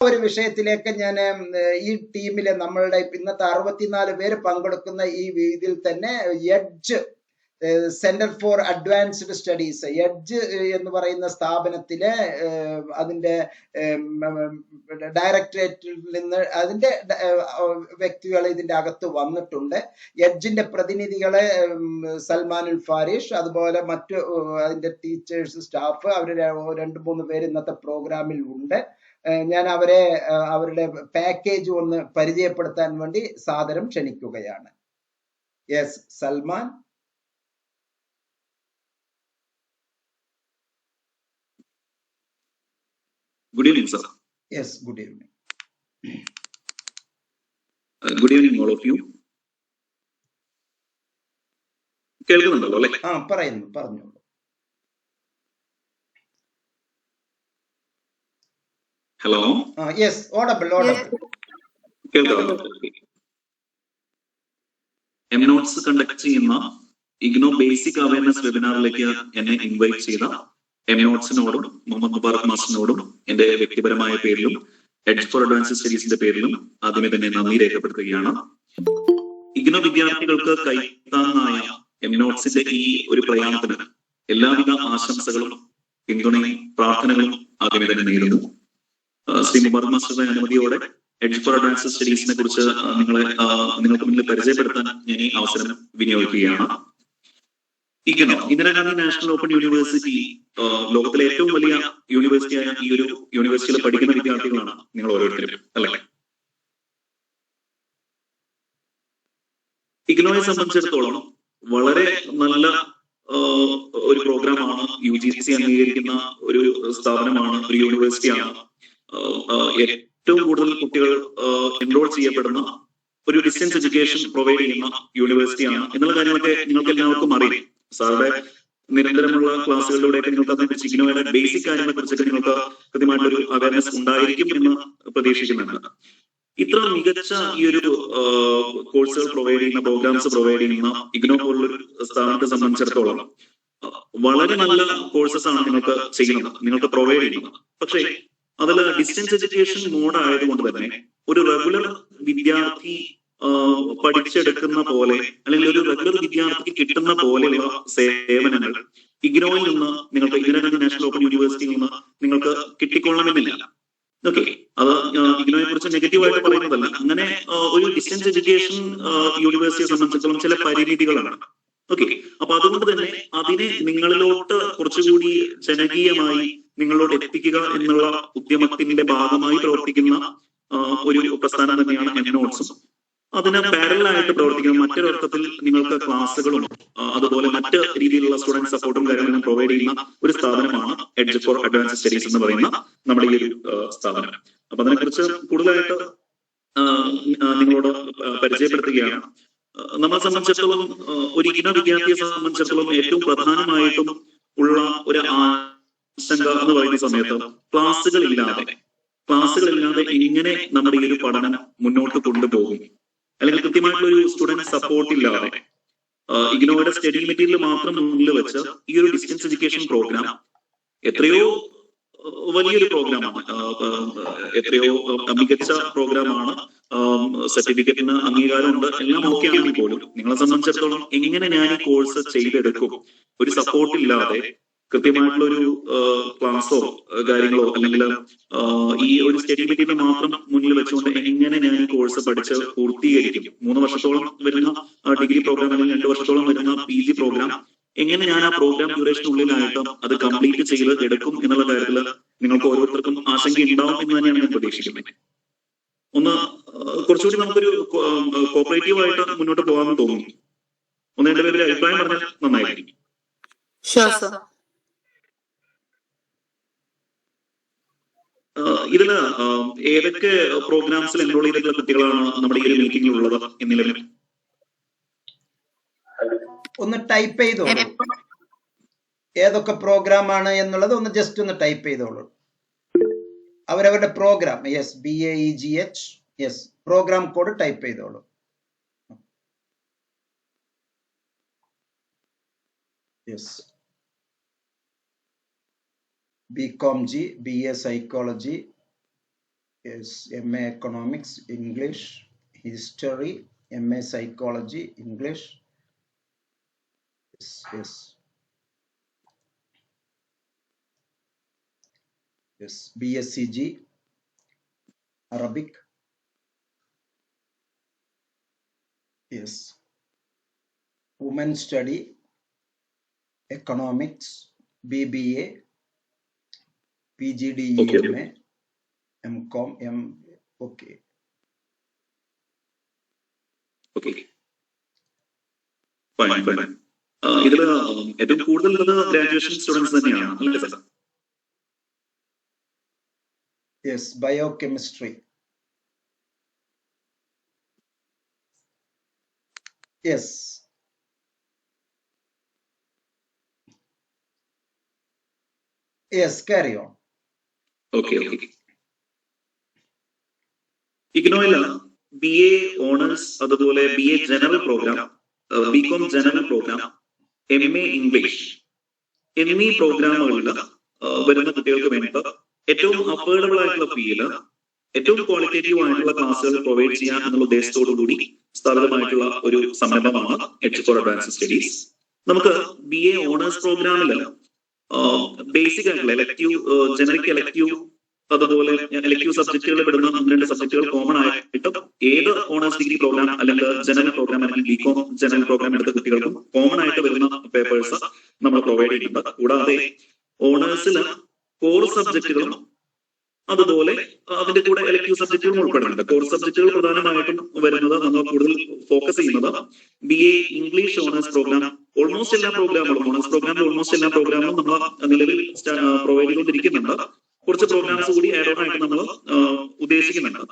ഒരു വിഷയത്തിലേക്ക് ഞാൻ ഈ ടീമിലെ നമ്മളുടെ ഇന്നത്തെ 64 പേര് പങ്കെടുക്കുന്ന ഈ ഇതിൽ തന്നെ edge centre for advanced studies edge എന്ന് പറയുന്ന സ്ഥാപനത്തിലെ അതിന്റെ ഡയറക്ടറേറ്റിൽ നിന്ന് അതിന്റെ വ്യക്തികൾ ഇതിന്റെ അകത്ത് വന്നിട്ടുണ്ട്. എഡ്ജിന്റെ പ്രതിനിധികളെ സൽമാനുൽ ഫാരിഷ്, അതുപോലെ മറ്റു അതിന്റെ ടീച്ചേഴ്സ്, സ്റ്റാഫ്, അവർ 2-3 പേര് ഇന്നത്തെ പ്രോഗ്രാമിൽ ഉണ്ട്. ഞാൻ അവരെ അവരുടെ പാക്കേജ് ഒന്ന് പരിചയപ്പെടുത്താൻ വേണ്ടി സാദരം ക്ഷണിക്കുകയാണ്. Yes, Salman. Good evening, sir. Yes, good evening. Good evening, all of you. കേൾക്കുന്നുണ്ടല്ലോ അല്ലേ? പറഞ്ഞോളൂ. ഹലോ. Yes, audible. കേൾക്കുന്നുണ്ടോ? എംനോട്സ് കണ്ടക്ട് ചെയ്യുന്ന ഇഗ്നോ ബേസിക് അവയർനെസ് വെബിനാറിലേക്ക് എന്നെ ഇൻവൈറ്റ് ചെയ്ത എംനോട്സിനോടും മുഹമ്മദ് മുബാറക് മാസ്റ്ററിനോടും എന്റെ വ്യക്തിപരമായ പേരിലും എഡ്ജ് ഫോർ അഡ്വാൻസ്ഡ് സ്റ്റഡീസിന്റെ പേരിലും ആദ്യമേ തന്നെ നന്ദി രേഖപ്പെടുത്തുകയാണ്. ഇഗ്നോ വിദ്യാർത്ഥികൾക്ക് കൈത്താങ്ങായ എംനോട്സിന്റെ ഈ ഒരു പ്രയാണത്തിന് എല്ലാവിധ ആശംസകളും പിന്തുണയും പ്രാർത്ഥനകളും ആദ്യമേ തന്നെ നേരുന്നു. ശ്രീ മുബാറക് മാസ്റ്ററുടെ അനുമതിയോടെ എഡ്ജ് ഫോർ അഡ്വാൻസ്ഡ് സ്റ്റഡീസിനെ കുറിച്ച് നിങ്ങൾക്ക് മുന്നിൽ പരിചയപ്പെടുത്താൻ ഞാൻ ഈ അവസരം വിനിയോഗിക്കുകയാണ്. IGNOU, Indira Gandhi national open university, ലോകത്തിലെ ഏറ്റവും വലിയ യൂണിവേഴ്സിറ്റിയായ ഈ ഒരു യൂണിവേഴ്സിറ്റിയിൽ പഠിക്കുന്ന വിദ്യാർത്ഥികളാണ് നിങ്ങൾ ഓരോരുത്തരും, അല്ലേ? ഇഗ്നോയെ സംബന്ധിച്ചിടത്തോളം വളരെ നല്ല ഒരു പ്രോഗ്രാമാണ്. UGC അംഗീകരിക്കുന്ന ഒരു സ്ഥാപനമാണ്, ഒരു യൂണിവേഴ്സിറ്റിയാണ്. ഏറ്റവും കൂടുതൽ കുട്ടികൾ എൻറോൾ ചെയ്യപ്പെടുന്ന ഒരു ഡിസ്റ്റൻസ് എഡ്യൂക്കേഷൻ പ്രൊവൈഡ് ചെയ്യുന്ന യൂണിവേഴ്സിറ്റിയാണ് എന്നുള്ള കാര്യങ്ങളൊക്കെ നിങ്ങൾക്ക് എല്ലാവർക്കും അറിയാം. സാറുടെ നിരന്തരമുള്ള ക്ലാസ്സുകളിലൂടെയൊക്കെ നിങ്ങൾക്ക് അതിനെക്കുറിച്ച് ഇഗ്നോയുടെ ബേസിക് കാര്യങ്ങളെ കുറിച്ചൊക്കെ നിങ്ങൾക്ക് കൃത്യമായിട്ടൊരു അവയർനെസ് ഉണ്ടായിരിക്കും എന്ന് പ്രതീക്ഷിക്കുന്നുണ്ട്. ഇത്ര മികച്ച ഈ ഒരു കോഴ്സുകൾ പ്രൊവൈഡ് ചെയ്യുന്ന, പ്രോഗ്രാംസ് പ്രൊവൈഡ് ചെയ്യുന്ന ഇഗ്നോ പോലുള്ളൊരു സ്ഥാപനത്തെ സംബന്ധിച്ചിടത്തോളം വളരെ നല്ല കോഴ്സസ് ആണ് നിങ്ങൾക്ക് ചെയ്യുന്നത്, നിങ്ങൾക്ക് പ്രൊവൈഡ് ചെയ്യുന്നത്. പക്ഷേ അതിൽ ഡിസ്റ്റൻസ് എഡ്യൂക്കേഷൻ മോഡ് ആയതുകൊണ്ട് തന്നെ ഒരു റെഗുലർ വിദ്യാർത്ഥി പഠിച്ചെടുക്കുന്ന പോലെ, അല്ലെങ്കിൽ ഒരു റെഗുലർ വിദ്യാർത്ഥിക്ക് കിട്ടുന്ന പോലെയുള്ള സേവനങ്ങൾ ഇഗ്നോയിൽ നിന്ന് നിങ്ങൾക്ക്, ഇന്ദിരാഗാന്ധി നാഷണൽ ഓപ്പൺ യൂണിവേഴ്സിറ്റിയിൽ നിന്ന് നിങ്ങൾക്ക് കിട്ടിക്കൊള്ളണമെന്നില്ല. ഓക്കെ, അത് ഇഗ്നോയെ കുറിച്ച് നെഗറ്റീവായിട്ട് പറയുന്നതല്ല. അങ്ങനെ ഒരു ഡിസ്റ്റൻസ് എഡ്യൂക്കേഷൻ യൂണിവേഴ്സിറ്റിയെ സംബന്ധിച്ചിടത്തോളം ചില പരിമിതികളാണ്. ഓക്കെ, അപ്പൊ അതുകൊണ്ട് തന്നെ അതിനെ നിങ്ങളിലോട്ട് കുറച്ചുകൂടി ജനകീയമായി നിങ്ങളോട് എത്തിക്കുക എന്നുള്ള ഉദ്യമത്തിന്റെ ഭാഗമായി പ്രവർത്തിക്കുന്ന ഒരു പ്രസ്ഥാനം തന്നെയാണ് എംനോട്സും. അതിന് പാരലായിട്ട് പ്രവർത്തിക്കുന്ന മറ്റൊരർത്ഥത്തിൽ നിങ്ങൾക്ക് ക്ലാസ്സുകളും അതുപോലെ മറ്റ് രീതിയിലുള്ള സ്റ്റുഡന്റ് സപ്പോർട്ടും കാര്യങ്ങളും പ്രൊവൈഡ് ചെയ്യുന്ന ഒരു സ്ഥാപനമാണ് എഡ്ജ് ഫോർ അഡ്വാൻസ്ഡ് സ്റ്റഡീസ് എന്ന് പറയുന്ന നമ്മുടെ ഈ ഒരു സ്ഥാപനം. അപ്പൊ അതിനെക്കുറിച്ച് കൂടുതലായിട്ട് നിങ്ങളോട് പരിചയപ്പെടുത്തുകയാണ്. നമ്മളെ സംബന്ധിച്ചിടത്തോളം, ഒരു ഇഗ്നോ വിദ്യാർത്ഥിയെ സംബന്ധിച്ചിടത്തോളം ഏറ്റവും പ്രധാനമായിട്ടും ഉള്ള ഒരു ആശങ്ക എന്ന് പറയുന്ന സമയത്ത് ക്ലാസ്സുകളില്ലാതെ എങ്ങനെ നമ്മുടെ ഈ ഒരു പഠനം മുന്നോട്ട് കൊണ്ടുപോകും, അല്ലെങ്കിൽ കൃത്യമായിട്ടുള്ള ഒരു സ്റ്റുഡന്റ് സപ്പോർട്ട് ഇല്ലാതെ ഇഗ്നോയുടെ സ്റ്റഡി മെറ്റീരിയൽ മാത്രം മുന്നിൽ വെച്ച് ഈ ഒരു ഡിസ്റ്റൻസ് എഡ്യൂക്കേഷൻ പ്രോഗ്രാം എത്രയോ വലിയൊരു പ്രോഗ്രാമാണ്, എത്രയോ മികച്ച പ്രോഗ്രാമാണ്, സർട്ടിഫിക്കറ്റിന് അംഗീകാരമുണ്ട്, എല്ലാം ഓക്കെ ആണെങ്കിൽ പോലും നിങ്ങളെ സംബന്ധിച്ചിടത്തോളം എങ്ങനെ ഞാൻ ഈ കോഴ്സ് ചെയ്തെടുക്കും, ഒരു സപ്പോർട്ട് ഇല്ലാതെ കൃത്യമായിട്ടുള്ള ഒരു ക്ലാസ്സോ കാര്യങ്ങളോ അല്ലെങ്കിൽ ഈ ഒരു സ്റ്റഡി മെറ്റീരിയൽ മാത്രം മുന്നിൽ വെച്ചുകൊണ്ട് എങ്ങനെ ഞാൻ ഈ കോഴ്സ് പഠിച്ച് പൂർത്തീകരിക്കും, 3 വർഷത്തോളം വരുന്ന ഡിഗ്രി പ്രോഗ്രാം അല്ലെങ്കിൽ 2 വർഷത്തോളം വരുന്ന PG പ്രോഗ്രാം, എങ്ങനെ ഞാൻ ആ പ്രോഗ്രാം ഡ്യൂറേഷനുള്ളിലായിട്ട് അത് കംപ്ലീറ്റ് ചെയ്ത് എടുക്കും എന്നുള്ള കാര്യത്തിൽ നിങ്ങൾക്ക് ഓരോരുത്തർക്കും ആശങ്ക ഉണ്ടാവും എന്ന് തന്നെയാണ് ഞാൻ പ്രതീക്ഷിക്കുന്നത്. ഒന്ന് കുറച്ചുകൂടി നമുക്കൊരു കോപ്പറേറ്റീവ് ആയിട്ട് മുന്നോട്ട് പോകാമെന്ന് തോന്നുന്നു. ഒന്ന് എന്റെ പേരിൽ അഭിപ്രായം പറഞ്ഞാൽ നന്നായിരിക്കും. ഇതില് ഏതൊക്കെ പ്രോഗ്രാംസിൽ എൻറോൾ ചെയ്തിട്ടുള്ള കുട്ടികളാണ് നമ്മുടെ ഈ ഒരു മീറ്റിംഗിൽ ഉള്ളത് എന്നിലും ഒന്ന് ടൈപ്പ് ചെയ്തോളൂ. ഏതൊക്കെ പ്രോഗ്രാം ആണ് എന്നുള്ളത് ഒന്ന് ജസ്റ്റ് ഒന്ന് ടൈപ്പ് ചെയ്തോളൂ. അവരവരുടെ program, yes, BAEGH, yes, program code type ചെയ്തോളൂ. Yes, BCom G, BA Psychology, Yes, MA Economics, English, History, MA Psychology, English. Yes, yes. Yes, BSCG, Arabic. Yes. Women Study, Economics, BBA, PGDEMA, MCOM, okay. Okay, fine fine. ഇതിൽ ഏറ്റവും കൂടുതൽ graduation students തന്നെയാണ് അല്ലേ sir? Yes, biochemistry. Yes. Yes, carry on. Okay okay. ഇഗ്നോയില് BA honours, അതുപോലെ BA general program, BCom general program, MA English എന്നീ പ്രോഗ്രാമുകളിൽ വരുന്ന കുട്ടികൾക്ക് വേണ്ടിയിട്ട് ഏറ്റവും അഫോർഡബിൾ ആയിട്ടുള്ള ഫീല്, ഏറ്റവും ക്വാളിറ്റേറ്റീവ് ആയിട്ടുള്ള ക്ലാസ്സുകൾ പ്രൊവൈഡ് ചെയ്യാൻ എന്നുള്ള ഉദ്ദേശത്തോടു കൂടി സ്ഥാപിതമായിട്ടുള്ള ഒരു സംരംഭമാണ് എഡ്ജ് ഫോർ അഡ്വാൻസ്ഡ് സ്റ്റഡീസ്. നമുക്ക് BA ഓണേഴ്സ് പ്രോഗ്രാമിൽ ബേസിക് ആയിട്ടുള്ള എലക്റ്റീവ്, ജനറിക് എലക്റ്റീവ്, അതുപോലെ എലക്റ്റീവ് സബ്ജക്റ്റുകൾ പെടുന്ന 2 സബ്ജക്റ്റുകൾ കോമൺ ആയിട്ട് ഏത് ഓണേഴ്സ് ഡിഗ്രി പ്രോഗ്രാം അല്ലെങ്കിൽ ജനറൽ പ്രോഗ്രാം അല്ലെങ്കിൽ BCom ജനറൽ പ്രോഗ്രാം എടുത്ത കുട്ടികൾക്കും കോമൺ ആയിട്ട് വരുന്ന പേപ്പേഴ്സ് നമ്മൾ പ്രൊവൈഡ് ചെയ്യുന്നുണ്ട്. കൂടാതെ ഓണേഴ്സിൽ കോർ സബ്ജക്റ്റുകളും അതുപോലെ അതിന്റെ കൂടെ എലക്റ്റീവ് സബ്ജക്റ്റുകളും ഉൾപ്പെടുന്നുണ്ട്. കോർ സബ്ജക്റ്റുകൾ പ്രധാനമായിട്ടും വരുന്നത് നമ്മൾ കൂടുതൽ ഫോക്കസ് ചെയ്യുന്നത് BA English honours program. Almost എല്ലാ പ്രോഗ്രാമുകളും, ഓണേഴ്സ് പ്രോഗ്രാമിൽ ഓൾമോസ്റ്റ് എല്ലാ പ്രോഗ്രാമും നമ്മൾ നിലവിൽ പ്രൊവൈഡ് ചെയ്തുകൊണ്ടിരിക്കുന്നുണ്ട്. കുറച്ച് പ്രോഗ്രാംസ് കൂടി ആഡ് ഓൺ ആയിട്ട് നമ്മൾ ഉദ്ദേശിക്കുന്നുണ്ട്,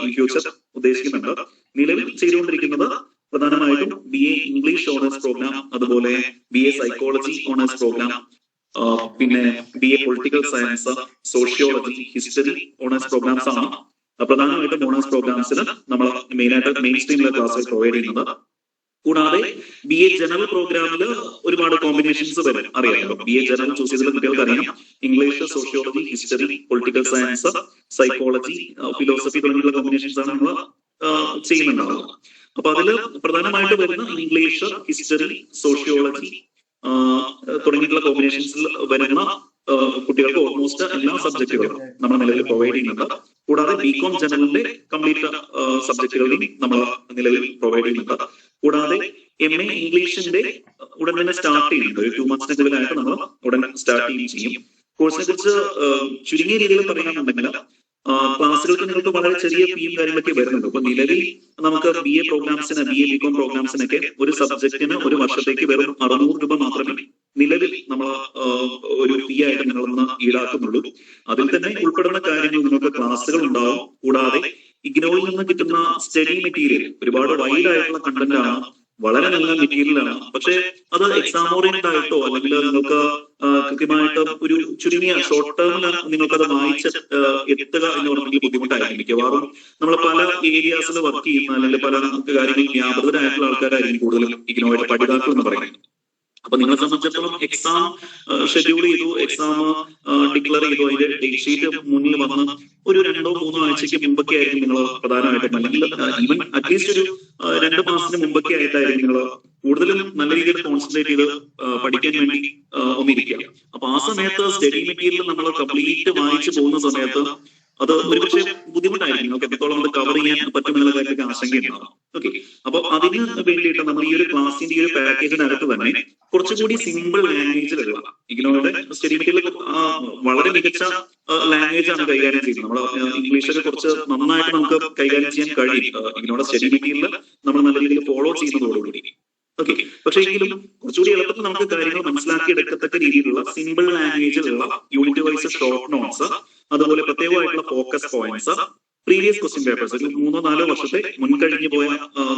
ഇൻ ഫ്യൂച്ചർ ഉദ്ദേശിക്കുന്നുണ്ട്. നിലവിൽ ചെയ്തുകൊണ്ടിരിക്കുന്നത് പ്രധാനമായിട്ടും BA ഇംഗ്ലീഷ് ഓണേഴ്സ് പ്രോഗ്രാം, അതുപോലെ BA സൈക്കോളജി ഓണേഴ്സ് പ്രോഗ്രാം, പിന്നെ BA political science, sociology, history honours programs ആണ് പ്രധാനമായിട്ടും ഓണേഴ്സ് പ്രോഗ്രാംസിൽ നമ്മൾ മെയിനായിട്ട് മെയിൻ സ്ട്രീമിലെ ക്ലാസ്സുകൾ പ്രൊവൈഡ് ചെയ്യുന്നത്. കൂടാതെ BA ജനറൽ പ്രോഗ്രാമിൽ ഒരുപാട് കോമ്പിനേഷൻസ് വരും, അറിയാമല്ലോ. BA ജനറൽ ചൂസ് ചെയ്ത കുട്ടികൾക്ക് അറിയാം, English, sociology, history, political science, psychology, philosophy തുടങ്ങിയുള്ള കോമ്പിനേഷൻസ് ആണ് നമ്മൾ ചെയ്യുന്നുണ്ടാവുക. അപ്പൊ അതിൽ പ്രധാനമായിട്ട് വരുന്ന ഇംഗ്ലീഷ്, ഹിസ്റ്ററി, സോഷ്യോളജി തുടങ്ങിയിട്ടുള്ള കോമ്പിനേഷൻസിൽ വരുന്ന കുട്ടികൾക്ക് ഓൾമോസ്റ്റ് എല്ലാ സബ്ജക്റ്റുകളും നമ്മൾ നിലവിൽ പ്രൊവൈഡ് ചെയ്യുന്നുണ്ട്. കൂടാതെ BCom ജനറലിന്റെ കംപ്ലീറ്റ് സബ്ജക്റ്റുകളും നമ്മൾ നിലവിൽ പ്രൊവൈഡ് ചെയ്യുന്നുണ്ട്. കൂടാതെ MA ഇംഗ്ലീഷിന്റെ ഉടൻ തന്നെ സ്റ്റാർട്ട് ചെയ്യുന്നുണ്ട്. ഒരു 2 monthsനുള്ളിലായിട്ട് നമ്മൾ ഉടൻ സ്റ്റാർട്ട് ചെയ്യും. കോഴ്സിനെ കുറിച്ച് ചുരുങ്ങിയ രീതിയിൽ പറയുകയാണെന്നുണ്ടെങ്കിൽ ക്ലാസ്സുകൾക്ക് നിങ്ങൾക്ക് വളരെ ചെറിയ ഫീയും കാര്യങ്ങളൊക്കെ വരുന്നുണ്ട്. അപ്പൊ നിലവിൽ നമുക്ക് BA പ്രോഗ്രാംസിന്, BA BCom പ്രോഗ്രാംസിനൊക്കെ ഒരു സബ്ജക്റ്റിന് ഒരു വർഷത്തേക്ക് വെറും 600 രൂപ മാത്രമേ നിലവിൽ നമ്മൾ ഒരു ഫീ ആയിട്ട് നിങ്ങളൊന്ന് ഈടാക്കുന്നുള്ളൂ. അതിൽ തന്നെ ഉൾപ്പെടുന്ന കാര്യങ്ങൾ നിങ്ങൾക്ക് ക്ലാസ്സുകൾ ഉണ്ടാവും. കൂടാതെ ഇഗ്നോയിൽ നിന്ന് കിട്ടുന്ന സ്റ്റഡി മെറ്റീരിയൽ ഒരുപാട് വൈഡ് ആയിട്ടുള്ള കണ്ടന്റ് ആണ്, വളരെ നല്ല മെറ്റീരിയലാണ്. പക്ഷെ അത് എക്സാം ഓറിയന്റഡ് ആയിട്ടോ അല്ലെങ്കിൽ നിങ്ങൾക്ക് കൃത്യമായിട്ട് ഒരു ചുരുങ്ങിയ ഷോർട്ട് ടേമിൽ നിങ്ങൾക്കത് വായിച്ച് എത്തുക എന്ന് പറഞ്ഞെങ്കിൽ ബുദ്ധിമുട്ടായിരിക്കും. മിക്കവാറും നമ്മൾ പല ഏരിയാസിൽ വർക്ക് ചെയ്യുന്ന അല്ലെങ്കിൽ പല കാര്യങ്ങളിൽ വ്യാപൃതരായിട്ടുള്ള ആൾക്കാരായിരിക്കും കൂടുതലും ഇഗ്നോയുടെ പഠിതാക്കൾ എന്ന് പറയുന്നത്. അപ്പൊ നിങ്ങളെ സംബന്ധിച്ചിടത്തോളം എക്സാം ഷെഡ്യൂൾ ചെയ്തു, എക്സാം ഡിക്ലെയർ ചെയ്തു, അതിന്റെ ഡേറ്റ് ഷീറ്റ് മുന്നിൽ വന്ന് ഒരു 2-3 ആഴ്ചയ്ക്ക് മുമ്പൊക്കെ ആയിരിക്കും നിങ്ങൾ പ്രധാനമായിട്ടും, അല്ലെങ്കിൽ ഈവൻ അറ്റ്ലീസ്റ്റ് ഒരു 2 മാസത്തിന് മുമ്പൊക്കെ ആയിട്ടായിരിക്കും നിങ്ങൾ കൂടുതലും നല്ല രീതിയിൽ കോൺസെൻട്രേറ്റ് ചെയ്ത് പഠിക്കാൻ വേണ്ടി ഒന്നിരിക്കുക. അപ്പൊ ആ സമയത്ത് സ്റ്റഡി മെറ്റീരിയൽ നമ്മൾ കംപ്ലീറ്റ് വായിച്ചു പോകുന്ന സമയത്ത് അത് ഒരുപക്ഷെ ബുദ്ധിമുട്ടായിരിക്കും. നമുക്ക് എത്രത്തോളം അത് കവർ ചെയ്യാൻ പറ്റുമെന്നുള്ള കാര്യത്തിൽ ആശങ്കയുണ്ടാവും. ഓക്കെ, അപ്പൊ അതിന് വേണ്ടിയിട്ട് നമ്മൾ ഈ ഒരു ക്ലാസിന്റെ ഈ ഒരു പാക്കേജിനകത്ത് തന്നെ കുറച്ചുകൂടി സിമ്പിൾ ലാംഗ്വേജിലുള്ള ഇഗ്നോയുടെ സ്റ്റഡി മെറ്റീരിയൽ വളരെ മികച്ച ലാംഗ്വേജ് ആണ് കൈകാര്യം ചെയ്യുന്നത്. നമ്മൾ ഇംഗ്ലീഷൊക്കെ കുറച്ച് നന്നായിട്ട് നമുക്ക് കൈകാര്യം ചെയ്യാൻ കഴിയും ഇഗ്നോയുടെ സ്റ്റഡി മെറ്റീരിയൽ നമ്മൾ നല്ല രീതിയിൽ ഫോളോ ചെയ്യുന്നതോടുകൂടി. ഓക്കെ, പക്ഷേ എങ്കിലും കുറച്ചുകൂടി എളുപ്പത്തിൽ നമുക്ക് കാര്യങ്ങൾ മനസ്സിലാക്കി എടുക്കത്തക്ക രീതിയിലുള്ള സിമ്പിൾ ലാംഗ്വേജിലുള്ള യൂണിറ്റ് വൈസ് ഷോർട്ട് നോട്ട്സ്, അതുപോലെ പ്രത്യേകമായിട്ടുള്ള focus points, previous question papers, ഒരു 3-4 വർഷത്തെ മുൻകഴിഞ്ഞു പോയ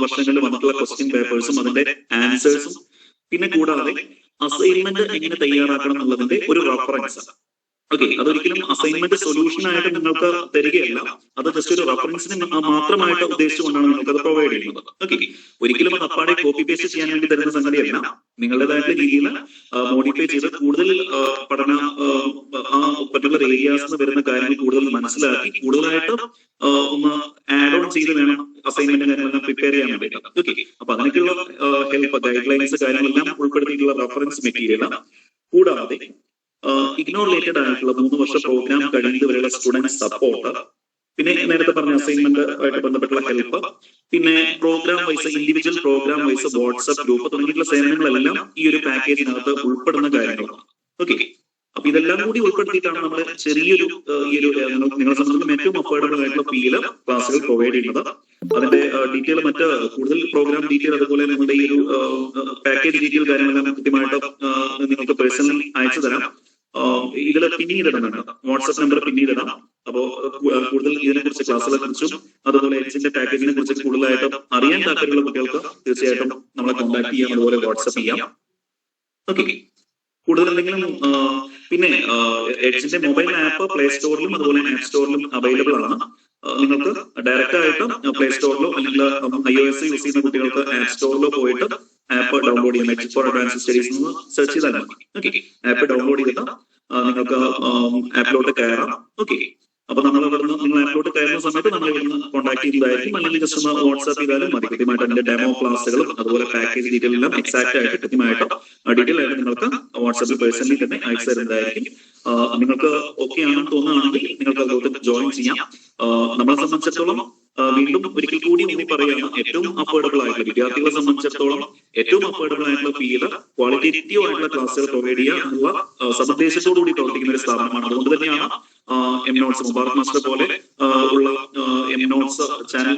വർഷങ്ങളിൽ വന്നിട്ടുള്ള ക്വസ്റ്റ്യൻ പേപ്പേഴ്സും അതിന്റെ ആൻസേഴ്സും, പിന്നെ കൂടാതെ അസൈൻമെന്റ് എങ്ങനെ തയ്യാറാക്കണം എന്നുള്ളതിന്റെ ഒരു റെഫറൻസ്, ഓക്കെ, അതൊരിക്കലും അസൈൻമെന്റ് സൊല്യൂഷൻ ആയിട്ട് നിങ്ങൾക്ക് തരികയല്ല. അത് ജസ്റ്റ് ഒരു റെഫറൻസിന് മാത്രമായിട്ട് ഉദ്ദേശിച്ചുകൊണ്ടാണ് നിങ്ങൾക്ക് അത് പ്രൊവൈഡ് ചെയ്യുന്നത്. ഓക്കെ, ഒരിക്കലും അത് അപ്പാടെ കോപ്പി പേസ്റ്റ് ചെയ്യാൻ വേണ്ടി തരുന്ന സംഗതിയല്ല. നിങ്ങളുടേതായിട്ടുള്ള രീതിയിൽ മോഡിഫൈ ചെയ്ത് കൂടുതൽ പഠന ആ പർട്ടിക്കുലർ ഏരിയാസിൽ വരുന്ന കാര്യങ്ങൾ കൂടുതൽ മനസ്സിലാക്കി കൂടുതലായിട്ട് ഒന്ന് ആഡ് ഓൺ ചെയ്ത് വേണം അസൈൻമെന്റ് കാര്യങ്ങളെല്ലാം പ്രിപ്പയർ ചെയ്യാൻ വേണ്ടിയിട്ട്. ഓക്കെ, അപ്പൊ അതിനൊക്കെയുള്ള ഹെൽപ്പ് ഗൈഡ് ലൈൻസ് കാര്യങ്ങളെല്ലാം ഉൾപ്പെടുത്തിയിട്ടുള്ള റെഫറൻസ് മെറ്റീരിയൽ കൂടാതെ ഇഗ്നോർ റിലേറ്റഡ് ആയിട്ടുള്ള 3 വർഷ പ്രോഗ്രാം കഴിയുന്നവരെയുള്ള സ്റ്റുഡന്റ് സപ്പോർട്ട്, പിന്നെ നേരത്തെ പറഞ്ഞ അസൈൻമെന്റ് ആയിട്ട് ബന്ധപ്പെട്ടുള്ള ഹെൽപ്പ്, പിന്നെ program wise individual program wise WhatsApp group തുടങ്ങിയിട്ടുള്ള സേവനങ്ങളെല്ലാം ഈ ഒരു പാക്കേജിനകത്ത് ഉൾപ്പെടുന്ന കാര്യങ്ങളാണ്. ഓക്കെ, അപ്പൊ ഇതെല്ലാം കൂടി ഉൾപ്പെടുത്തിയിട്ടാണ് നമ്മൾ ചെറിയൊരു ഈ ഒരു നിങ്ങളെ സംബന്ധിച്ചും ഏറ്റവും അഫോർഡബിൾ ആയിട്ടുള്ള ഫീല് ക്ലാസ്സുകൾ പ്രൊവൈഡ് ചെയ്യുന്നത്. അതിന്റെ ഡീറ്റെയിൽ മറ്റ് കൂടുതൽ പ്രോഗ്രാം ഡീറ്റെയിൽ അതുപോലെ നമ്മുടെ ഈ ഒരു പാക്കേജ് ഡീറ്റെയിൽ കാര്യങ്ങളെല്ലാം കൃത്യമായിട്ട് നിങ്ങൾക്ക് പേഴ്സണലി അയച്ചു തരാം. ഇതിൽ പിന്നീട് ഇടുന്നുണ്ട്, വാട്സ്ആപ്പ് നമ്പർ പിന്നീട് ഇടാം. അപ്പോ കൂടുതൽ ഇതിനെ കുറിച്ച് ക്ലാസ്സുകളെ കുറിച്ചും അതുപോലെ എഡ്ജിന്റെ പാക്കേജിനെ കുറിച്ച് കൂടുതലായിട്ട് അറിയാൻ താല്പര്യമുള്ള കുട്ടികൾക്ക് തീർച്ചയായിട്ടും നമ്മളെ കോൺടാക്ട് ചെയ്യാം, അതുപോലെ വാട്സ്ആപ്പ് ചെയ്യാം. ഓക്കെ, കൂടുതൽ എന്തെങ്കിലും പിന്നെ എഡ്ജിന്റെ മൊബൈൽ ആപ്പ് പ്ലേ സ്റ്റോറിലും അതുപോലെ ആപ്പ് സ്റ്റോറിലും അവൈലബിൾ ആണ്. നിങ്ങൾക്ക് ഡയറക്റ്റ് ആയിട്ട് പ്ലേ സ്റ്റോറിലോ അല്ലെങ്കിൽ iOS യൂസ് ചെയ്യുന്ന കുട്ടികൾക്ക് ആപ്പ് സ്റ്റോറിലോ പോയിട്ട് ആപ്പ് ഡൗൺലോഡ് ചെയ്യാം. എഡ്ജ് ഫോർ അഡ്വാൻസ് സ്റ്റഡീസ് എന്ന് സെർച്ച് ചെയ്താൽ മതി. ഓക്കെ, ആപ്പ് ഡൗൺലോഡ് ചെയ്തിട്ട് നിങ്ങൾക്ക് ആപ്പിലോട്ട് കയറാം. ഓക്കെ, അപ്പൊ നമ്മൾ ഇവിടുന്ന് നിങ്ങൾ ആപ്പിലോട്ട് കയറുന്ന സമയത്ത് നമ്മൾ ഇവിടുന്ന് കോൺടാക്ട് ചെയ്യുന്നതായിരിക്കും, അല്ലെങ്കിൽ ജസ്റ്റ് ഒന്ന് വാട്സ്ആപ്പ് ചെയ്താലും മതി. കൃത്യമായിട്ട് അതിന്റെ ഡെമോ ക്ലാസ്സുകളും അതുപോലെ പാക്കേജ് ഡീറ്റെയിൽ എല്ലാം എക്സാക്ട് ആയിട്ട് കൃത്യമായിട്ട് ഡീറ്റെയിൽ ആയിട്ട് നിങ്ങൾക്ക് വാട്സ്ആപ്പിൽ പേഴ്സണലി തന്നെ അയച്ചു തരുന്നതായിരിക്കും. നിങ്ങൾക്ക് ഓക്കെ ആണെന്ന് തോന്നുകയാണെങ്കിൽ നിങ്ങൾക്ക് അതുകൊണ്ട് ജോയിൻ ചെയ്യാം. നമ്മളെ സംബന്ധിച്ചിടത്തോളം വീണ്ടും ഒരിക്കൽ കൂടി ഊന്നി പറയുകയാണ്, ഏറ്റവും അഫോർഡബിൾ ആയിട്ടുള്ള വിദ്യാർത്ഥികളെ സംബന്ധിച്ചിടത്തോളം ഏറ്റവും അഫോർഡബിൾ ആയിട്ടുള്ള ഫീല് ക്വാളിറ്റേറ്റീവ് ആയിട്ടുള്ള ക്ലാസ്സുകൾ പ്രൊവൈഡ് ചെയ്യുക എന്നുള്ള സദുദ്ദേശത്തോടുകൂടി പ്രവർത്തിക്കുന്ന ഒരു സ്ഥാപനമാണ്. അതുകൊണ്ട് തന്നെയാണ് എം നോട്ട്സ് മുബാറക് മാസ്റ്റർ പോലെ ഉള്ള എം നോട്ട്സ് ചാനൽ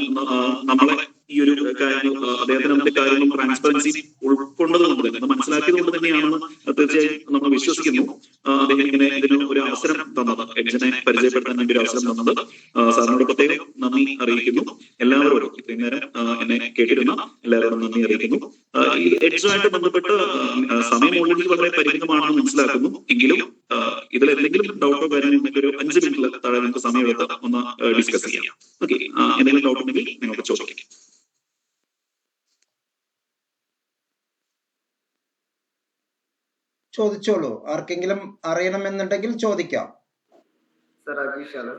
നമ്മളെ ഈ ഒരു കാര്യങ്ങൾ അദ്ദേഹത്തിന് അതിന്റെ കാര്യങ്ങളും ട്രാൻസ്പെറൻസി ഉൾക്കൊണ്ടത് കൊണ്ട് തന്നെ മനസ്സിലാക്കിയത് കൊണ്ട് തന്നെയാണെന്ന് തീർച്ചയായും നമ്മൾ വിശ്വസിക്കുന്നു. അദ്ദേഹം ഇങ്ങനെ ഇതിന് ഒരു അവസരം തന്നത്, എഡ്ജിനെ പരിചയപ്പെടുത്താൻ വേണ്ടി ഒരു അവസരം തന്നത് സാറിനോട് പ്രത്യേകം നന്ദി അറിയിക്കുന്നു. എല്ലാവരോടും ഇത്രയും നേരം എന്നെ കേട്ടിരുന്ന എല്ലാവരോടും നന്ദി അറിയിക്കുന്നു. ഈ എഡ്ജുമായിട്ട് ബന്ധപ്പെട്ട് സമയം ഓൾറെഡി വളരെ പരിമിതമാണെന്ന് മനസ്സിലാക്കുന്നു. എങ്കിലും ഇതിൽ എന്തെങ്കിലും ഡൗട്ടോ കാര്യങ്ങൾ ഉണ്ടെങ്കിൽ ഒരു 5 മിനിറ്റിൽ താഴെ നമുക്ക് സമയമെടുത്ത് ഒന്ന് ഡിസ്കസ് ചെയ്യാം. ഓക്കെ, എന്തെങ്കിലും ഡൗട്ട് ഉണ്ടെങ്കിൽ നിങ്ങൾക്ക് ചോദിക്കാം. ചോദിച്ചോളൂ, ആർക്കെങ്കിലും അറിയണമെന്നുണ്ടെങ്കിൽ ചോദിക്കാം. സർ അജീഷാണ്.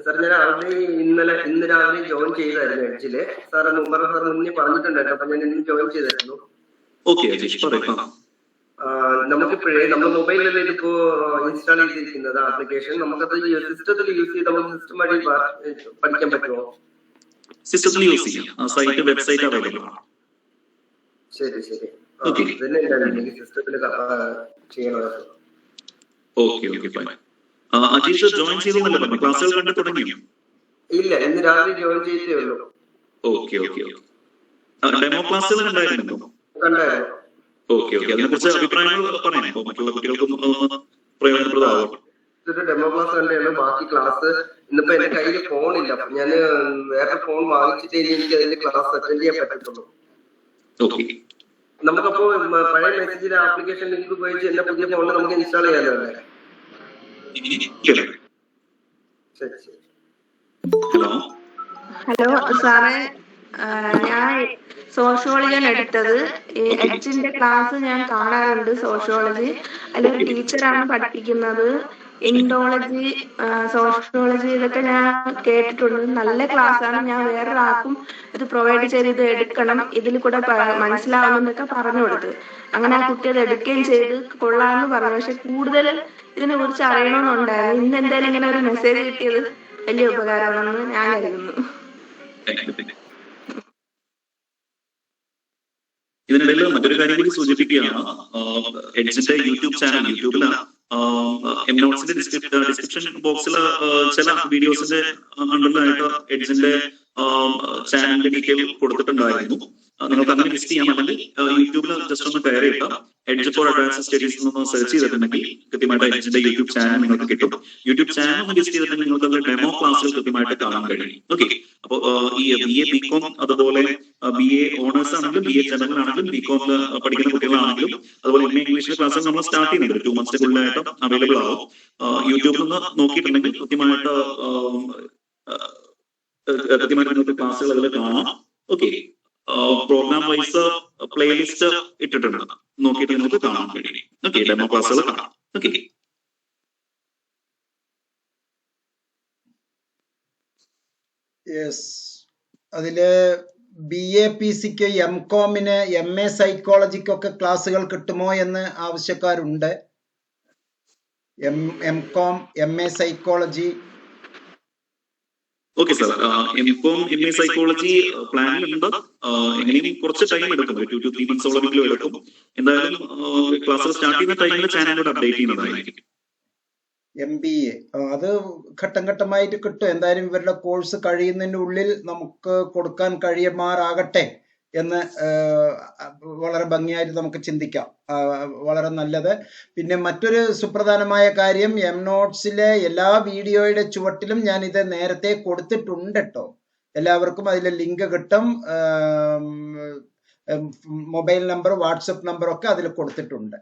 സർ ഞാൻ ഇന്ന് രാവിലെ ജോയിൻ ചെയ്തായിരുന്നു എഡ്ജില്. സാർ മുമ്പ് മുന്നേ പറഞ്ഞിട്ടുണ്ടായിരുന്നു, അപ്പൊ ഞാൻ ഇന്ന് ജോയിൻ ചെയ്തായിരുന്നു. നമുക്കിപ്പോഴേ നമ്മുടെ മൊബൈലിൽ ഇതിപ്പോ ഇൻസ്റ്റാൾ ചെയ്തിരിക്കുന്നത് ആപ്ലിക്കേഷൻ, നമുക്കത് സിസ്റ്റത്തിൽ യൂസ് ചെയ്ത് നമുക്ക് സിസ്റ്റം വഴി പഠിക്കാൻ പറ്റുമോ? സിസ്റ്റത്തിൽ യൂസ് ചെയ്യാം, സൈറ്റ് വെബ്സൈറ്റ് അവൈലബിൾ ആണ്. ശരി ശരി, സിസ്റ്റത്തിൽ ചെയ്യണമായിരുന്നു. Okay okay fine. Ajeesh join ചെയ്തോന്നല്ലേ പറഞ്ഞു, ക്ലാസ്സുകൾ കണ്ടു തുടങ്ങിയോ? ഇല്ല, ഇന്ന് രാവിലെ ജോയിൻ ചെയ്തേ ഉള്ളൂ. ഓക്കെ ഓക്കെ ഓക്കെ, ഡെമോ ക്ലാസ്സുകൾ കണ്ടായിരുന്നോ? കണ്ടായിരുന്നു. ഓക്കെ ഓക്കെ, അതിനെ കുറിച്ച് അഭിപ്രായങ്ങൾ പറയാമോ? മറ്റുള്ള കുട്ടികൾക്കും പ്രയോജനപ്രദമാകും. ഇതൊരു ഡെമോ ക്ലാസ് കണ്ടാണ്. ബാക്കി ക്ലാസ് ഇന്നിപ്പോ എന്റെ കയ്യിൽ ഫോണില്ല, അപ്പൊ ഞാൻ വേറെ ഫോൺ വാങ്ങിച്ചിട്ടേ എനിക്ക് അതിന്റെ ക്ലാസ് അറ്റൻഡ് ചെയ്യാൻ പറ്റത്തുള്ളൂ. നമുക്കപ്പോ പഴയ മെസ്സേജിലെ ആപ്ലിക്കേഷൻ ലിങ്ക് ഉപയോഗിച്ച് എന്റെ പുതിയ ഫോണിൽ നമുക്ക് ഇൻസ്റ്റാൾ ചെയ്യാലോ അല്ലേ? ഹലോ സാറേ, ഞാൻ സോഷ്യോളജിയാണ് എടുത്തത്. എഡ്ജിന്റെ ക്ലാസ് ഞാൻ കാണാറുണ്ട്. സോഷ്യോളജി അതിലൊരു ടീച്ചറാണ് പഠിപ്പിക്കുന്നത്. ഇൻഡോളജി, സോഷ്യോളജി ഇതൊക്കെ ഞാൻ കേട്ടിട്ടുണ്ട്. നല്ല ക്ലാസ്സാണ്. ഞാൻ വേറൊരാൾക്കും ഇത് പ്രൊവൈഡ് ചെയ്ത് ഇത് എടുക്കണം, ഇതിൽ കൂടെ മനസ്സിലാവുന്നതൊക്കെ പറഞ്ഞു കൊടുത്ത്. അങ്ങനെ ആ കുട്ടി അത് എടുക്കുകയും ചെയ്ത് കൊള്ളാമെന്ന് പറഞ്ഞു. പക്ഷെ കൂടുതൽ ഇതിനെ കുറിച്ച് അറിയണമെന്നുണ്ടായിരുന്നു. ഇന്ന് എന്തായാലും ഇങ്ങനെ ഒരു മെസ്സേജ് കിട്ടിയത് വലിയ ഉപകാരമാണെന്ന് ഞാൻ കരുതുന്നു. ഇതിനിടയിൽ മറ്റൊരു കാര്യം കൂടി സൂചിപ്പിക്കുകയാണ്. എഡ്ജിന്റെ യൂട്യൂബ് ചാനൽ, യൂട്യൂബില് എം നോട്ട്സിന്റെ ഡിസ്ക്രിപ്ഷൻ ബോക്സിൽ ചില വീഡിയോസിന്റെ അണ്ടറിലായിട്ട് എഡ്ജിന്റെ ചാനലിന്റെ ഡീറ്റെയിൽ കൊടുത്തിട്ടുണ്ടായിരുന്നു. നിങ്ങൾക്ക് അങ്ങനെ വിസിറ്റ് ചെയ്യാം. അല്ലെങ്കിൽ യൂട്യൂബിൽ ജസ്റ്റ് ഒന്ന് കയറി ഇട്ടാം എഡ്ജ് ഫോർ അഡ്വാൻസ് സ്റ്റഡീസ് എന്ന് സെർച്ച് ചെയ്തിട്ടുണ്ടെങ്കിൽ കൃത്യമായിട്ട് എഡ്ജിന്റെ യൂട്യൂബ് ചാനൽ നിങ്ങൾക്ക് കിട്ടും. യൂട്യൂബ് ചാനൽ ഒന്ന് വിസിറ്റ് ചെയ്തിട്ടുണ്ടെങ്കിൽ നിങ്ങൾക്ക് അത് ഡെമോ ക്ലാസ്സുകൾ കൃത്യമായിട്ട് കാണാൻ കഴിയും. ഓക്കെ, അപ്പോൾ ഈ BA BCom അതുപോലെ BA ഓണേഴ്സ് ആണെങ്കിലും BA ജനറൽ ആണെങ്കിലും BCom പഠിക്കുന്ന കുട്ടികളാണെങ്കിലും അതുപോലെ MA ഇംഗ്ലീഷിലെ ക്ലാസ്സുകൾ നമ്മൾ സ്റ്റാർട്ട് ചെയ്യുന്നുണ്ട്. 2 months അവൈലബിൾ ആവും. യൂട്യൂബിൽ നിന്ന് നോക്കിയിട്ടുണ്ടെങ്കിൽ കൃത്യമായിട്ട് നിങ്ങൾക്ക് ക്ലാസ്സുകൾ അതിൽ കാണാം. ഓക്കെ, പ്രോഗ്രാം വൈസ് പ്ലേലിസ്റ്റ് ഇട്ടിട്ടുണ്ട്, നോക്കിയിട്ട് നിങ്ങൾക്ക് കാണാൻ കഴിയും. ഓക്കെ, ഡെമോ ക്ലാസ്സുകൾ കാണാം. Okay, yes. അതില് BA PCക്ക് MCOMന് MA സൈക്കോളജിക്കൊക്കെ ക്ലാസ്സുകൾ കിട്ടുമോ എന്ന് ആവശ്യക്കാരുണ്ട്. MCOM MA psychology. Okay sir, MCOM MA psychology പ്ലാനിലുണ്ട്. എങ്ങനെയും കുറച്ച് ടൈം എടുക്കും, 2 to 3 months എടുക്കും. എന്തായാലും ക്ലാസ് സ്റ്റാർട്ട് ചെയ്യുന്ന ടൈമിൽ ചാനലോട് അപ്ഡേറ്റ് ചെയ്യുന്നതായിരിക്കും. MBA അത് ഘട്ടം ഘട്ടമായിട്ട് കിട്ടും. എന്തായാലും ഇവരുടെ കോഴ്സ് കഴിയുന്നതിന് ഉള്ളിൽ നമുക്ക് കൊടുക്കാൻ കഴിയുമാറാകട്ടെ എന്ന് വളരെ ഭംഗിയായിട്ട് നമുക്ക് ചിന്തിക്കാം. വളരെ നല്ലത്. പിന്നെ മറ്റൊരു സുപ്രധാനമായ കാര്യം, MNotes-ലെ എല്ലാ വീഡിയോയുടെ ചുവട്ടിലും ഞാൻ ഇത് നേരത്തെ കൊടുത്തിട്ടുണ്ട് കേട്ടോ. എല്ലാവർക്കും അതിലെ ലിങ്ക് കിട്ടും. മൊബൈൽ നമ്പർ, വാട്സപ്പ് നമ്പർ ഒക്കെ അതിൽ കൊടുത്തിട്ടുണ്ട്.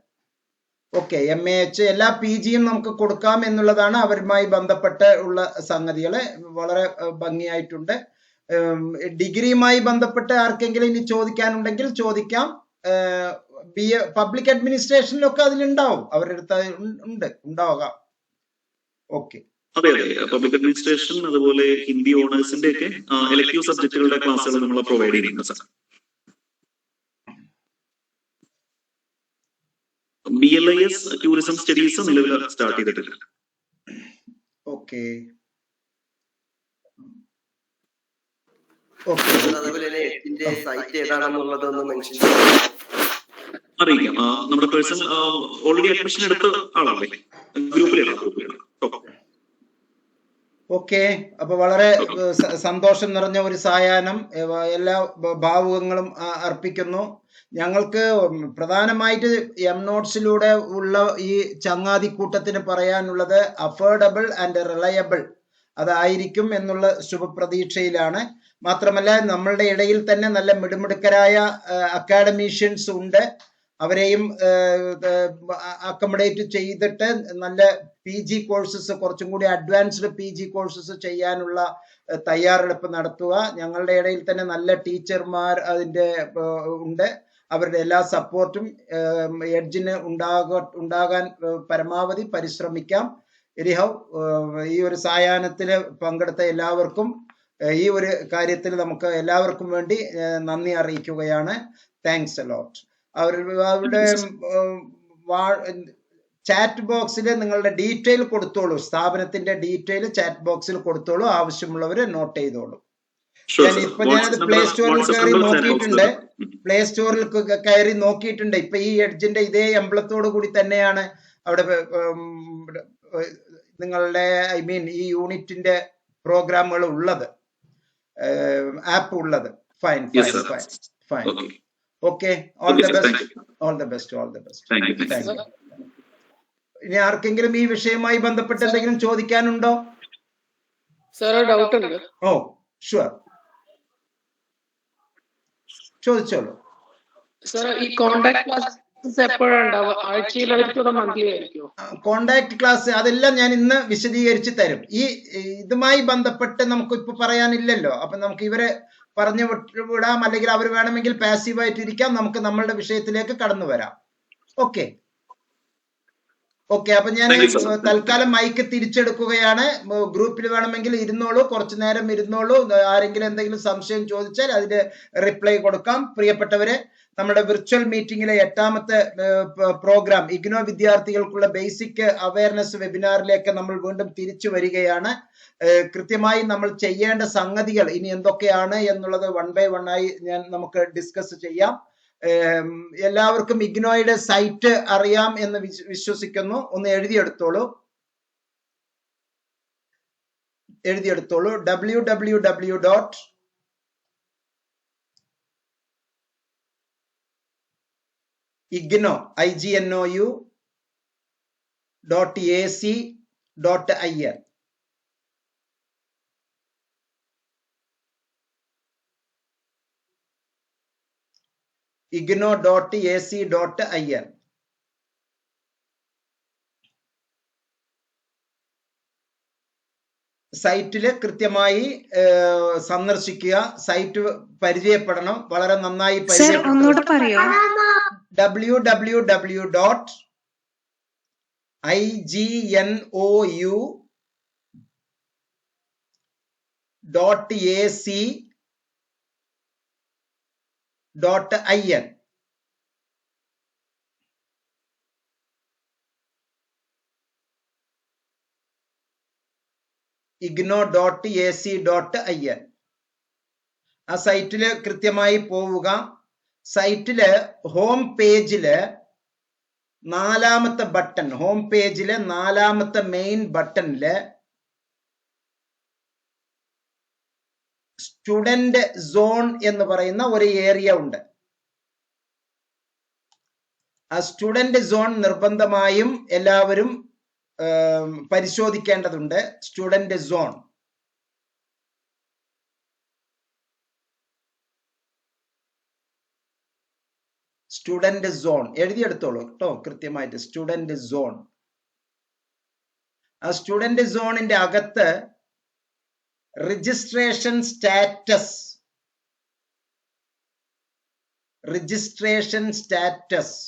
ഓക്കെ, MAH എല്ലാ PGയും നമുക്ക് കൊടുക്കാം എന്നുള്ളതാണ് അവരുമായി ബന്ധപ്പെട്ട് ഉള്ള സംഗതികള്. വളരെ ഭംഗിയായിട്ടുണ്ട്. ഡിഗ്രിയുമായി ബന്ധപ്പെട്ട് ആർക്കെങ്കിലും ഇനി ചോദിക്കാനുണ്ടെങ്കിൽ ചോദിക്കാം. BA പബ്ലിക് അഡ്മിനിസ്ട്രേഷനിലൊക്കെ അതിലുണ്ടാവും, അവരുടെ അടുത്ത് ഉണ്ടാകാം. ഓക്കെ, അതെ അതെ, പബ്ലിക് അഡ്മിനിസ്ട്രേഷൻ അതുപോലെ ഹിന്ദി ഓണേഴ്സിന്റെ ഒക്കെ എലക്ടീവ് സബ്ജക്റ്റുകളുടെ ക്ലാസ്സുകൾ നമ്മൾ പ്രൊവൈഡ് ചെയ്യുന്നുണ്ട് സാർ. BLIS ടൂറിസം സ്റ്റഡീസ് നിലവിൽ സ്റ്റാർട്ട് ചെയ്തിട്ടില്ല. ഓക്കെ, അറിയിക്കാം. നമ്മുടെ പേഴ്സൺ ഓൾറെഡി അഡ്മിഷൻ എടുത്ത ആളല്ലേ, ഗ്രൂപ്പിലാണ്. ഓക്കെ. അപ്പൊ വളരെ സന്തോഷം നിറഞ്ഞ ഒരു സായാഹ്നം. എല്ലാ ഭാവുകങ്ങളും അർപ്പിക്കുന്നു. ഞങ്ങൾക്ക് പ്രധാനമായിട്ട് MNotes-ലൂടെ ഉള്ള ഈ ചങ്ങാതിക്കൂട്ടത്തിന് പറയാനുള്ളത് അഫോർഡബിൾ ആൻഡ് റിലയബിൾ അതായിരിക്കും എന്നുള്ള ശുഭപ്രതീക്ഷയിലാണ്. മാത്രമല്ല നമ്മളുടെ ഇടയിൽ തന്നെ നല്ല മിടുമിടുക്കരായ അക്കാഡമീഷ്യൻസ് ഉണ്ട്. അവരെയും അക്കോമഡേറ്റ് ചെയ്തിട്ട് നല്ല PG കോഴ്സസ്, കുറച്ചും കൂടി അഡ്വാൻസ്ഡ് PG കോഴ്സസ് ചെയ്യാനുള്ള തയ്യാറെടുപ്പ് നടത്തുക. ഞങ്ങളുടെ ഇടയിൽ തന്നെ നല്ല ടീച്ചർമാർ അതിൻ്റെ ഉണ്ട്. അവരുടെ എല്ലാ സപ്പോർട്ടും എഡ്ജിന് ഉണ്ടാകാൻ പരമാവധി പരിശ്രമിക്കാം. എനിഹൗ, ഈ ഒരു സായാഹ്നത്തിൽ പങ്കെടുത്ത എല്ലാവർക്കും ഈ ഒരു കാര്യത്തിൽ നമുക്ക് എല്ലാവർക്കും വേണ്ടി നന്ദി അറിയിക്കുകയാണ്. Thanks a lot. അവരുടെ ചാറ്റ് ബോക്സിൽ നിങ്ങളുടെ ഡീറ്റെയിൽ കൊടുത്തോളൂ, സ്ഥാപനത്തിന്റെ ഡീറ്റെയിൽ ചാറ്റ് ബോക്സിൽ കൊടുത്തോളൂ. ആവശ്യമുള്ളവര് നോട്ട് ചെയ്തോളൂ. ഇപ്പൊ ഞാനത് പ്ലേ സ്റ്റോറിൽ കയറി നോക്കിയിട്ടുണ്ട്. ഇപ്പൊ ഈ എഡ്ജിന്റെ ഇതേ എംബ്ലത്തോട് കൂടി തന്നെയാണ് അവിടെ നിങ്ങളുടെ ഈ യൂണിറ്റിന്റെ പ്രോഗ്രാമുകൾ ഉള്ളത്, ആപ്പ് ഉള്ളത്. Fine. Okay, all the best. ഇനി ആർക്കെങ്കിലും ഈ വിഷയവുമായി ബന്ധപ്പെട്ട് എന്തെങ്കിലും ചോദിക്കാനുണ്ടോ? ഓ ഷുവർ, ചോദിച്ചോളൂ. കോണ്ടാക്ട് ക്ലാസ് അതെല്ലാം ഞാൻ ഇന്ന് വിശദീകരിച്ച് തരും. ഇതുമായി ബന്ധപ്പെട്ട് നമുക്ക് ഇപ്പൊ പറയാനില്ലല്ലോ. അപ്പൊ നമുക്ക് ഇവരെ പറഞ്ഞു വിടാം, അല്ലെങ്കിൽ അവർ വേണമെങ്കിൽ പാസീവായിട്ട് ഇരിക്കാം. നമുക്ക് നമ്മളുടെ വിഷയത്തിലേക്ക് കടന്നു വരാം. ഓക്കെ, അപ്പൊ ഞാൻ തൽക്കാലം മൈക്ക് തിരിച്ചെടുക്കുകയാണ്. ഗ്രൂപ്പിൽ വേണമെങ്കിൽ ഇരുന്നോളൂ, കുറച്ചു നേരം ഇരുന്നോളൂ. ആരെങ്കിലും എന്തെങ്കിലും സംശയം ചോദിച്ചാൽ അതിന് റിപ്ലൈ കൊടുക്കാം. പ്രിയപ്പെട്ടവരെ, നമ്മുടെ വിർച്വൽ മീറ്റിംഗിലെ 8ാമത്തെ പ്രോഗ്രാം ഇഗ്നോ വിദ്യാർത്ഥികൾക്കുള്ള ബേസിക് അവയർനെസ് വെബിനാറിലേക്ക് നമ്മൾ വീണ്ടും തിരിച്ചു വരികയാണ്. കൃത്യമായി നമ്മൾ ചെയ്യേണ്ട സംഗതികൾ ഇനി എന്തൊക്കെയാണ് എന്നുള്ളത് 1 by 1 ആയി നമുക്ക് ഡിസ്കസ് ചെയ്യാം. എല്ലാവർക്കും ഇഗ്നോയുടെ സൈറ്റ് അറിയാം എന്ന് വിശ്വസിക്കുന്നു. ഒന്ന് എഴുതിയെടുത്തോളൂ. www.igno.org ignou.ac.in. ignou.ac.in. സൈറ്റില് കൃത്യമായി സന്ദർശിക്കുക, സൈറ്റ് പരിചയപ്പെടണം, വളരെ നന്നായി www.ignou.ac.in. ignou.ac.in. ആ സൈറ്റില് കൃത്യമായി പോവുക. സൈറ്റില് ഹോം പേജില് നാലാമത്തെ ബട്ടൺ, ഹോം പേജിലെ നാലാമത്തെ മെയിൻ ബട്ടണില് സ്റ്റുഡന്റ് സോൺ എന്ന് പറയുന്ന ഒരു ഏരിയ ഉണ്ട്. ആ സ്റ്റുഡന്റ് സോൺ നിർബന്ധമായും എല്ലാവരും പരിശോധിക്കേണ്ടതുണ്ട്. Student zone. സ്റ്റുഡന്റ് സോൺ എഴുതിയെടുത്തോളൂ കേട്ടോ കൃത്യമായിട്ട്. Student zone. ആ സ്റ്റുഡന്റ് സോണിന്റെ അകത്ത് registration status, registration status,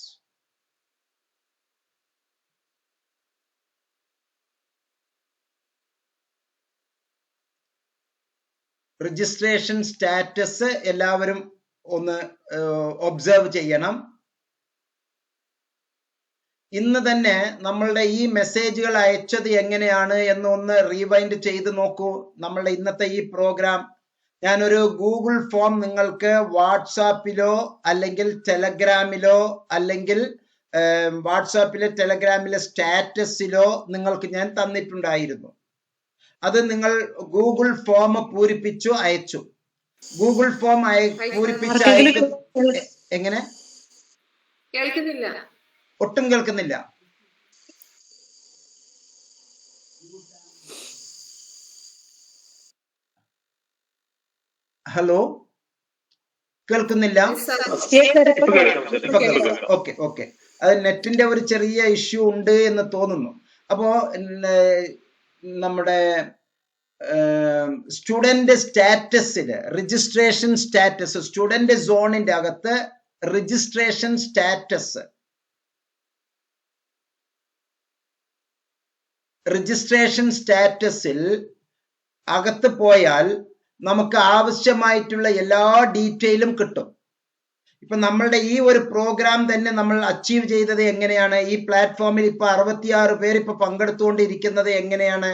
registration status എല്ലാവരും ഒന്ന് ഒബ്സർവ് ചെയ്യണം. ഇന്ന് തന്നെ നമ്മളുടെ ഈ മെസ്സേജുകൾ അയച്ചത് എങ്ങനെയാണ് എന്ന് ഒന്ന് റീവൈൻഡ് ചെയ്ത് നോക്കൂ. നമ്മളുടെ ഇന്നത്തെ ഈ പ്രോഗ്രാം ഞാനൊരു ഗൂഗിൾ ഫോം നിങ്ങൾക്ക് വാട്സാപ്പിലോ അല്ലെങ്കിൽ ടെലഗ്രാമിലോ അല്ലെങ്കിൽ വാട്സാപ്പിലെ ടെലഗ്രാമിലെ സ്റ്റാറ്റസിലോ നിങ്ങൾക്ക് ഞാൻ തന്നിട്ടുണ്ടായിരുന്നു. അത് നിങ്ങൾ ഗൂഗിൾ ഫോം പൂരിപ്പിച്ചു അയച്ചു. ഗൂഗിൾ ഫോം പൂരിപ്പിച്ച് അയച്ചു. എങ്ങനെ? കേൾക്കുന്നില്ല, ഒട്ടും കേൾക്കുന്നില്ല. ഹലോ, കേൾക്കുന്നില്ല? ഓക്കെ ഓക്കെ, അത് നെറ്റിന്റെ ഒരു ചെറിയ ഇഷ്യൂ ഉണ്ട് എന്ന് തോന്നുന്നു. അപ്പോ നമ്മുടെ സ്റ്റുഡന്റ് സ്റ്റാറ്റസില് രജിസ്ട്രേഷൻ സ്റ്റാറ്റസ്, സ്റ്റുഡന്റ് സോണിന്റെ അകത്ത് രജിസ്ട്രേഷൻ സ്റ്റാറ്റസ്, രജിസ്ട്രേഷൻ സ്റ്റാറ്റസിൽ അകത്ത് പോയാൽ നമുക്ക് ആവശ്യമായിട്ടുള്ള എല്ലാ ഡീറ്റെയിലും കിട്ടും. ഇപ്പൊ നമ്മളുടെ ഈ ഒരു പ്രോഗ്രാം തന്നെ നമ്മൾ അച്ചീവ് ചെയ്തത് എങ്ങനെയാണ്? ഈ പ്ലാറ്റ്ഫോമിൽ ഇപ്പൊ 66 പേര് ഇപ്പൊ പങ്കെടുത്തുകൊണ്ടിരിക്കുന്നത് എങ്ങനെയാണ്?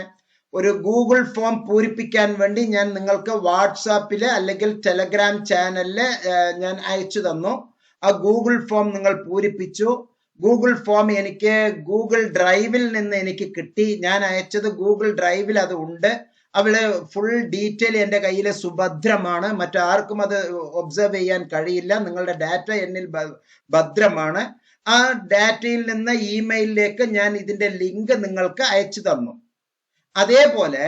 ഒരു ഗൂഗിൾ ഫോം പൂരിപ്പിക്കാൻ വേണ്ടി ഞാൻ നിങ്ങൾക്ക് വാട്സാപ്പില് അല്ലെങ്കിൽ ടെലഗ്രാം ചാനലില് ഞാൻ അയച്ചു തന്നു. ആ ഗൂഗിൾ ഫോം നിങ്ങൾ പൂരിപ്പിച്ചു. ഗൂഗിൾ ഫോം എനിക്ക് ഗൂഗിൾ ഡ്രൈവിൽ നിന്ന് എനിക്ക് കിട്ടി. ഞാൻ അയച്ചത് ഗൂഗിൾ ഡ്രൈവിൽ അത് ഉണ്ട്. അവള് ഫുൾ ഡീറ്റെയിൽ എൻ്റെ കയ്യിൽ സുഭദ്രമാണ്. മറ്റാർക്കും അത് ഒബ്സർവ് ചെയ്യാൻ കഴിയില്ല. നിങ്ങളുടെ ഡാറ്റ എന്നിൽ ഭദ്രമാണ്. ആ ഡാറ്റയിൽ നിന്ന് ഇമെയിലിലേക്ക് ഞാൻ ഇതിന്റെ ലിങ്ക് നിങ്ങൾക്ക് അയച്ചു തന്നു. അതേപോലെ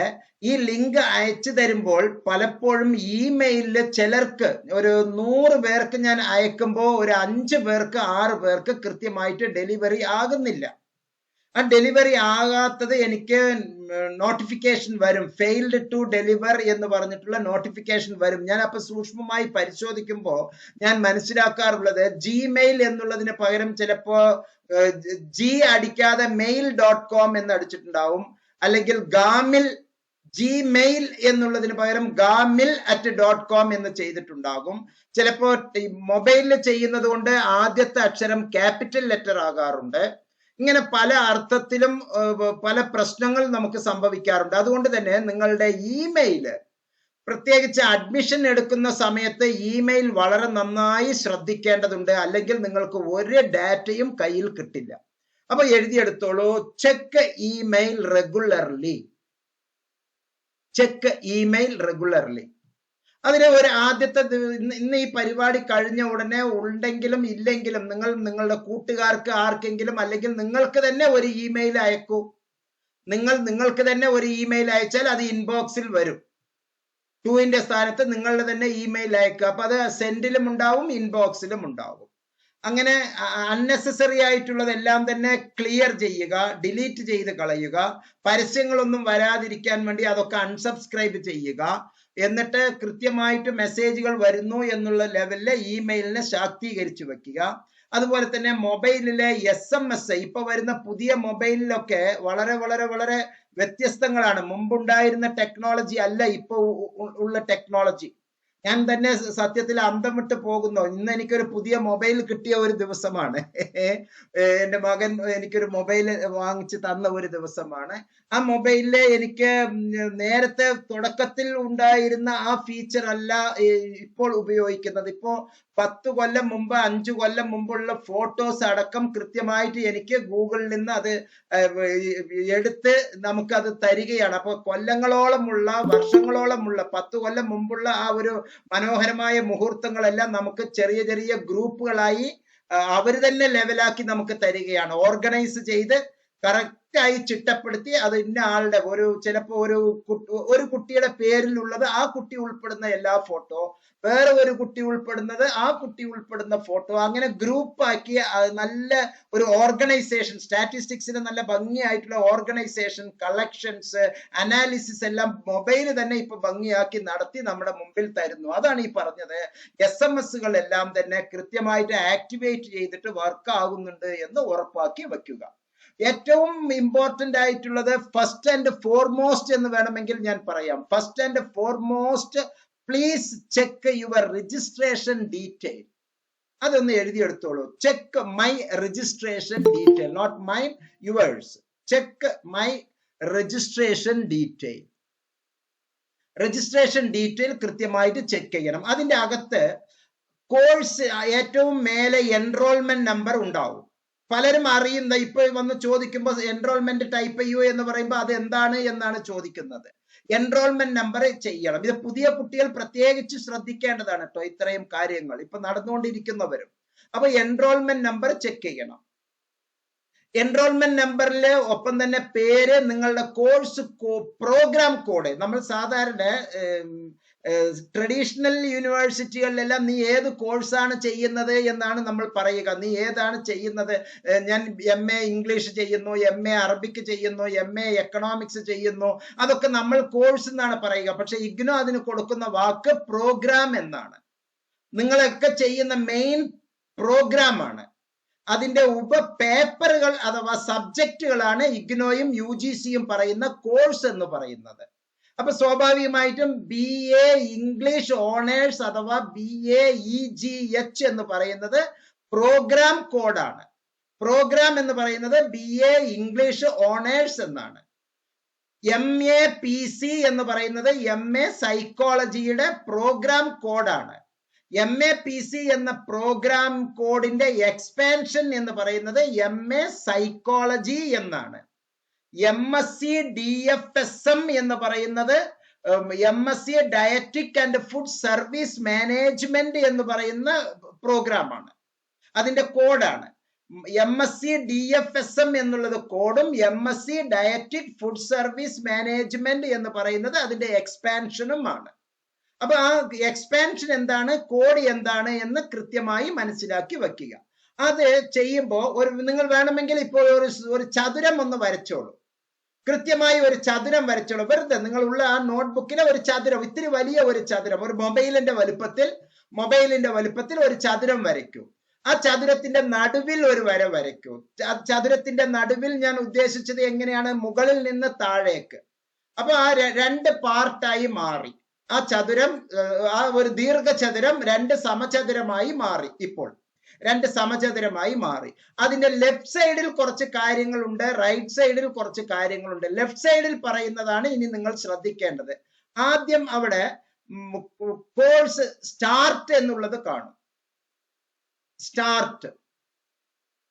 ഈ ലിങ്ക് അയച്ചു തരുമ്പോൾ പലപ്പോഴും ഇമെയിലില് ചിലർക്ക് ഒരു 100 പേർക്ക് ഞാൻ അയക്കുമ്പോൾ ഒരു 5 പേർക്ക് 6 പേർക്ക് കൃത്യമായിട്ട് ഡെലിവറി ആകുന്നില്ല. ആ ഡെലിവറി ആകാത്തത് എനിക്ക് നോട്ടിഫിക്കേഷൻ വരും, ഫെയിൽഡ് ടു ഡെലിവർ എന്ന് പറഞ്ഞിട്ടുള്ള നോട്ടിഫിക്കേഷൻ വരും. ഞാൻ അപ്പൊ സൂക്ഷ്മമായി പരിശോധിക്കുമ്പോൾ ഞാൻ മനസ്സിലാക്കാറുള്ളത് ജിമെയിൽ എന്നുള്ളതിന് പകരം ചിലപ്പോ ജി അടിക്കാതെ mail.com എന്ന് അടിച്ചിട്ടുണ്ടാവും, അല്ലെങ്കിൽ ഗാമിൽ ജിമെയിൽ എന്നുള്ളതിന് പകരം gamil@.com എന്ന് ചെയ്തിട്ടുണ്ടാകും. ചിലപ്പോ മൊബൈലിൽ ചെയ്യുന്നത് കൊണ്ട് ആദ്യത്തെ അക്ഷരം ക്യാപിറ്റൽ ലെറ്റർ ആകാറുണ്ട്. ഇങ്ങനെ പല അർത്ഥത്തിലും പല പ്രശ്നങ്ങൾ നമുക്ക് സംഭവിക്കാറുണ്ട്. അതുകൊണ്ട് തന്നെ നിങ്ങളുടെ ഇമെയില്, പ്രത്യേകിച്ച് അഡ്മിഷൻ എടുക്കുന്ന സമയത്ത് ഇമെയിൽ വളരെ നന്നായി ശ്രദ്ധിക്കേണ്ടതുണ്ട്. അല്ലെങ്കിൽ നിങ്ങൾക്ക് ഒരു ഡാറ്റയും കയ്യിൽ കിട്ടില്ല. അപ്പൊ എഴുതിയെടുത്തോളൂ, check email regularly, check email regularly. അതിന് ഒരു ആദ്യത്തെ ഇന്ന് ഈ പരിപാടി കഴിഞ്ഞ ഉടനെ ഉണ്ടെങ്കിലും ഇല്ലെങ്കിലും നിങ്ങൾ നിങ്ങളുടെ കൂട്ടുകാർക്ക് ആർക്കെങ്കിലും അല്ലെങ്കിൽ നിങ്ങൾക്ക് തന്നെ ഒരു ഇമെയിൽ അയക്കൂ. നിങ്ങൾക്ക് തന്നെ ഒരു ഇമെയിൽ അയച്ചാൽ അത് ഇൻബോക്സിൽ വരും. 2ന്റെ സ്ഥാനത്ത് നിങ്ങളുടെ തന്നെ ഇമെയിൽ അയക്കുക. അപ്പൊ അത് സെൻഡിലും ഉണ്ടാവും, ഇൻബോക്സിലും ഉണ്ടാവും. അങ്ങനെ അൺനെസസറി ആയിട്ടുള്ളതെല്ലാം തന്നെ ക്ലിയർ ചെയ്യുക, ഡിലീറ്റ് ചെയ്ത് കളയുക. പരസ്യങ്ങളൊന്നും വരാതിരിക്കാൻ വേണ്ടി അതൊക്കെ അൺസബ്സ്ക്രൈബ് ചെയ്യുക. എന്നിട്ട് കൃത്യമായിട്ട് മെസ്സേജുകൾ വരുന്നു എന്നുള്ള ലെവലില് ഇമെയിലിനെ ശാക്തീകരിച്ചു വെക്കുക. അതുപോലെ തന്നെ മൊബൈലിലെ SMS, ഇപ്പൊ വരുന്ന പുതിയ മൊബൈലിലൊക്കെ വളരെ വളരെ വളരെ വ്യത്യസ്തങ്ങളാണ്. മുമ്പുണ്ടായിരുന്ന ടെക്നോളജി അല്ല ഇപ്പൊ ഉള്ള ടെക്നോളജി. ഞാൻ തന്നെ സത്യത്തിൽ അന്തം വിട്ട് പോകുന്നു. ഇന്ന് എനിക്കൊരു പുതിയ മൊബൈൽ കിട്ടിയ ഒരു ദിവസമാണ്. എൻ്റെ മകൻ എനിക്കൊരു മൊബൈൽ വാങ്ങിച്ച് തന്ന ഒരു ദിവസമാണ്. ആ മൊബൈലില് എനിക്ക് നേരത്തെ തുടക്കത്തിൽ ഉണ്ടായിരുന്ന ആ ഫീച്ചർ അല്ല ഇപ്പോൾ ഉപയോഗിക്കുന്നത്. ഇപ്പോ 10 കൊല്ലം മുമ്പ് 5 കൊല്ലം മുമ്പുള്ള ഫോട്ടോസ് അടക്കം കൃത്യമായിട്ട് എനിക്ക് ഗൂഗിളിൽ നിന്ന് അത് എടുത്ത് നമുക്കത് തരികയാണ്. അപ്പൊ കൊല്ലങ്ങളോളമുള്ള വർഷങ്ങളോളമുള്ള 10 കൊല്ലം മുമ്പുള്ള ആ ഒരു മനോഹരമായ മുഹൂർത്തങ്ങളെല്ലാം നമുക്ക് ചെറിയ ചെറിയ ഗ്രൂപ്പുകളായി അവർ തന്നെ ലെവലാക്കി നമുക്ക് തരികയാണ്. ഓർഗനൈസ് ചെയ്ത് കറക്റ്റായി ചിട്ടപ്പെടുത്തി അത് ഇന്ന ആളുടെ ചിലപ്പോ ഒരു കുട്ടിയുടെ പേരിലുള്ളത് ആ കുട്ടി ഉൾപ്പെടുന്ന എല്ലാ ഫോട്ടോ, വേറെ ഒരു കുട്ടി ഉൾപ്പെടുന്നത് ആ കുട്ടി ഉൾപ്പെടുന്ന ഫോട്ടോ, അങ്ങനെ ഗ്രൂപ്പാക്കി നല്ല ഒരു ഓർഗനൈസേഷൻ, സ്റ്റാറ്റിസ്റ്റിക്സിന് നല്ല ഭംഗിയായിട്ടുള്ള ഓർഗനൈസേഷൻ, കളക്ഷൻസ്, അനാലിസിസ് എല്ലാം മൊബൈല് തന്നെ ഇപ്പൊ ഭംഗിയാക്കി നടത്തി നമ്മുടെ മുമ്പിൽ തരുന്നു. അതാണ് ഈ പറഞ്ഞത്. SMS എല്ലാം തന്നെ കൃത്യമായിട്ട് ആക്ടിവേറ്റ് ചെയ്തിട്ട് വർക്ക് ആകുന്നുണ്ട് എന്ന് ഉറപ്പാക്കി വെക്കുക. ഏറ്റവും ഇമ്പോർട്ടന്റ് ആയിട്ടുള്ളത് ഫസ്റ്റ് ആൻഡ് ഫോർമോസ്റ്റ് എന്ന് വേണമെങ്കിൽ ഞാൻ പറയാം. First and foremost, please check your registration detail. അതൊന്ന് എഴുതിയെടുത്തോളൂ. Check my registration detail, not mine, yours. Check my registration detail. Registration detail കൃത്യമായിട്ട് ചെക്ക് ചെയ്യണം. അതിന്റെ അകത്ത് കോഴ്സ് ഏറ്റവും മേലെ എൻറോൾമെന്റ് നമ്പർ ഉണ്ടാവും. പലരും അറിയുന്ന ഇപ്പൊ വന്ന് ചോദിക്കുമ്പോൾ എൻറോൾമെന്റ് ടൈപ്പ് ചെയ്യൂ എന്ന് പറയുമ്പോൾ അത് എന്താണ് എന്നാണ് ചോദിക്കുന്നത്. എൻറോൾമെന്റ് നമ്പർ ചെയ്യണം. ഇത് പുതിയ കുട്ടികൾ പ്രത്യേകിച്ച് ശ്രദ്ധിക്കേണ്ടതാണ് കേട്ടോ, ഇത്രയും കാര്യങ്ങൾ ഇപ്പൊ നടന്നുകൊണ്ടിരിക്കുന്നവരും. അപ്പൊ എൻറോൾമെന്റ് നമ്പർ ചെക്ക് ചെയ്യണം. എൻറോൾമെന്റ് നമ്പറിൽ ഒപ്പം തന്നെ പേര്, നിങ്ങളുടെ കോഴ്സ് പ്രോഗ്രാം കോഡ്. നമ്മൾ സാധാരണ ട്രഡീഷണൽ യൂണിവേഴ്സിറ്റികളിലെല്ലാം നീ ഏത് കോഴ്സാണ് ചെയ്യുന്നത് എന്നാണ് നമ്മൾ പറയുക. നീ ഏതാണ് ചെയ്യുന്നത്? ഞാൻ MA ഇംഗ്ലീഷ് ചെയ്യുന്നു, MA അറബിക്ക് ചെയ്യുന്നു, MA എക്കണോമിക്സ് ചെയ്യുന്നു. അതൊക്കെ നമ്മൾ കോഴ്സ് എന്നാണ് പറയുക. പക്ഷെ ഇഗ്നോ അതിന് കൊടുക്കുന്ന വാക്ക് പ്രോഗ്രാം എന്നാണ്. നിങ്ങളൊക്കെ ചെയ്യുന്ന മെയിൻ പ്രോഗ്രാം ആണ്. അതിന്റെ പേപ്പറുകൾ അഥവാ സബ്ജക്റ്റുകളാണ് ഇഗ്നോയും UGCയും പറയുന്ന കോഴ്സ് എന്ന് പറയുന്നത്. അപ്പൊ സ്വാഭാവികമായിട്ടും BA ഇംഗ്ലീഷ് ഓണേഴ്സ് അഥവാ BA EGH എന്ന് പറയുന്നത് പ്രോഗ്രാം കോഡാണ്. പ്രോഗ്രാം എന്ന് പറയുന്നത് BA ഇംഗ്ലീഷ് ഓണേഴ്സ് എന്നാണ്. MA PC എന്ന് പറയുന്നത് MA സൈക്കോളജിയുടെ പ്രോഗ്രാം കോഡാണ്. MA PC എന്ന പ്രോഗ്രാം കോഡിന്റെ എക്സ്പാൻഷൻ എന്ന് പറയുന്നത് MA സൈക്കോളജി എന്നാണ്. MSc DFSM എന്ന് പറയുന്നത് MSc ഡയറ്റിക് and food service management എന്ന് പറയുന്ന പ്രോഗ്രാമാണ്. അതിന്റെ കോഡാണ്. MSc DFSM എന്നുള്ളത് കോഡും MSc ഡയറ്റിക് ഫുഡ് സർവീസ് മാനേജ്മെന്റ് എന്ന് പറയുന്നത് അതിന്റെ എക്സ്പാൻഷനുമാണ്. അപ്പൊ ആ എക്സ്പാൻഷൻ എന്താണ്, കോഡ് എന്താണ് എന്ന് കൃത്യമായി മനസ്സിലാക്കി വെക്കുക. അത് ചെയ്യുമ്പോൾ നിങ്ങൾ വേണമെങ്കിൽ ഇപ്പോൾ ഒരു ചതുരം ഒന്ന് വരച്ചോളൂ. കൃത്യമായി ഒരു ചതുരം വരച്ചോളൂ. വെറുതെ നിങ്ങളുള്ള ആ നോട്ട്ബുക്കിലെ ഒരു ചതുരം, ഇത്തിരി വലിയ ഒരു ചതുരം, ഒരു മൊബൈലിന്റെ വലുപ്പത്തിൽ ഒരു ചതുരം വരയ്ക്കൂ. ആ ചതുരത്തിന്റെ നടുവിൽ ഒരു വര വരയ്ക്കൂ. ചതുരത്തിന്റെ നടുവിൽ ഞാൻ ഉദ്ദേശിച്ചത് എങ്ങനെയാണ്, മുകളിൽ നിന്ന് താഴേക്ക്. അപ്പൊ ആ 2 പാർട്ടായി മാറി. ആ ചതുരം, ആ ഒരു ദീർഘചതുരം 2 സമചതുരമായി മാറി. ഇപ്പോൾ 2 സമചതുരമായി മാറി. അതിന്റെ ലെഫ്റ്റ് സൈഡിൽ കുറച്ച് കാര്യങ്ങളുണ്ട്, റൈറ്റ് സൈഡിൽ കുറച്ച് കാര്യങ്ങളുണ്ട്. ലെഫ്റ്റ് സൈഡിൽ പറയുന്നതാണ് ഇനി നിങ്ങൾ ശ്രദ്ധിക്കേണ്ടത്. ആദ്യം അവിടെ കോഴ്സ് സ്റ്റാർട്ട് എന്നുള്ളത് കാണും. സ്റ്റാർട്ട്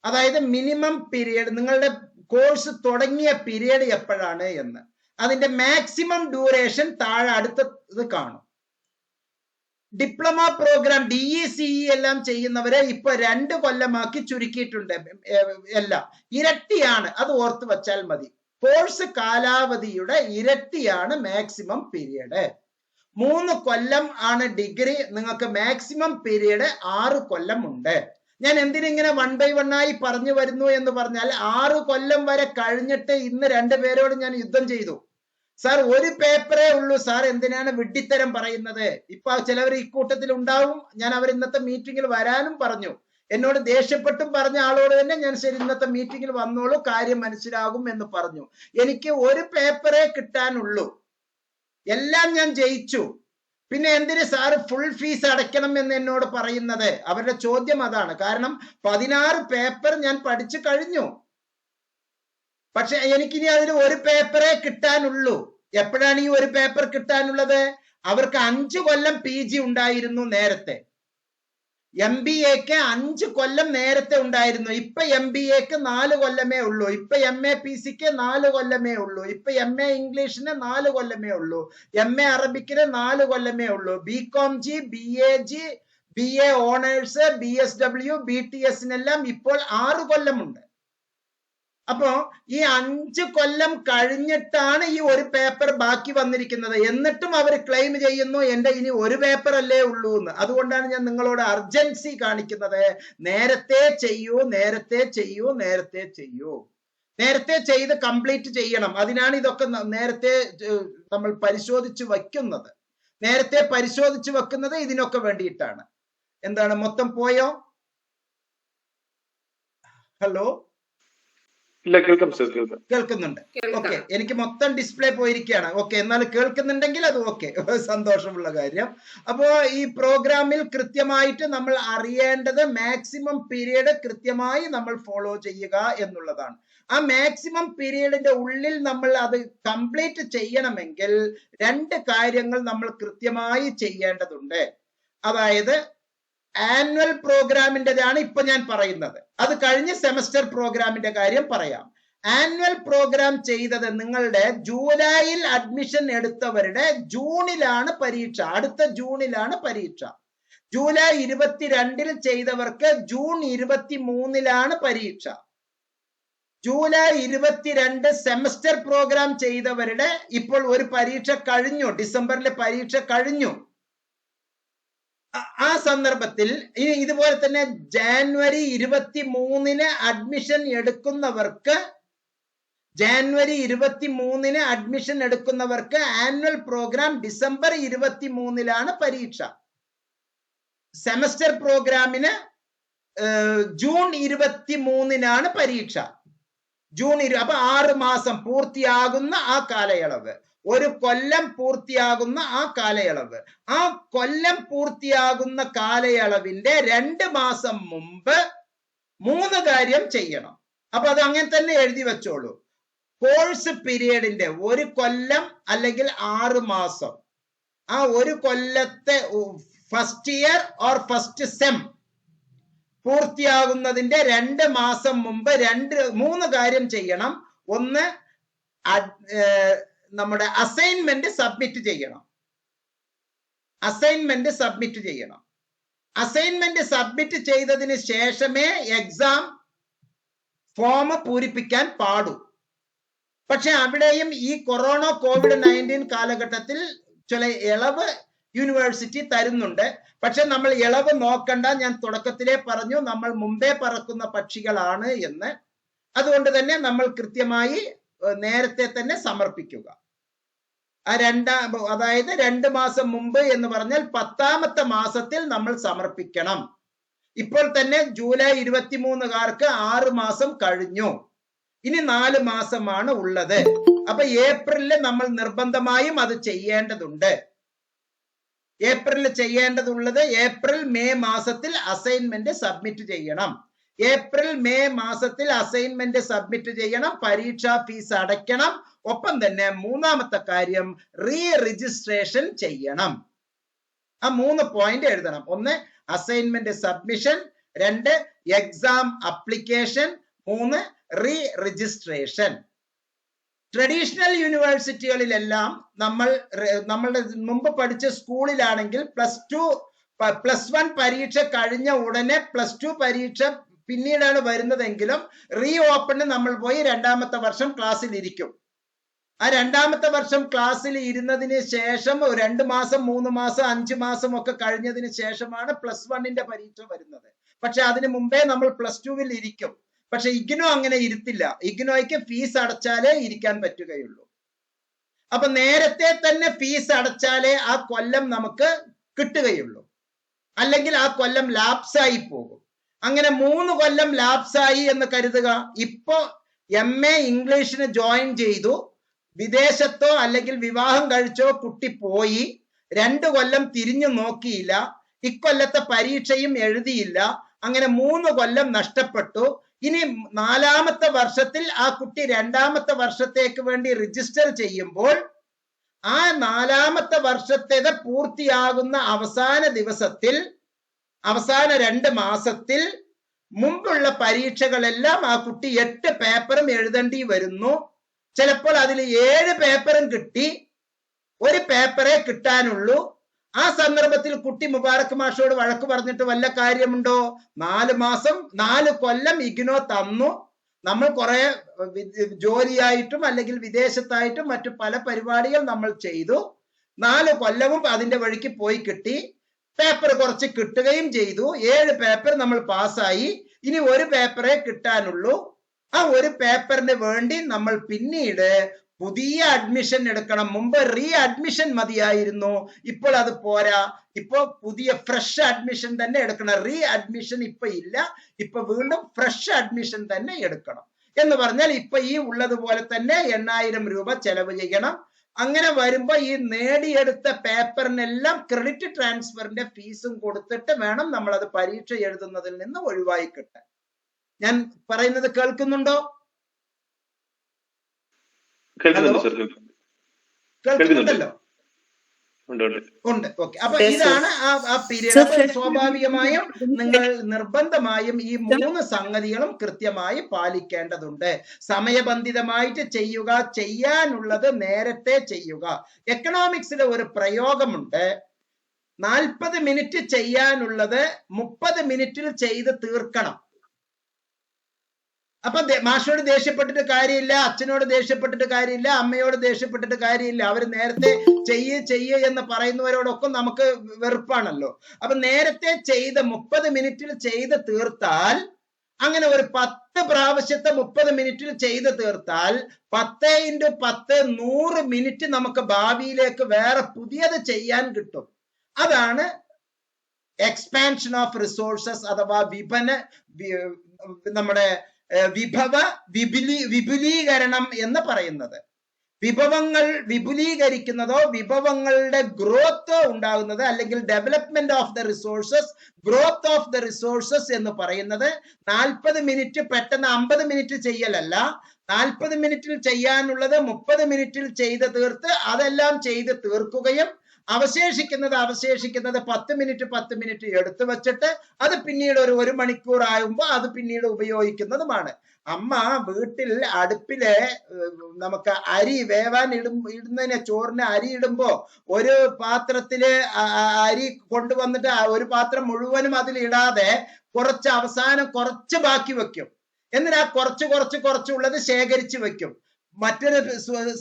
അതായത് മിനിമം പീരിയഡ്, നിങ്ങളുടെ കോഴ്സ് തുടങ്ങിയ പീരിയഡ് എപ്പോഴാണ് എന്ന്. അതിന്റെ മാക്സിമം ഡ്യൂറേഷൻ താഴെ അടുത്തത് കാണും. ഡിപ്ലോമ പ്രോഗ്രാം DECE എല്ലാം ചെയ്യുന്നവരെ ഇപ്പൊ 2 കൊല്ലമാക്കി ചുരുക്കിയിട്ടുണ്ട്. എല്ലാം ഇരട്ടിയാണ്, അത് ഓർത്ത് വച്ചാൽ മതി. കോഴ്സ് കാലാവധിയുടെ ഇരട്ടിയാണ് മാക്സിമം പീരീഡ്. 3 കൊല്ലം ആണ് ഡിഗ്രി, നിങ്ങൾക്ക് മാക്സിമം പീരീഡ് 6 കൊല്ലം ഉണ്ട്. ഞാൻ എന്തിനിങ്ങനെ 1 by 1 ആയി പറഞ്ഞു വരുന്നു എന്ന് പറഞ്ഞാൽ 6 കൊല്ലം വരെ കഴിഞ്ഞിട്ട് ഇന്ന് 2 പേരോട് ഞാൻ യുദ്ധം ചെയ്തു. സാർ ഒരു പേപ്പറേ ഉള്ളൂ സാർ, എന്തിനാണ് വിഡ്ഢിത്തരം പറയുന്നത്? ഇപ്പൊ ചിലവർ ഇക്കൂട്ടത്തിൽ ഉണ്ടാവും. ഞാൻ അവർ ഇന്നത്തെ മീറ്റിംഗിൽ വരാനും പറഞ്ഞു. എന്നോട് ദേഷ്യപ്പെട്ടും പറഞ്ഞ ആളോട് തന്നെ ഞാൻ ശരി ഇന്നത്തെ മീറ്റിംഗിൽ വന്നോളൂ, കാര്യം മനസ്സിലാകും എന്ന് പറഞ്ഞു. എനിക്ക് ഒരു പേപ്പറേ കിട്ടാനുള്ളൂ, എല്ലാം ഞാൻ ജയിച്ചു. പിന്നെ എന്തിന് സാറ് ഫുൾ ഫീസ് അടയ്ക്കണം എന്ന് എന്നോട് പറയുന്നത്? അവരുടെ ചോദ്യം അതാണ്. കാരണം 16 പേപ്പർ ഞാൻ പഠിച്ചു കഴിഞ്ഞു, പക്ഷെ എനിക്കിനി അതിൽ ഒരു പേപ്പറേ കിട്ടാനുള്ളൂ. എപ്പോഴാണ് ഈ ഒരു പേപ്പർ കിട്ടാനുള്ളത്? അവർക്ക് 5 കൊല്ലം PG ഉണ്ടായിരുന്നു നേരത്തെ. MBAക്ക് 5 കൊല്ലം നേരത്തെ ഉണ്ടായിരുന്നു. ഇപ്പൊ MBAക്ക് 4 കൊല്ലമേ ഉള്ളൂ. ഇപ്പൊ MA PC-ക്ക് 4 കൊല്ലമേ ഉള്ളൂ. ഇപ്പൊ MA ഇംഗ്ലീഷിന് 4 കൊല്ലമേ ഉള്ളൂ. MA അറബിക്കിന് 4 കൊല്ലമേ ഉള്ളൂ. BCom G, BAG, BA honours, BSW, BTS-നെല്ലാം ഇപ്പോൾ 6 കൊല്ലമുണ്ട്. അപ്പോ ഈ 5 കൊല്ലം കഴിഞ്ഞിട്ടാണ് ഈ ഒരു പേപ്പർ ബാക്കി വന്നിരിക്കുന്നത്. എന്നിട്ടും അവർ ക്ലെയിം ചെയ്യുന്നു എന്റെ ഇനി ഒരു പേപ്പർ അല്ലേ ഉള്ളൂ എന്ന്. അതുകൊണ്ടാണ് ഞാൻ നിങ്ങളോട് അർജൻസി കാണിക്കുന്നത്. നേരത്തെ ചെയ്യൂ, നേരത്തെ ചെയ്യൂ, നേരത്തെ ചെയ്യൂ. നേരത്തെ ചെയ്ത് കംപ്ലീറ്റ് ചെയ്യണം. അതിനാണ് ഇതൊക്കെ നേരത്തെ നമ്മൾ പരിശോധിച്ച് വയ്ക്കുന്നത്. നേരത്തെ പരിശോധിച്ച് വെക്കുന്നത് ഇതിനൊക്കെ വേണ്ടിയിട്ടാണ്. എന്താണ്, മൊത്തം പോയോ? ഹലോ, കേൾക്കുന്നുണ്ട്? ഓക്കെ, എനിക്ക് മൊത്തം ഡിസ്പ്ലേ പോയിരിക്കുകയാണ്. ഓക്കെ, എന്നാൽ കേൾക്കുന്നുണ്ടെങ്കിൽ അത് ഓക്കെ, സന്തോഷമുള്ള കാര്യം. അപ്പോ ഈ പ്രോഗ്രാമിൽ കൃത്യമായിട്ട് നമ്മൾ അറിയേണ്ടത് മാക്സിമം പീരീഡ് കൃത്യമായി നമ്മൾ ഫോളോ ചെയ്യുക എന്നുള്ളതാണ്. ആ മാക്സിമം പീരീഡിന്റെ ഉള്ളിൽ നമ്മൾ അത് കംപ്ലീറ്റ് ചെയ്യണമെങ്കിൽ 2 കാര്യങ്ങൾ നമ്മൾ കൃത്യമായി ചെയ്യേണ്ടതുണ്ട്. അതായത് ആനുവൽ പ്രോഗ്രാമിൻ്റെതാണ് ഇപ്പൊ ഞാൻ പറയുന്നത്. അത് കഴിഞ്ഞ് സെമസ്റ്റർ പ്രോഗ്രാമിന്റെ കാര്യം പറയാം. ആനുവൽ പ്രോഗ്രാം ചെയ്തത് നിങ്ങളുടെ ജൂലൈയിൽ അഡ്മിഷൻ എടുത്തവരുടെ ജൂണിലാണ് പരീക്ഷ. അടുത്ത ജൂണിലാണ് പരീക്ഷ. ജൂലൈ 22-ൽ ചെയ്തവർക്ക് ജൂൺ 23-ലാണ് പരീക്ഷ. ജൂലൈ 22 സെമസ്റ്റർ പ്രോഗ്രാം ചെയ്തവരുടെ ഇപ്പോൾ ഒരു പരീക്ഷ കഴിഞ്ഞു, ഡിസംബറിലെ പരീക്ഷ കഴിഞ്ഞു. ആ സന്ദർഭത്തിൽ ഇനി ഇതുപോലെ തന്നെ ജാനുവരി 23-ന് അഡ്മിഷൻ എടുക്കുന്നവർക്ക് ആനുവൽ പ്രോഗ്രാം ഡിസംബർ 23-ലാണ് പരീക്ഷ. സെമസ്റ്റർ പ്രോഗ്രാമിന് ജൂൺ 23-നാണ് പരീക്ഷ. അപ്പൊ 6 മാസം പൂർത്തിയാകുന്ന ആ കാലയളവ്, 1 കൊല്ലം പൂർത്തിയാകുന്ന ആ കാലയളവ്. ആ കൊല്ലം പൂർത്തിയാകുന്ന കാലയളവിന്റെ 2 മാസം മുമ്പ് 3 കാര്യം ചെയ്യണം. അപ്പൊ അത് അങ്ങനെ തന്നെ എഴുതി വെച്ചോളൂ. കോഴ്സ് പീരീഡിന്റെ 1 കൊല്ലം അല്ലെങ്കിൽ 6 മാസം, ആ 1 കൊല്ലത്തെ first year or first sem പൂർത്തിയാകുന്നതിന്റെ 2 മാസം മുമ്പ് 3 കാര്യം ചെയ്യണം. ഒന്ന്, നമ്മുടെ അസൈൻമെന്റ് സബ്മിറ്റ് ചെയ്യണം. അസൈൻമെന്റ് സബ്മിറ്റ് ചെയ്തതിന് ശേഷമേ എക്സാം ഫോം പൂരിപ്പിക്കാൻ പാടൂ. പക്ഷെ അവിടെയും ഈ COVID-19 കാലഘട്ടത്തിൽ ചില ഇളവ് യൂണിവേഴ്സിറ്റി തരുന്നുണ്ട്. പക്ഷെ നമ്മൾ ഇളവ് നോക്കണ്ട, ഞാൻ തുടക്കത്തിലേ പറഞ്ഞു നമ്മൾ മുമ്പേ പറക്കുന്ന പക്ഷികളാണ് എന്ന്. അതുകൊണ്ട് തന്നെ നമ്മൾ കൃത്യമായി നേരത്തെ തന്നെ സമർപ്പിക്കുക. അതായത് 2 മാസം മുമ്പ് എന്ന് പറഞ്ഞാൽ 10ാമത്തെ മാസത്തിൽ നമ്മൾ സമർപ്പിക്കണം. ഇപ്പോൾ തന്നെ ജൂലൈ 23-കാർക്ക് 6 മാസം കഴിഞ്ഞു, ഇനി 4 മാസമാണ് ഉള്ളത്. അപ്പൊ ഏപ്രിലിൽ നമ്മൾ നിർബന്ധമായും അത് ചെയ്യേണ്ടതുണ്ട്. ഏപ്രിൽ മെയ് മാസത്തിൽ അസൈൻമെന്റ് സബ്മിറ്റ് ചെയ്യണം. ഏപ്രിൽ മെയ് മാസത്തിൽ അസൈൻമെന്റ് സബ്മിറ്റ് ചെയ്യണം, പരീക്ഷാ ഫീസ് അടയ്ക്കണം. ഒപ്പം തന്നെ 3ാമത്തെ കാര്യം രജിസ്ട്രേഷൻ ചെയ്യണം. ആ 3 പോയിന്റ് എഴുതണം. 1 assignment submission, 2 exam application, 3 registration. Traditional യൂണിവേഴ്സിറ്റികളിലെല്ലാം നമ്മളുടെ മുമ്പ് പഠിച്ച സ്കൂളിലാണെങ്കിൽ +1 പരീക്ഷ കഴിഞ്ഞ ഉടനെ +2 പരീക്ഷ പിന്നീടാണ് വരുന്നതെങ്കിലും റീ ഓപ്പണിന് നമ്മൾ പോയി 2ാമത്തെ വർഷം ക്ലാസ്സിൽ ഇരിക്കും. ആ 2ാമത്തെ വർഷം ക്ലാസ്സിൽ ഇരുന്നതിന് ശേഷം 2 മാസം 3 മാസം 5 മാസം ഒക്കെ കഴിഞ്ഞതിന് ശേഷമാണ് +1ന്റെ പരീക്ഷ വരുന്നത്. പക്ഷെ അതിനു മുമ്പേ നമ്മൾ +2വിൽ ഇരിക്കും. പക്ഷെ ഇഗ്നോ അങ്ങനെ ഇരുത്തില്ല. ഇഗ്നോയ്ക്ക് ഫീസ് അടച്ചാലേ ഇരിക്കാൻ പറ്റുകയുള്ളൂ. അപ്പൊ നേരത്തെ തന്നെ ഫീസ് അടച്ചാലേ ആ കൊല്ലം നമുക്ക് കിട്ടുകയുള്ളൂ, അല്ലെങ്കിൽ ആ കൊല്ലം ലാപ്സായി പോകും. അങ്ങനെ 3 കൊല്ലം ലാപ്സായി എന്ന് കരുതുക. ഇപ്പോ MA ഇംഗ്ലീഷിന് ജോയിൻ ചെയ്തു, വിദേശത്തോ അല്ലെങ്കിൽ വിവാഹം കഴിച്ചോ കുട്ടി പോയി, 2 കൊല്ലം തിരിഞ്ഞു നോക്കിയില്ല, ഇക്കൊല്ലത്തെ പരീക്ഷയും എഴുതിയില്ല, അങ്ങനെ 3 കൊല്ലം നഷ്ടപ്പെട്ടു. ഇനി 4ാമത്തെ വർഷത്തിൽ ആ കുട്ടി 2ാമത്തെ വർഷത്തേക്ക് വേണ്ടി രജിസ്റ്റർ ചെയ്യുമ്പോൾ ആ 4ാമത്തെ വർഷത്തേത് പൂർത്തിയാകുന്ന അവസാന ദിവസത്തിൽ, അവസാന 2 മാസത്തിൽ മുമ്പുള്ള പരീക്ഷകളെല്ലാം ആ കുട്ടി 8 പേപ്പറും എഴുതേണ്ടി വരുന്നു. ചിലപ്പോൾ അതിൽ 7 പേപ്പറും കിട്ടി, 1 പേപ്പറേ കിട്ടാനുള്ളൂ. ആ സന്ദർഭത്തിൽ കുട്ടി മുബാറക് മാഷോട് വഴക്ക് പറഞ്ഞിട്ട് വല്ല കാര്യമുണ്ടോ? 4 കൊല്ലം ഇഗ്നോ തന്നു, നമ്മൾ കുറെ ജോലിയായിട്ടും അല്ലെങ്കിൽ വിദേശത്തായിട്ടും മറ്റു പല പരിപാടികൾ നമ്മൾ ചെയ്തു, 4 കൊല്ലവും അതിന്റെ വഴിക്ക് പോയി കിട്ടി, പേപ്പർ കുറച്ച് കിട്ടുകയും ചെയ്തു, 7 പേപ്പർ നമ്മൾ പാസ്സായി, ഇനി 1 പേപ്പറേ കിട്ടാനുള്ളൂ. ആ 1 പേപ്പറിന് വേണ്ടി നമ്മൾ പിന്നീട് പുതിയ അഡ്മിഷൻ എടുക്കണം. മുമ്പ് റീ അഡ്മിഷൻ മതിയായിരുന്നു, ഇപ്പോൾ അത് പോരാ, ഇപ്പൊ പുതിയ ഫ്രഷ് അഡ്മിഷൻ തന്നെ എടുക്കണം. റീ അഡ്മിഷൻ ഇപ്പൊ ഇല്ല, ഇപ്പൊ വീണ്ടും ഫ്രഷ് അഡ്മിഷൻ തന്നെ എടുക്കണം. എന്ന് പറഞ്ഞാൽ ഇപ്പൊ ഈ ഉള്ളതുപോലെ തന്നെ 8000 രൂപ ചെലവ് ചെയ്യണം. അങ്ങനെ വരുമ്പോ ഈ നേടിയെടുത്ത പേപ്പറിനെല്ലാം ക്രെഡിറ്റ് ട്രാൻസ്ഫറിന്റെ ഫീസും കൊടുത്തിട്ട് വേണം നമ്മൾ അത് പരീക്ഷ എഴുതുന്നതിൽ നിന്ന് ഒഴിവായി കിട്ടാൻ. ഞാൻ പറയുന്നത് കേൾക്കുന്നുണ്ടോ? കേൾക്കുന്നുണ്ടല്ലോ? ഉണ്ട്. ഓക്കെ. അപ്പൊ ഇതാണ് ആ പീരീഡ്. അപ്പൊ സ്വാഭാവികമായും നിങ്ങൾ നിർബന്ധമായും ഈ 3 സംഗതികളും കൃത്യമായി പാലിക്കേണ്ടതുണ്ട്. സമയബന്ധിതമായിട്ട് ചെയ്യുക, ചെയ്യാനുള്ളത് നേരത്തെ ചെയ്യുക. എക്കണോമിക്സിലെ ഒരു പ്രയോഗമുണ്ട്, 40 മിനിറ്റ് ചെയ്യാനുള്ളത് 30 മിനിറ്റിൽ ചെയ്ത് തീർക്കണം. അപ്പൊ മാഷോട് ദേഷ്യപ്പെട്ടിട്ട് കാര്യമില്ല, അച്ഛനോട് ദേഷ്യപ്പെട്ടിട്ട് കാര്യമില്ല, അമ്മയോട് ദേഷ്യപ്പെട്ടിട്ട് കാര്യമില്ല. അവർ നേരത്തെ ചെയ്യ് എന്ന് പറയുന്നവരോടൊക്കെ നമുക്ക് വെറുപ്പാണല്ലോ. അപ്പൊ നേരത്തെ ചെയ്ത് 30 മിനിറ്റിൽ ചെയ്ത് തീർത്താൽ, അങ്ങനെ ഒരു 10 പ്രാവശ്യത്തെ 30 മിനിറ്റിൽ ചെയ്ത് തീർത്താൽ 10 × 10 100 മിനിറ്റ് നമുക്ക് ഭാവിയിലേക്ക് വേറെ പുതിയത് ചെയ്യാൻ കിട്ടും. അതാണ് എക്സ്പാൻഷൻ ഓഫ് റിസോഴ്സസ് അഥവാ നമ്മുടെ വിഭവ വിപുലീകരണം എന്ന് പറയുന്നത്. വിഭവങ്ങൾ വിപുലീകരിക്കുന്നതോ വിഭവങ്ങളുടെ ഗ്രോത്ത് ഉണ്ടാകുന്നത്, അല്ലെങ്കിൽ development of the resources, growth of the resources എന്ന് പറയുന്നത് 40 മിനിറ്റ് പെട്ടെന്ന് 50 മിനിറ്റ് ചെയ്യലല്ല. 40 മിനിറ്റിൽ ചെയ്യാനുള്ളത് 30 മിനിറ്റിൽ ചെയ്ത് തീർത്ത് അതെല്ലാം ചെയ്ത് തീർക്കുകയും അവശേഷിക്കുന്നത് 10 മിനിറ്റ് എടുത്തു വെച്ചിട്ട് അത് പിന്നീട് ഒരു 1 മണിക്കൂർ ആകുമ്പോൾ അത് പിന്നീട് ഉപയോഗിക്കുന്നതുമാണ്. അമ്മ വീട്ടിൽ അടുപ്പില് നമുക്ക് അരി വേവാൻ ഇടുന്നതിന്, ചോറിന് അരി ഇടുമ്പോ ഒരു പാത്രത്തില് അരി കൊണ്ടുവന്നിട്ട് 1 പാത്രം മുഴുവനും അതിൽ ഇടാതെ അവസാനം കുറച്ച് ബാക്കി വെക്കും. എന്നിട്ട് ആ കുറച്ചുള്ളത് ശേഖരിച്ചു വെക്കും. മറ്റൊരു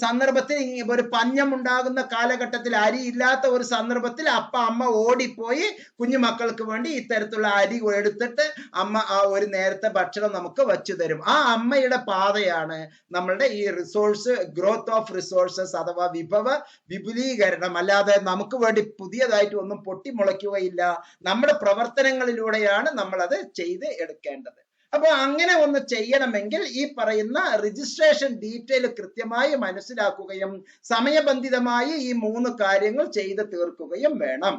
സന്ദർഭത്തിൽ ഒരു പഞ്ഞം ഉണ്ടാകുന്ന കാലഘട്ടത്തിൽ, അരി ഇല്ലാത്ത ഒരു സന്ദർഭത്തിൽ അമ്മ ഓടിപ്പോയി കുഞ്ഞുമക്കൾക്ക് വേണ്ടി ഇത്തരത്തിലുള്ള അരി എടുത്തിട്ട് അമ്മ ആ ഒരു നേരത്തെ ഭക്ഷണം നമുക്ക് വച്ചു തരും. ആ അമ്മയുടെ പാതയാണ് നമ്മളുടെ ഈ റിസോഴ്സ് ഗ്രോത്ത് ഓഫ് റിസോഴ്സസ് അഥവാ വിഭവ വിപുലീകരണം. അല്ലാതെ നമുക്ക് വേണ്ടി പുതിയതായിട്ട് ഒന്നും പൊട്ടിമുളയ്ക്കുകയില്ല. നമ്മുടെ പ്രവർത്തനങ്ങളിലൂടെയാണ് നമ്മൾ അത് ചെയ്ത് എടുക്കേണ്ടത്. അപ്പൊ അങ്ങനെ ഒന്ന് ചെയ്യണമെങ്കിൽ ഈ പറയുന്ന രജിസ്ട്രേഷൻ ഡീറ്റെയിൽ കൃത്യമായി മനസ്സിലാക്കുകയും സമയബന്ധിതമായി ഈ 3 കാര്യങ്ങൾ ചെയ്ത് തീർക്കുകയും വേണം.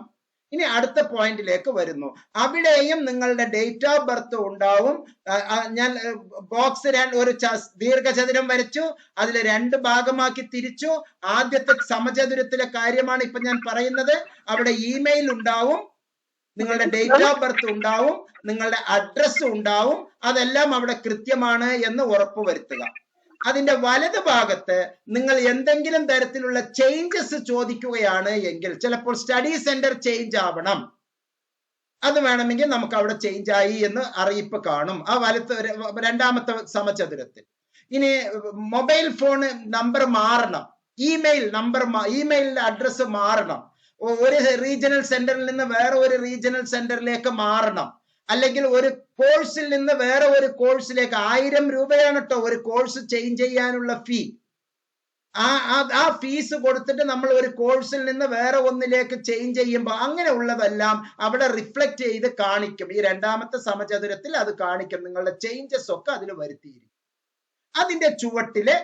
ഇനി അടുത്ത പോയിന്റിലേക്ക് വരുന്നു. അവിടെയും നിങ്ങളുടെ ഡേറ്റ് ഓഫ് ബർത്ത് ഉണ്ടാവും. ഞാൻ ബോക്സ് ഒരു ദീർഘചതുരം വരച്ചു, അതിൽ 2 ഭാഗമാക്കി തിരിച്ചു. ആദ്യത്തെ സമചതുരത്തിലെ കാര്യമാണ് ഇപ്പൊ ഞാൻ പറയുന്നത്. അവിടെ ഇമെയിൽ ഉണ്ടാവും, നിങ്ങളുടെ ഡേറ്റ് ഓഫ് ബർത്ത് ഉണ്ടാവും, നിങ്ങളുടെ അഡ്രസ് ഉണ്ടാവും. അതെല്ലാം അവിടെ കൃത്യമാണ് എന്ന് ഉറപ്പുവരുത്തുക. അതിന്റെ വലത് ഭാഗത്ത് നിങ്ങൾ എന്തെങ്കിലും തരത്തിലുള്ള ചേഞ്ചസ് ചോദിക്കുകയാണ് എങ്കിൽ ചിലപ്പോൾ സ്റ്റഡി സെന്റർ ചേഞ്ച് ആവണം, അത് വേണമെങ്കിൽ നമുക്ക് അവിടെ ചേഞ്ച് ആയി എന്ന് അറിയിപ്പ് കാണും ആ വലത്ത് രണ്ടാമത്തെ സമചതുരത്തിൽ. ഇനി മൊബൈൽ ഫോൺ നമ്പർ മാറണം, ഇമെയിലിന്റെ അഡ്രസ്സ് മാറണം, ഒരു റീജിയണൽ സെന്ററിൽ നിന്ന് വേറെ ഒരു റീജിയണൽ സെന്ററിലേക്ക് മാറണം, അല്ലെങ്കിൽ ഒരു കോഴ്സിൽ നിന്ന് വേറെ ഒരു കോഴ്സിലേക്ക് 1000 രൂപയാണ് കേട്ടോ ഒരു കോഴ്സ് ചേഞ്ച് ചെയ്യാനുള്ള ഫീ. ആ ഫീസ് കൊടുത്തിട്ട് നമ്മൾ ഒരു കോഴ്സിൽ നിന്ന് വേറെ ഒന്നിലേക്ക് ചേഞ്ച് ചെയ്യുമ്പോൾ അങ്ങനെ ഉള്ളതെല്ലാം അവിടെ റിഫ്ലക്ട് ചെയ്ത് കാണിക്കും. ഈ രണ്ടാമത്തെ സമചതുരത്തിൽ അത് കാണിക്കും, നിങ്ങളുടെ ചേഞ്ചസ് ഒക്കെ അതിൽ വരുത്തിയിരിക്കും. അതിന്റെ ചുവട്ടില്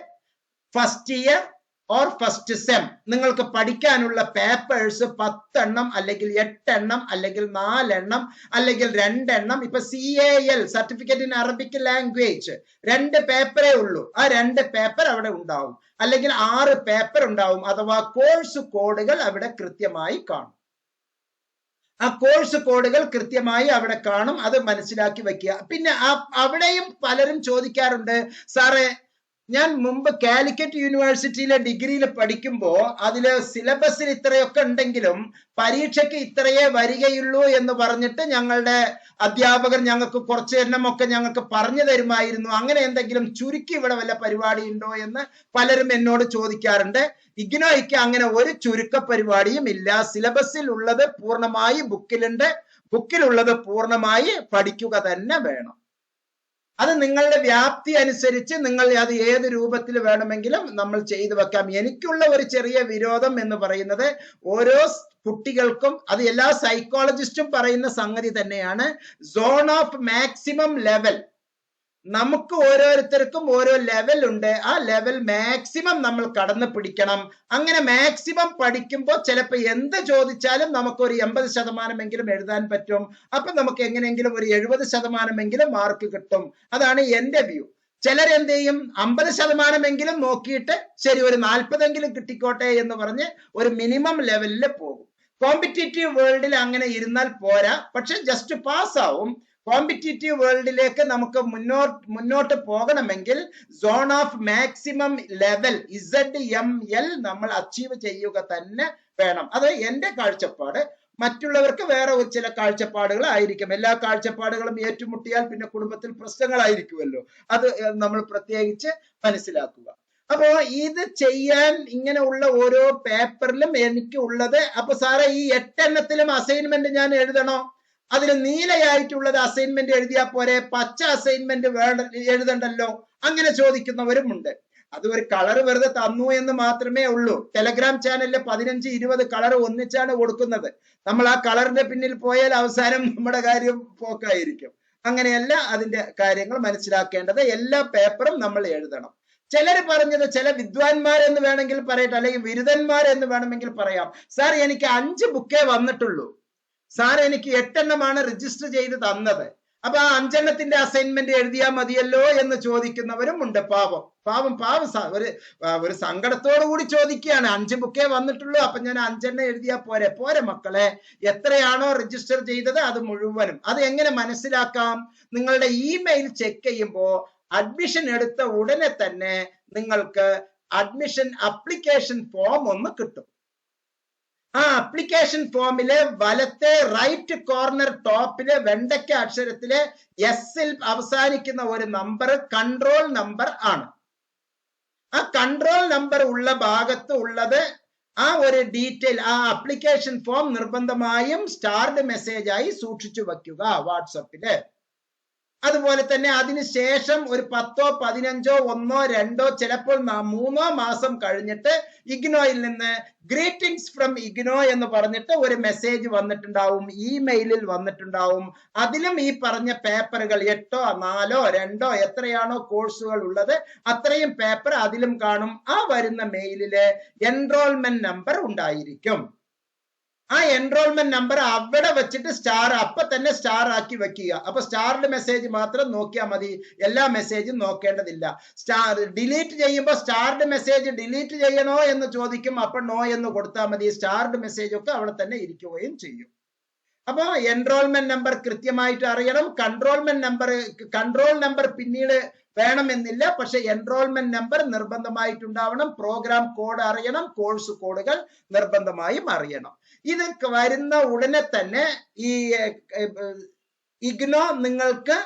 first year or first sem നിങ്ങൾക്ക് പഠിക്കാനുള്ള പേപ്പേഴ്സ് 10 എണ്ണം അല്ലെങ്കിൽ 8 എണ്ണം അല്ലെങ്കിൽ 4 എണ്ണം അല്ലെങ്കിൽ 2 എണ്ണം. ഇപ്പൊ CAL certificate in Arabic language 2 പേപ്പറേ ഉള്ളൂ, ആ 2 പേപ്പർ അവിടെ ഉണ്ടാവും, അല്ലെങ്കിൽ 6 പേപ്പർ ഉണ്ടാവും. അഥവാ കോഴ്സ് കോഡുകൾ അവിടെ കൃത്യമായി കാണും. ആ കോഴ്സ് കോഡുകൾ കൃത്യമായി അവിടെ കാണും, അത് മനസ്സിലാക്കി വെക്കുക. പിന്നെ അവിടെയും പലരും ചോദിക്കാറുണ്ട്, സാറേ ഞാൻ മുമ്പ് കാലിക്കറ്റ് യൂണിവേഴ്സിറ്റിയിലെ ഡിഗ്രിയിൽ പഠിക്കുമ്പോ അതില് സിലബസിൽ ഇത്രയൊക്കെ ഉണ്ടെങ്കിലും പരീക്ഷയ്ക്ക് ഇത്രയേ വരികയുള്ളൂ എന്ന് പറഞ്ഞിട്ട് ഞങ്ങളുടെ അധ്യാപകർ ഞങ്ങൾക്ക് കുറച്ച് എണ്ണമൊക്കെ ഞങ്ങൾക്ക് പറഞ്ഞു തരുമായിരുന്നു, അങ്ങനെ എന്തെങ്കിലും ചുരുക്കി ഇവിടെ വല്ല പരിപാടി ഉണ്ടോ എന്ന് പലരും എന്നോട് ചോദിക്കാറുണ്ട്. ഇഗ്നോയ്ക്ക് അങ്ങനെ ഒരു ചുരുക്ക പരിപാടിയും ഇല്ല. സിലബസിൽ ഉള്ളത് പൂർണ്ണമായി ബുക്കിലുണ്ട്, ബുക്കിലുള്ളത് പൂർണ്ണമായി പഠിക്കുക തന്നെ വേണം. അത് നിങ്ങളുടെ വ്യാപ്തി അനുസരിച്ച് നിങ്ങൾ അത് ഏത് രൂപത്തിൽ വേണമെങ്കിലും നമ്മൾ ചെയ്തു വെക്കാം. എനിക്കുള്ള ഒരു ചെറിയ വിരോധം എന്ന് പറയുന്നത് ഓരോ കുട്ടികൾക്കും, അത് എല്ലാ സൈക്കോളജിസ്റ്റും പറയുന്ന സംഗതി തന്നെയാണ്, സോൺ ഓഫ് മാക്സിമം ലെവൽ. നമുക്ക് ഓരോരുത്തർക്കും ഓരോ ലെവൽ ഉണ്ട്, ആ ലെവൽ മാക്സിമം നമ്മൾ കടന്നു പിടിക്കണം. അങ്ങനെ മാക്സിമം പഠിക്കുമ്പോൾ ചിലപ്പോൾ എന്ത് ചോദിച്ചാലും നമുക്കൊരു 80% എഴുതാൻ പറ്റും. അപ്പൊ നമുക്ക് എങ്ങനെയെങ്കിലും ഒരു 70% മാർക്ക് കിട്ടും. അതാണ് എന്റെ വ്യൂ. ചിലരെന്ത് ചെയ്യും, 50% നോക്കിയിട്ട് ശരി ഒരു 40 കിട്ടിക്കോട്ടെ എന്ന് പറഞ്ഞ് ഒരു മിനിമം ലെവലിൽ പോകും. കോമ്പറ്റീറ്റീവ് വേൾഡിൽ അങ്ങനെ ഇരുന്നാൽ പോരാ, പക്ഷെ ജസ്റ്റ് പാസ് ആവും. കോമ്പറ്റീറ്റീവ് വേൾഡിലേക്ക് നമുക്ക് മുന്നോട്ട് പോകണമെങ്കിൽ zone of maximum level ZML നമ്മൾ അച്ചീവ് ചെയ്യുക തന്നെ വേണം. അത് എന്റെ കാഴ്ചപ്പാട്. മറ്റുള്ളവർക്ക് വേറെ ചില കാഴ്ചപ്പാടുകൾ ആയിരിക്കും. എല്ലാ കാഴ്ചപ്പാടുകളും ഏറ്റുമുട്ടിയാൽ പിന്നെ കുടുംബത്തിൽ പ്രശ്നങ്ങളായിരിക്കുമല്ലോ, അത് നമ്മൾ പ്രത്യേകിച്ച് മനസ്സിലാക്കുക. അപ്പോ ഇത് ചെയ്യാൻ ഇങ്ങനെയുള്ള ഓരോ പേപ്പറിലും എനിക്ക് ഉള്ളത്, അപ്പൊ സാറേ ഈ 8 എണ്ണത്തിലും അസൈൻമെന്റ് ഞാൻ എഴുതണോ? അതിന് നീലയായിട്ടുള്ളത് അസൈൻമെന്റ് എഴുതിയാൽ പോരെ, പച്ച അസൈൻമെന്റ് എഴുതണ്ടല്ലോ? അങ്ങനെ ചോദിക്കുന്നവരുമുണ്ട്. അത് ഒരു കളർ വെറുതെ തന്നു എന്ന് മാത്രമേ ഉള്ളൂ. ടെലഗ്രാം ചാനലിൽ 15-20 കളർ ഒന്നിച്ചാണ് കൊടുക്കുന്നത്. നമ്മൾ ആ കളറിന്റെ പിന്നിൽ പോയാൽ അവസാനം നമ്മുടെ കാര്യം പോക്കായിരിക്കും. അങ്ങനെയല്ല അതിന്റെ കാര്യങ്ങൾ മനസ്സിലാക്കേണ്ടത്. എല്ലാ പേപ്പറും നമ്മൾ എഴുതണം. ചിലർ പറഞ്ഞത്, ചില വിദ്വാൻമാരെന്ന് വേണമെങ്കിൽ പറയട്ടെ, അല്ലെങ്കിൽ ബിരുദന്മാരെന്ന് വേണമെങ്കിൽ പറയാം, സാർ എനിക്ക് 5 ബുക്കേ വന്നിട്ടുള്ളൂ, സാർ എനിക്ക് 8 എണ്ണമാണ് രജിസ്റ്റർ ചെയ്ത് തന്നത്, അപ്പൊ ആ 5 എണ്ണത്തിന്റെ അസൈൻമെന്റ് എഴുതിയാൽ മതിയല്ലോ എന്ന് ചോദിക്കുന്നവരും ഉണ്ട്. പാവം ഒരു സങ്കടത്തോടു കൂടി ചോദിക്കുകയാണ്, 5 ബുക്കേ വന്നിട്ടുള്ളൂ, അപ്പൊ ഞാൻ 5 എണ്ണം എഴുതിയാൽ പോരെ മക്കളെ, എത്രയാണോ രജിസ്റ്റർ ചെയ്തത് അത് മുഴുവനും. അത് എങ്ങനെ മനസ്സിലാക്കാം? നിങ്ങളുടെ ഇമെയിൽ ചെക്ക് ചെയ്യുമ്പോൾ അഡ്മിഷൻ എടുത്ത ഉടനെ തന്നെ നിങ്ങൾക്ക് അഡ്മിഷൻ അപ്ലിക്കേഷൻ ഫോം ഒന്ന് കിട്ടും. ആ അപ്ലിക്കേഷൻ ഫോമിലെ വലത്തെ റൈറ്റ് കോർണർ ടോപ്പിലെ വെണ്ടയ്ക്ക അക്ഷരത്തിലെ എസിൽ അവസാനിക്കുന്ന ഒരു നമ്പർ കൺട്രോൾ നമ്പർ ആണ്. ആ കൺട്രോൾ നമ്പർ ഉള്ള ഭാഗത്ത് ഉള്ളത് ആ ഒരു ഡീറ്റെയിൽ, ആ അപ്ലിക്കേഷൻ ഫോം നിർബന്ധമായും സ്റ്റാർഡ് മെസ്സേജ് ആയി സൂക്ഷിച്ചു വെക്കുക വാട്സപ്പില്. അതുപോലെ തന്നെ അതിനുശേഷം ഒരു 10, 15, 1, 2 ചിലപ്പോൾ 3 മാസം കഴിഞ്ഞിട്ട് ഇഗ്നോയിൽ നിന്ന് ഗ്രീറ്റിംഗ്സ് ഫ്രം ഇഗ്നോ എന്ന് പറഞ്ഞിട്ട് ഒരു മെസ്സേജ് വന്നിട്ടുണ്ടാവും, ഇമെയിലിൽ വന്നിട്ടുണ്ടാവും. അതിലും ഈ പറഞ്ഞ പേപ്പറുകൾ 8, 4, 2 എത്രയാണോ കോഴ്സുകൾ ഉള്ളത് അത്രയും പേപ്പർ അതിലും കാണും. ആ വരുന്ന മെയിലില് എൻറോൾമെന്റ് നമ്പർ ഉണ്ടായിരിക്കും. ആ എൻറോൾമെന്റ് നമ്പർ അവിടെ വെച്ചിട്ട് അപ്പൊ തന്നെ സ്റ്റാർ ആക്കി വെക്കുക. അപ്പൊ സ്റ്റാർഡ് മെസ്സേജ് മാത്രം നോക്കിയാൽ മതി, എല്ലാ മെസ്സേജും നോക്കേണ്ടതില്ല. ഡിലീറ്റ് ചെയ്യുമ്പോൾ സ്റ്റാർഡ് മെസ്സേജ് ഡിലീറ്റ് ചെയ്യണോ എന്ന് ചോദിക്കും, അപ്പൊ നോ എന്ന് കൊടുത്താൽ മതി. സ്റ്റാർഡ് മെസ്സേജ് ഒക്കെ അവിടെ തന്നെ ഇരിക്കുകയും ചെയ്യും. അപ്പൊ എൻറോൾമെന്റ് നമ്പർ കൃത്യമായിട്ട് അറിയണം. കൺട്രോൾ നമ്പർ പിന്നീട് വേണമെന്നില്ല. പക്ഷെ എൻറോൾമെന്റ് നമ്പർ നിർബന്ധമായിട്ടുണ്ടാവണം, പ്രോഗ്രാം കോഡ് അറിയണം, കോഴ്സ് കോഡുകൾ നിർബന്ധമായും അറിയണം. ഇത് വരുന്ന ഉടനെ തന്നെ ഈ ഇഗ്നോ നിങ്ങൾക്ക്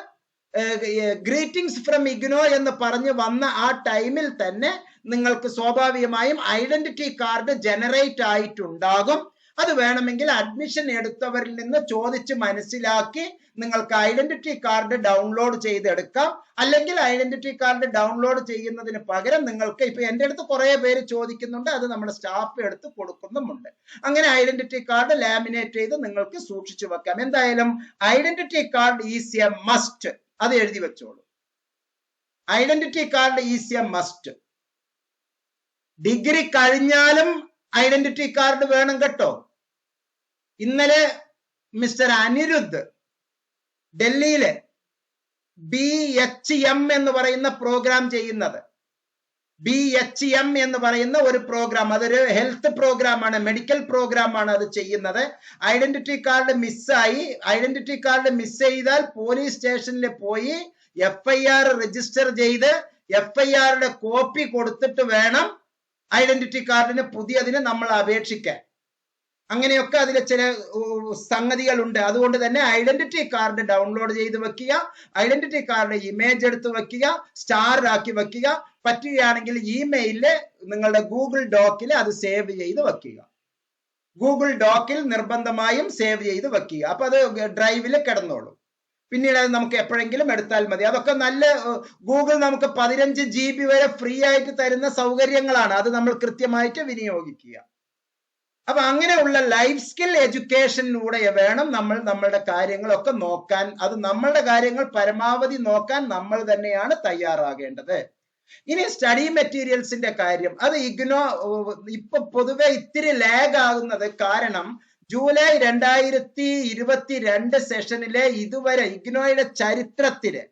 ഗ്രീറ്റിംഗ്സ് ഫ്രം ഇഗ്നോ എന്ന് പറഞ്ഞ് വന്ന ആ ടൈമിൽ തന്നെ നിങ്ങൾക്ക് സ്വാഭാവികമായും ഐഡന്റിറ്റി കാർഡ് ജനറേറ്റ് ആയിട്ടുണ്ടാകും. അത് വേണമെങ്കിൽ അഡ്മിഷൻ എടുത്തവരിൽ നിന്ന് ചോദിച്ച് മനസ്സിലാക്കി നിങ്ങൾക്ക് ഐഡന്റിറ്റി കാർഡ് ഡൗൺലോഡ് ചെയ്തെടുക്കാം. അല്ലെങ്കിൽ ഐഡന്റിറ്റി കാർഡ് ഡൗൺലോഡ് ചെയ്യുന്നതിന് പകരം നിങ്ങൾക്ക് ഇപ്പൊ എന്റെ അടുത്ത് കുറെ പേര് ചോദിക്കുന്നുണ്ട്, അത് നമ്മുടെ സ്റ്റാഫ് എടുത്ത് കൊടുക്കുന്നുമുണ്ട്. അങ്ങനെ ഐഡന്റിറ്റി കാർഡ് ലാമിനേറ്റ് ചെയ്ത് നിങ്ങൾക്ക് സൂക്ഷിച്ചു വെക്കാം. എന്തായാലും identity card is A must, അത് എഴുതി വെച്ചോളൂ. Identity card is A must. Degree കഴിഞ്ഞാലും ഐഡന്റിറ്റി കാർഡ് വേണം കേട്ടോ. ഇന്നലെ മിസ്റ്റർ അനിരുദ്ധ് ഡൽഹിയിലെ BHM എന്ന് പറയുന്ന പ്രോഗ്രാം ചെയ്യുന്നത്, BHM എന്ന് പറയുന്ന ഒരു പ്രോഗ്രാം, അതൊരു ഹെൽത്ത് പ്രോഗ്രാമാണ്, മെഡിക്കൽ പ്രോഗ്രാമാണ് അത് ചെയ്യുന്നത്. ഐഡന്റിറ്റി കാർഡ് മിസ്സായി. ഐഡന്റിറ്റി കാർഡ് മിസ് ചെയ്താൽ പോലീസ് സ്റ്റേഷനിൽ പോയി FIR രജിസ്റ്റർ ചെയ്ത് FIRയുടെ കോപ്പി കൊടുത്തിട്ട് വേണം ഐഡന്റിറ്റി കാർഡിന് പുതിയതിന് നമ്മൾ അപേക്ഷിക്കാൻ. അങ്ങനെയൊക്കെ അതിൽ ചില സംഗതികളുണ്ട്. അതുകൊണ്ട് തന്നെ ഐഡന്റിറ്റി കാർഡ് ഡൗൺലോഡ് ചെയ്ത് വെക്കുക, ഐഡന്റിറ്റി കാർഡ് ഇമേജ് എടുത്ത് വെക്കുക, സ്റ്റാർ ആക്കി വെക്കുക. പറ്റുകയാണെങ്കിൽ ഇമെയിലില് നിങ്ങളുടെ ഗൂഗിൾ ഡോക്കിൽ അത് സേവ് ചെയ്ത് വെക്കുക. ഗൂഗിൾ ഡോക്കിൽ നിർബന്ധമായും സേവ് ചെയ്ത് വെക്കുക. അപ്പൊ അത് ഡ്രൈവിൽ കിടന്നോളൂ. പിന്നീട് അത് നമുക്ക് എപ്പോഴെങ്കിലും എടുത്താൽ മതി. അതൊക്കെ നല്ല ഗൂഗിൾ നമുക്ക് 15 GB വരെ ഫ്രീ ആയിട്ട് തരുന്ന സൗകര്യങ്ങളാണ്. അത് നമ്മൾ കൃത്യമായിട്ട് വിനിയോഗിക്കുക. അപ്പൊ അങ്ങനെയുള്ള ലൈഫ് സ്കിൽ എഡ്യൂക്കേഷനിലൂടെ വേണം നമ്മൾ നമ്മളുടെ കാര്യങ്ങളൊക്കെ നോക്കാൻ. അത് നമ്മളുടെ കാര്യങ്ങൾ പരമാവധി നോക്കാൻ നമ്മൾ തന്നെയാണ് തയ്യാറാകേണ്ടത്. ഇനി സ്റ്റഡി മെറ്റീരിയൽസിന്റെ കാര്യം, അത് ഇഗ്നോ ഇപ്പൊ പൊതുവെ ഇത്തിരി ലാഗ് ആകുന്നത് കാരണം ജൂലൈ 2022 സെഷനിലെ ഇതുവരെ ഇഗ്നോയുടെ ചരിത്രത്തില്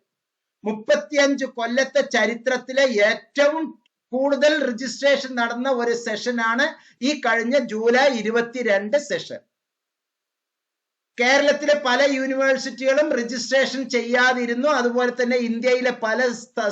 35 കൊല്ലത്തെ ചരിത്രത്തിലെ ഏറ്റവും കൂടുതൽ രജിസ്ട്രേഷൻ നടന്ന ഒരു സെഷനാണ് ഈ കഴിഞ്ഞ ജൂലൈ 22 സെഷൻ. കേരളത്തിലെ പല യൂണിവേഴ്സിറ്റികളും രജിസ്ട്രേഷൻ ചെയ്യാതിരുന്നു. അതുപോലെ തന്നെ ഇന്ത്യയിലെ പല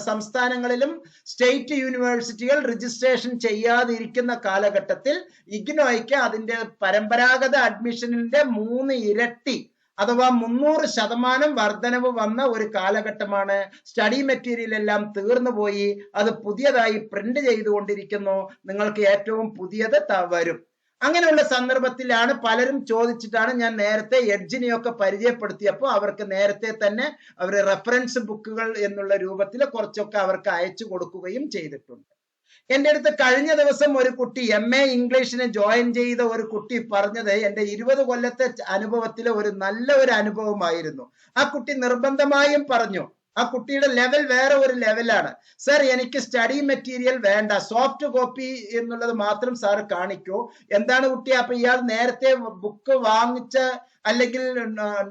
സംസ്ഥാനങ്ങളിലും സ്റ്റേറ്റ് യൂണിവേഴ്സിറ്റികൾ രജിസ്ട്രേഷൻ ചെയ്യാതിരിക്കുന്ന കാലഘട്ടത്തിൽ ഇഗ്നോയ്ക്ക് അതിന്റെ പരമ്പരാഗത അഡ്മിഷനിന്റെ 3 ഇരട്ടി അഥവാ 300% വർധനവ് വന്ന ഒരു കാലഘട്ടമാണ്. സ്റ്റഡി മെറ്റീരിയൽ എല്ലാം തീർന്നു പോയി, അത് പുതിയതായി പ്രിന്റ് ചെയ്തുകൊണ്ടിരിക്കുന്നു. നിങ്ങൾക്ക് ഏറ്റവും പുതിയത് വരും. അങ്ങനെയുള്ള സന്ദർഭത്തിലാണ് പലരും ചോദിച്ചിട്ടാണ് ഞാൻ നേരത്തെ എഡ്ജിനെയൊക്കെ പരിചയപ്പെടുത്തിയപ്പോൾ അവർക്ക് നേരത്തെ തന്നെ അവർ റെഫറൻസ് ബുക്കുകൾ എന്നുള്ള രൂപത്തിൽ കുറച്ചൊക്കെ അവർക്ക് അയച്ചു കൊടുക്കുകയും ചെയ്തിട്ടുണ്ട്. എന്റെ അടുത്ത് കഴിഞ്ഞ ദിവസം ഒരു കുട്ടി MA ഇംഗ്ലീഷിന് ജോയിൻ ചെയ്ത ഒരു കുട്ടി പറഞ്ഞത് എന്റെ 20 കൊല്ലത്തെ അനുഭവത്തിലെ ഒരു നല്ല ഒരു അനുഭവമായിരുന്നു. ആ കുട്ടി നിർബന്ധമായും പറഞ്ഞു, ആ കുട്ടിയുടെ ലെവൽ വേറെ ഒരു ലെവലാണ്. സർ എനിക്ക് സ്റ്റഡി മെറ്റീരിയൽ വേണ്ട, സോഫ്റ്റ് കോപ്പി എന്നുള്ളത് മാത്രം സാർ കാണിക്കൂ. എന്താണ് കുട്ടി, അപ്പൊ ഇയാൾ നേരത്തെ ബുക്ക് വാങ്ങിച്ച അല്ലെങ്കിൽ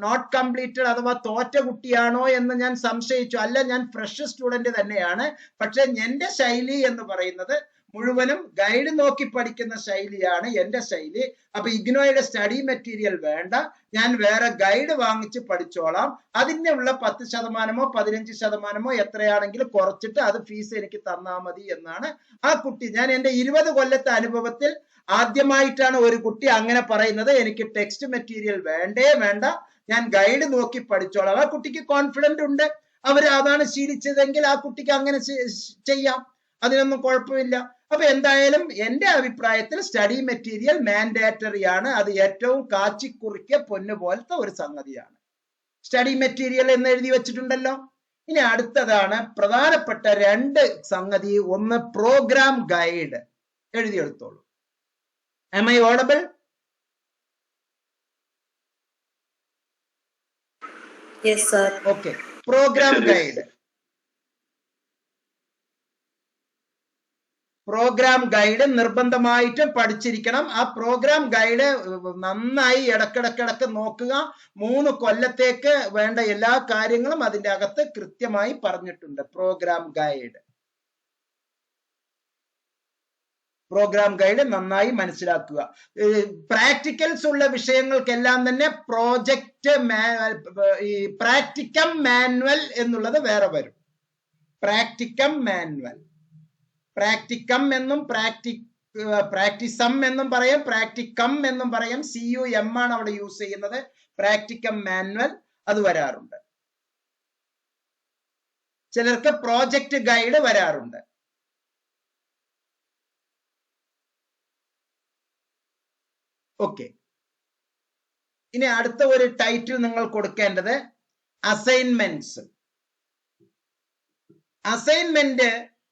നോട്ട് കംപ്ലീറ്റഡ് അഥവാ തോറ്റ കുട്ടിയാണോ എന്ന് ഞാൻ സംശയിച്ചു. അല്ല, ഞാൻ ഫ്രഷ് സ്റ്റുഡന്റ് തന്നെയാണ്. പക്ഷെ എന്റെ ശൈലി എന്ന് പറയുന്നത് മുഴുവനും ഗൈഡ് നോക്കി പഠിക്കുന്ന ശൈലിയാണ് എന്റെ ശൈലി. അപ്പൊ ഇഗ്നോയുടെ സ്റ്റഡി മെറ്റീരിയൽ വേണ്ട, ഞാൻ വേറെ ഗൈഡ് വാങ്ങിച്ച് പഠിച്ചോളാം. അതിനുള്ള 10%, 15% എത്രയാണെങ്കിലും കുറച്ചിട്ട് അത് ഫീസ് എനിക്ക് തന്നാ മതി എന്നാണ് ആ കുട്ടി. ഞാൻ എന്റെ 20 കൊല്ലത്തെ അനുഭവത്തിൽ ആദ്യമായിട്ടാണ് ഒരു കുട്ടി അങ്ങനെ പറയുന്നത്. എനിക്ക് ടെക്സ്റ്റ് മെറ്റീരിയൽ വേണ്ട, ഞാൻ ഗൈഡ് നോക്കി പഠിച്ചോളാം. ആ കുട്ടിക്ക് കോൺഫിഡന്റ് ഉണ്ട്. അവര് അതാണ് ശീലിച്ചതെങ്കിൽ ആ കുട്ടിക്ക് അങ്ങനെ ചെയ്യാം, അതിനൊന്നും കുഴപ്പമില്ല. അപ്പൊ എന്തായാലും എന്റെ അഭിപ്രായത്തിൽ സ്റ്റഡി മെറ്റീരിയൽ മാൻഡേറ്ററി ആണ്. അത് ഏറ്റവും കാച്ചിക്കുറിക്കിയ പൊന്നു പോലത്തെ ഒരു സംഗതിയാണ്. സ്റ്റഡി മെറ്റീരിയൽ എന്ന് എഴുതി വെച്ചിട്ടുണ്ടല്ലോ. ഇനി അടുത്തതാണ് പ്രധാനപ്പെട്ട 2 സംഗതി. ഒന്ന് പ്രോഗ്രാം ഗൈഡ്, എഴുതിയെടുത്തോളൂ. Am I audible? Yes, sir. Okay. Program guide. Program guide നിർബന്ധമായിട്ടും പഠിച്ചിരിക്കണം. ആ പ്രോഗ്രാം ഗൈഡ് നന്നായി ഇടക്കിടക്കിടക്ക് നോക്കുക. 3 കൊല്ലത്തേക്ക് വേണ്ട എല്ലാ കാര്യങ്ങളും അതിന്റെ അകത്ത് കൃത്യമായി പറഞ്ഞിട്ടുണ്ട്. പ്രോഗ്രാം ഗൈഡ് നന്നായി മനസ്സിലാക്കുക. പ്രാക്ടിക്കൽസ് ഉള്ള വിഷയങ്ങൾക്കെല്ലാം തന്നെ പ്രാക്ടിക്കം മാനുവൽ എന്നുള്ളത് വേറെ വരും. Practicum manual. പ്രാക്ടിക്കം എന്നും പ്രാക്ടിസം എന്നും പറയാം, പ്രാക്ടിക്കം എന്നും പറയാം. CUM ആണ് അവിടെ യൂസ് ചെയ്യുന്നത്. പ്രാക്ടിക്കം മാനുവൽ അത് വരാറുണ്ട്. ചിലർക്ക് പ്രോജക്റ്റ് ഗൈഡ് വരാറുണ്ട്. ഓക്കെ, ഇനി അടുത്ത ഒരു ടൈറ്റിൽ നിങ്ങൾ കൊടുക്കേണ്ടത് അസൈൻമെന്റ്സ്. അസൈൻമെന്റ്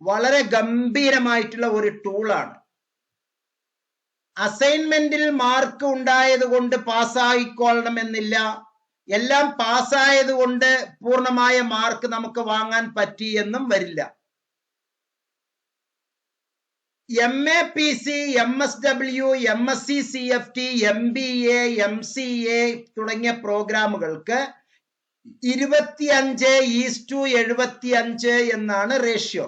വളരെ ഗംഭീരമായിട്ടുള്ള ഒരു ടൂളാണ്. അസൈൻമെന്റിൽ മാർക്ക് ഉണ്ടായത് കൊണ്ട് പാസ്സായിക്കൊള്ളണം എന്നില്ല. എല്ലാം പാസ്സായത് കൊണ്ട് പൂർണ്ണമായ മാർക്ക് നമുക്ക് വാങ്ങാൻ പറ്റി എന്നും വരില്ല. MAPC, MSW, MSc CFT, MBA, MCA തുടങ്ങിയ പ്രോഗ്രാമുകൾക്ക് 25:75 എന്നാണ് റേഷ്യോ.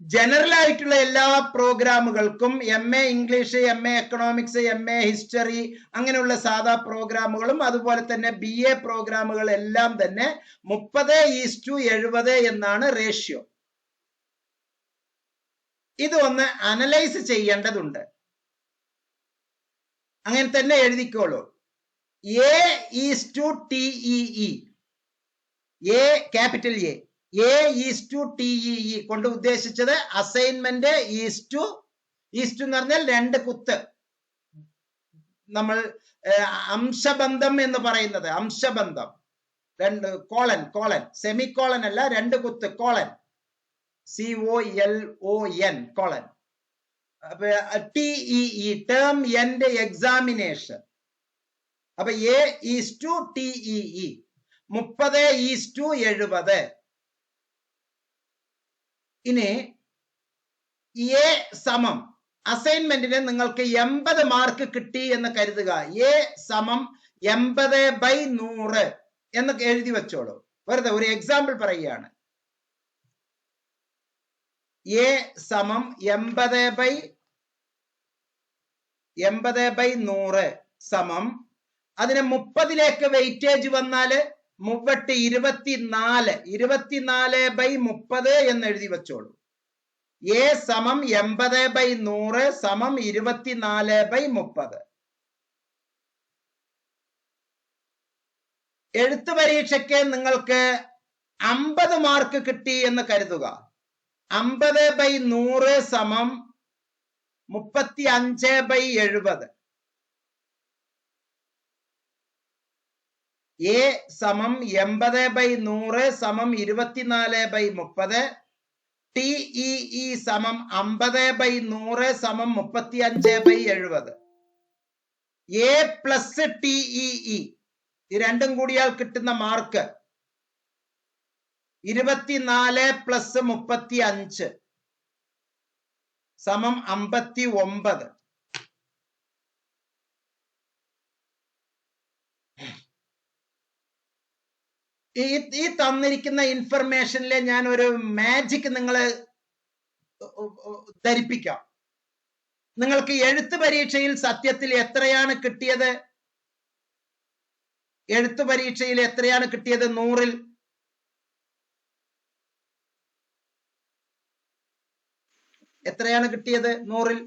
ജനറൽ ആയിട്ടുള്ള എല്ലാ പ്രോഗ്രാമുകൾക്കും MA English, MA economics, MA history അങ്ങനെയുള്ള സാധാ പ്രോഗ്രാമുകളും അതുപോലെ തന്നെ BA പ്രോഗ്രാമുകൾ എല്ലാം തന്നെ 30:70 എന്നാണ് റേഷ്യോ. ഇത് ഒന്ന് അനലൈസ് ചെയ്യേണ്ടതുണ്ട്. അങ്ങനെ തന്നെ എഴുതിക്കോളൂ. A:TEE, ക്യാപിറ്റൽ A:TEE കൊണ്ട് ഉദ്ദേശിച്ചത് അസൈൻമെന്റ് ഈസ്റ്റു എന്ന് പറഞ്ഞാൽ 2 കുത്ത്. നമ്മൾ അംശബന്ധം എന്ന് പറയുന്നത് അംശബന്ധം, 2 കോളൻ, സെമിക്കോളൻ അല്ല, 2 കുത്ത്, colon, COLON colon. TEE term end examination. അപ്പൊ A:TEE 30:70. ഇനി A സമം അസൈൻമെന്റിന് നിങ്ങൾക്ക് 80 മാർക്ക് കിട്ടി എന്ന് കരുതുക. A സമം 80/100 എന്ന് എഴുതി വെച്ചോളൂ. വെറുതെ ഒരു എക്സാമ്പിൾ പറയുകയാണ്. A സമം 80/100 സമം അതിന് 30ലേക്ക് വെയിറ്റേജ് വന്നാല് 24/30 എന്ന് എഴുതി വെച്ചോളൂ. A സമം 80/100 സമം 24/30. എഴുത്ത് പരീക്ഷയ്ക്ക് നിങ്ങൾക്ക് 50 മാർക്ക് കിട്ടി എന്ന് കരുതുക. 50/100 സമം 35/70. A സമം 80/100 സമം 24/30. TEE സമം 50/100 സമം 35/70. A പ്ലസ് TEE ഈ രണ്ടും കൂടിയാൽ കിട്ടുന്ന മാർക്ക് 24 പ്ലസ് 35 സമം 59. ഈ തന്നിരിക്കുന്ന ഇൻഫർമേഷനിലെ ഞാൻ ഒരു മാജിക് നിങ്ങളെ ധരിപ്പിക്കാം. നിങ്ങൾക്ക് എഴുത്ത് പരീക്ഷയിൽ സത്യത്തിൽ എത്രയാണ് കിട്ടിയത്? എഴുത്ത് പരീക്ഷയിൽ എത്രയാണ് കിട്ടിയത്? 100-ൽ എത്രയാണ് കിട്ടിയത്? 100-ൽ